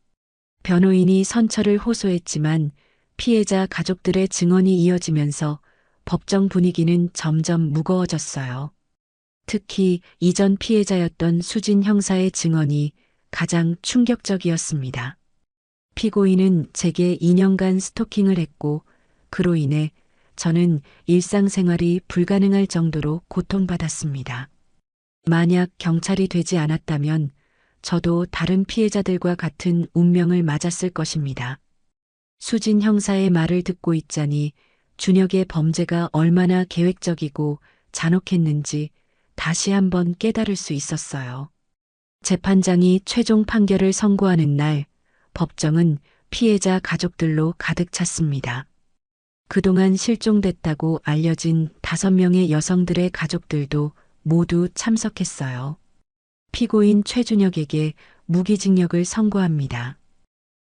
변호인이 선처를 호소했지만 피해자 가족들의 증언이 이어지면서 법정 분위기는 점점 무거워졌어요. 특히 이전 피해자였던 수진 형사의 증언이 가장 충격적이었습니다. 피고인은 제게 2년간 스토킹을 했고 그로 인해 저는 일상생활이 불가능할 정도로 고통받았습니다. 만약 경찰이 되지 않았다면 저도 다른 피해자들과 같은 운명을 맞았을 것입니다. 수진 형사의 말을 듣고 있자니 준혁의 범죄가 얼마나 계획적이고 잔혹했는지 다시 한번 깨달을 수 있었어요. 재판장이 최종 판결을 선고하는 날, 법정은 피해자 가족들로 가득 찼습니다. 그동안 실종됐다고 알려진 5명의 여성들의 가족들도 모두 참석했어요. 피고인 최준혁에게 무기징역을 선고합니다.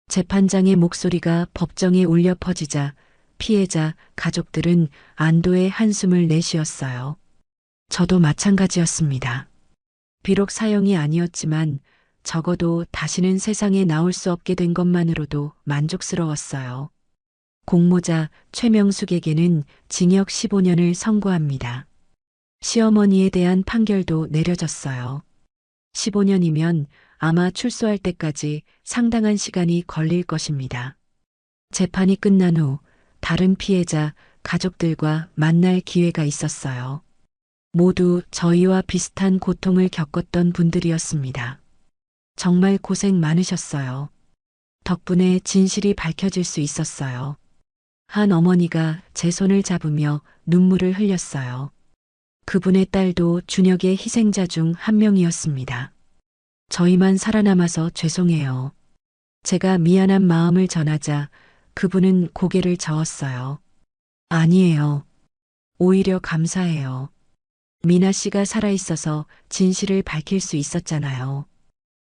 재판장의 목소리가 법정에 울려 퍼지자 피해자 가족들은 안도의 한숨을 내쉬었어요. 저도 마찬가지였습니다. 비록 사형이 아니었지만 적어도 다시는 세상에 나올 수 없게 된 것만으로도 만족스러웠어요. 공모자 최명숙에게는 징역 15년을 선고합니다. 시어머니에 대한 판결도 내려졌어요. 15년이면 아마 출소할 때까지 상당한 시간이 걸릴 것입니다. 재판이 끝난 후 다른 피해자 가족들과 만날 기회가 있었어요. 모두 저희와 비슷한 고통을 겪었던 분들이었습니다. 정말 고생 많으셨어요. 덕분에 진실이 밝혀질 수 있었어요. 한 어머니가 제 손을 잡으며 눈물을 흘렸어요. 그분의 딸도 준혁의 희생자 중 한 명이었습니다. 저희만 살아남아서 죄송해요. 제가 미안한 마음을 전하자 그분은 고개를 저었어요. 아니에요. 오히려 감사해요. 미나 씨가 살아있어서 진실을 밝힐 수 있었잖아요.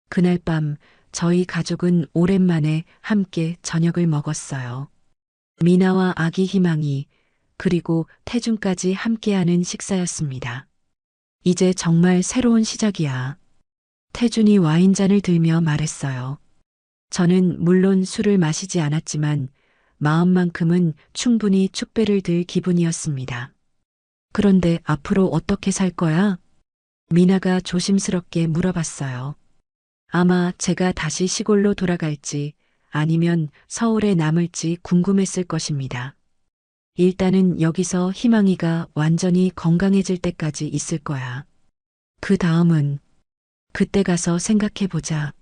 그날 밤 저희 가족은 오랜만에 함께 저녁을 먹었어요. 미나와 아기 희망이 그리고 태준까지 함께하는 식사였습니다. 이제 정말 새로운 시작이야. 태준이 와인잔을 들며 말했어요. 저는 물론 술을 마시지 않았지만 마음만큼은 충분히 축배를 들 기분이었습니다. 그런데 앞으로 어떻게 살 거야? 미나가 조심스럽게 물어봤어요. 아마 제가 다시 시골로 돌아갈지 아니면 서울에 남을지 궁금했을 것입니다. 일단은 여기서 희망이가 완전히 건강해질 때까지 있을 거야. 그 다음은 그때 가서 생각해보자.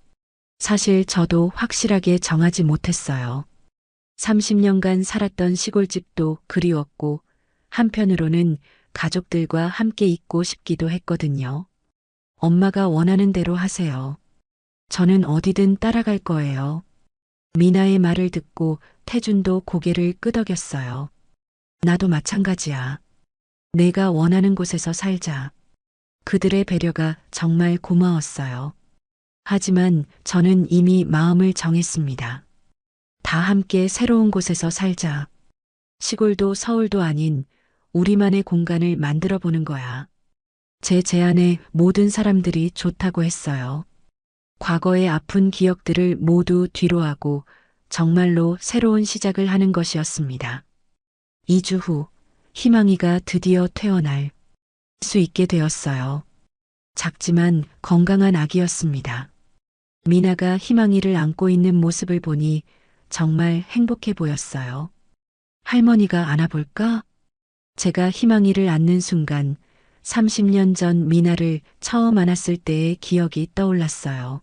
사실 저도 확실하게 정하지 못했어요. 30년간 살았던 시골집도 그리웠고 한편으로는 가족들과 함께 있고 싶기도 했거든요. 엄마가 원하는 대로 하세요. 저는 어디든 따라갈 거예요. 미나의 말을 듣고 태준도 고개를 끄덕였어요. 나도 마찬가지야. 내가 원하는 곳에서 살자. 그들의 배려가 정말 고마웠어요. 하지만 저는 이미 마음을 정했습니다. 다 함께 새로운 곳에서 살자. 시골도 서울도 아닌 우리만의 공간을 만들어 보는 거야. 제 제안에 모든 사람들이 좋다고 했어요. 과거의 아픈 기억들을 모두 뒤로하고 정말로 새로운 시작을 하는 것이었습니다. 2주 후 희망이가 드디어 퇴원할 수 있게 되었어요. 작지만 건강한 아기였습니다. 미나가 희망이를 안고 있는 모습을 보니 정말 행복해 보였어요. 할머니가 안아볼까? 제가 희망이를 안는 순간 30년 전 미나를 처음 안았을 때의 기억이 떠올랐어요.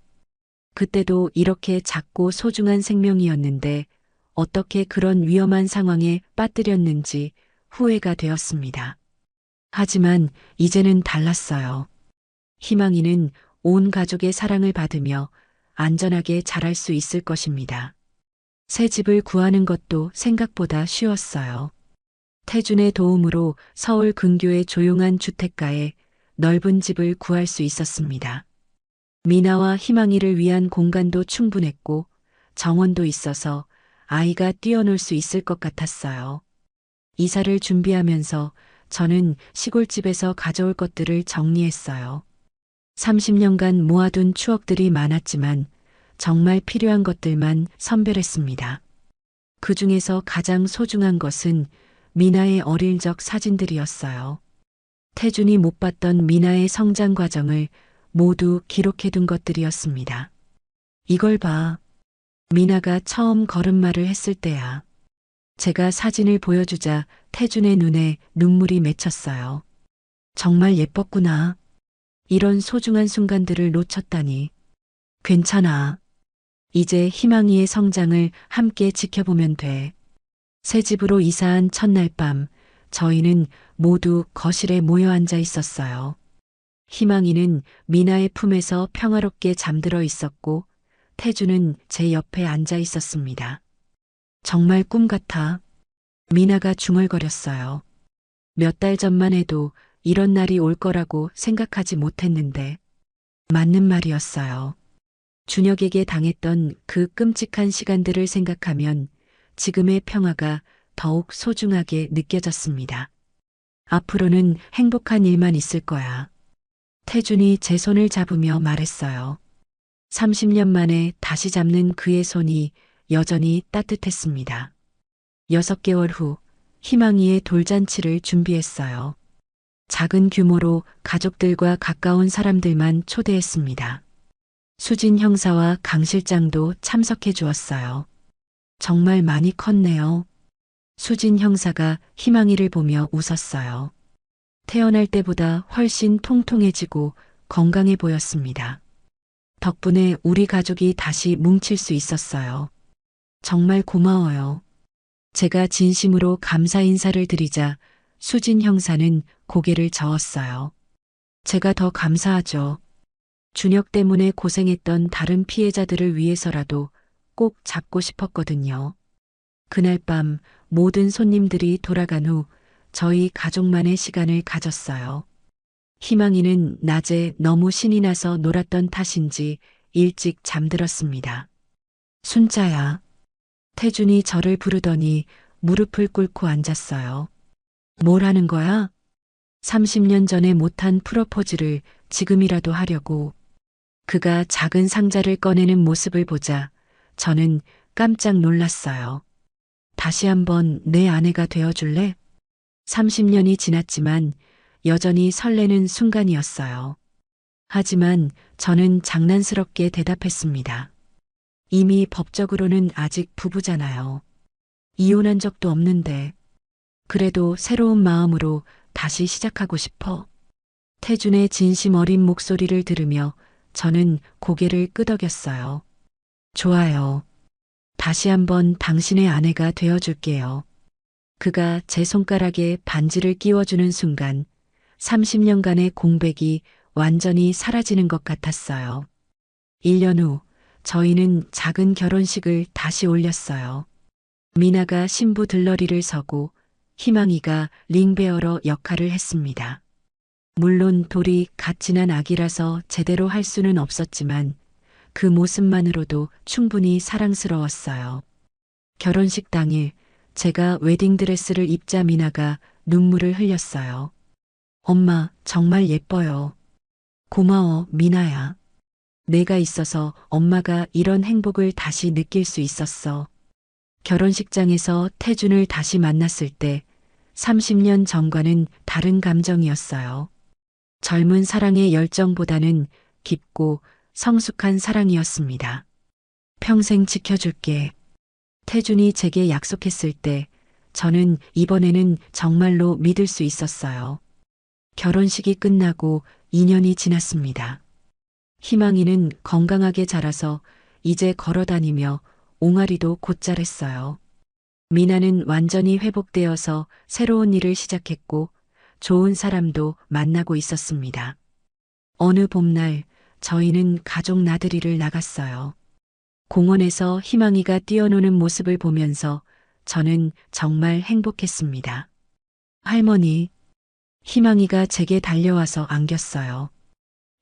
그때도 이렇게 작고 소중한 생명이었는데 어떻게 그런 위험한 상황에 빠뜨렸는지 후회가 되었습니다. 하지만 이제는 달랐어요. 희망이는 온 가족의 사랑을 받으며 안전하게 자랄 수 있을 것입니다. 새 집을 구하는 것도 생각보다 쉬웠어요. 태준의 도움으로 서울 근교의 조용한 주택가에 넓은 집을 구할 수 있었습니다. 미나와 희망이를 위한 공간도 충분했고 정원도 있어서 아이가 뛰어놀 수 있을 것 같았어요. 이사를 준비하면서 저는 시골집에서 가져올 것들을 정리했어요. 30년간 모아둔 추억들이 많았지만 정말 필요한 것들만 선별했습니다. 그 중에서 가장 소중한 것은 미나의 어릴 적 사진들이었어요. 태준이 못 봤던 미나의 성장 과정을 모두 기록해둔 것들이었습니다. 이걸 봐. 미나가 처음 걸음마를 했을 때야. 제가 사진을 보여주자 태준의 눈에 눈물이 맺혔어요. 정말 예뻤구나. 이런 소중한 순간들을 놓쳤다니. 괜찮아. 이제 희망이의 성장을 함께 지켜보면 돼. 새 집으로 이사한 첫날 밤, 저희는 모두 거실에 모여 앉아 있었어요. 희망이는 미나의 품에서 평화롭게 잠들어 있었고, 태주는 제 옆에 앉아 있었습니다. 정말 꿈 같아. 미나가 중얼거렸어요. 몇 달 전만 해도 이런 날이 올 거라고 생각하지 못했는데, 맞는 말이었어요. 준혁에게 당했던 그 끔찍한 시간들을 생각하면 지금의 평화가 더욱 소중하게 느껴졌습니다. 앞으로는 행복한 일만 있을 거야. 태준이 제 손을 잡으며 말했어요. 30년 만에 다시 잡는 그의 손이 여전히 따뜻했습니다. 6개월 후 희망이의 돌잔치를 준비했어요. 작은 규모로 가족들과 가까운 사람들만 초대했습니다. 수진 형사와 강 실장도 참석해 주었어요. 정말 많이 컸네요. 수진 형사가 희망이를 보며 웃었어요. 태어날 때보다 훨씬 통통해지고 건강해 보였습니다. 덕분에 우리 가족이 다시 뭉칠 수 있었어요. 정말 고마워요. 제가 진심으로 감사 인사를 드리자 수진 형사는 고개를 저었어요. 제가 더 감사하죠. 준혁 때문에 고생했던 다른 피해자들을 위해서라도 꼭 잡고 싶었거든요. 그날 밤 모든 손님들이 돌아간 후 저희 가족만의 시간을 가졌어요. 희망이는 낮에 너무 신이 나서 놀았던 탓인지 일찍 잠들었습니다. 순자야. 태준이 저를 부르더니 무릎을 꿇고 앉았어요. 뭘 하는 거야? 30년 전에 못한 프로포즈를 지금이라도 하려고. 그가 작은 상자를 꺼내는 모습을 보자 저는 깜짝 놀랐어요. 다시 한번 내 아내가 되어줄래? 30년이 지났지만 여전히 설레는 순간이었어요. 하지만 저는 장난스럽게 대답했습니다. 이미 법적으로는 아직 부부잖아요. 이혼한 적도 없는데. 그래도 새로운 마음으로 다시 시작하고 싶어. 태준의 진심 어린 목소리를 들으며 저는 고개를 끄덕였어요. 좋아요. 다시 한번 당신의 아내가 되어줄게요. 그가 제 손가락에 반지를 끼워주는 순간 30년간의 공백이 완전히 사라지는 것 같았어요. 1년 후 저희는 작은 결혼식을 다시 올렸어요. 미나가 신부 들러리를 서고 희망이가 링베어러 역할을 했습니다. 물론 돌이 갓 지난 아기라서 제대로 할 수는 없었지만 그 모습만으로도 충분히 사랑스러웠어요. 결혼식 당일 제가 웨딩드레스를 입자 미나가 눈물을 흘렸어요. 엄마, 정말 예뻐요. 고마워, 미나야. 내가 있어서 엄마가 이런 행복을 다시 느낄 수 있었어. 결혼식장에서 태준을 다시 만났을 때 30년 전과는 다른 감정이었어요. 젊은 사랑의 열정보다는 깊고 성숙한 사랑이었습니다. 평생 지켜줄게. 태준이 제게 약속했을 때 저는 이번에는 정말로 믿을 수 있었어요. 결혼식이 끝나고 2년이 지났습니다. 희망이는 건강하게 자라서 이제 걸어다니며 옹알이도 곧잘했어요. 미나는 완전히 회복되어서 새로운 일을 시작했고 좋은 사람도 만나고 있었습니다. 어느 봄날 저희는 가족 나들이를 나갔어요. 공원에서 희망이가 뛰어노는 모습을 보면서 저는 정말 행복했습니다. 할머니, 희망이가 제게 달려와서 안겼어요.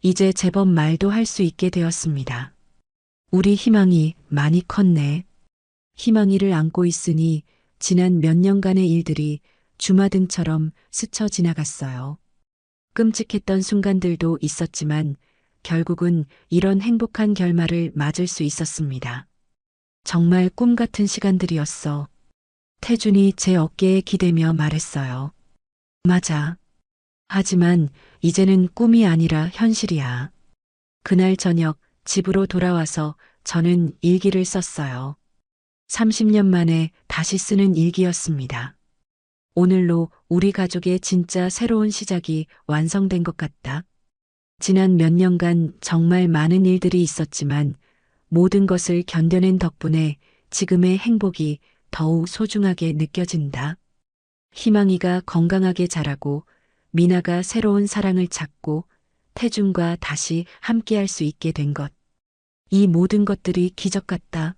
이제 제법 말도 할 수 있게 되었습니다. 우리 희망이 많이 컸네. 희망이를 안고 있으니 지난 몇 년간의 일들이 주마등처럼 스쳐 지나갔어요. 끔찍했던 순간들도 있었지만 결국은 이런 행복한 결말을 맞을 수 있었습니다. 정말 꿈 같은 시간들이었어. 태준이 제 어깨에 기대며 말했어요. 맞아. 하지만 이제는 꿈이 아니라 현실이야. 그날 저녁 집으로 돌아와서 저는 일기를 썼어요. 30년 만에 다시 쓰는 일기였습니다. 오늘로 우리 가족의 진짜 새로운 시작이 완성된 것 같다. 지난 몇 년간 정말 많은 일들이 있었지만 모든 것을 견뎌낸 덕분에 지금의 행복이 더욱 소중하게 느껴진다. 희망이가 건강하게 자라고 미나가 새로운 사랑을 찾고 태준과 다시 함께할 수 있게 된 것. 이 모든 것들이 기적 같다.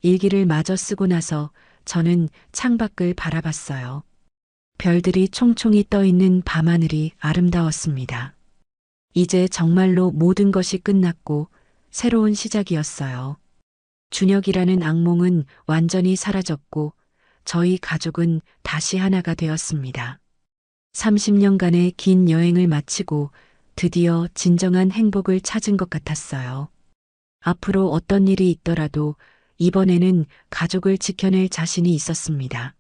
일기를 마저 쓰고 나서 저는 창밖을 바라봤어요. 별들이 총총히 떠 있는 밤하늘이 아름다웠습니다. 이제 정말로 모든 것이 끝났고 새로운 시작이었어요. 준혁이라는 악몽은 완전히 사라졌고 저희 가족은 다시 하나가 되었습니다. 30년간의 긴 여행을 마치고 드디어 진정한 행복을 찾은 것 같았어요. 앞으로 어떤 일이 있더라도 이번에는 가족을 지켜낼 자신이 있었습니다.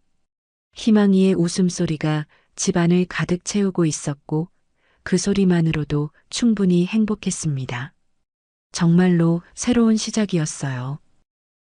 희망이의 웃음소리가 집안을 가득 채우고 있었고 그 소리만으로도 충분히 행복했습니다. 정말로 새로운 시작이었어요.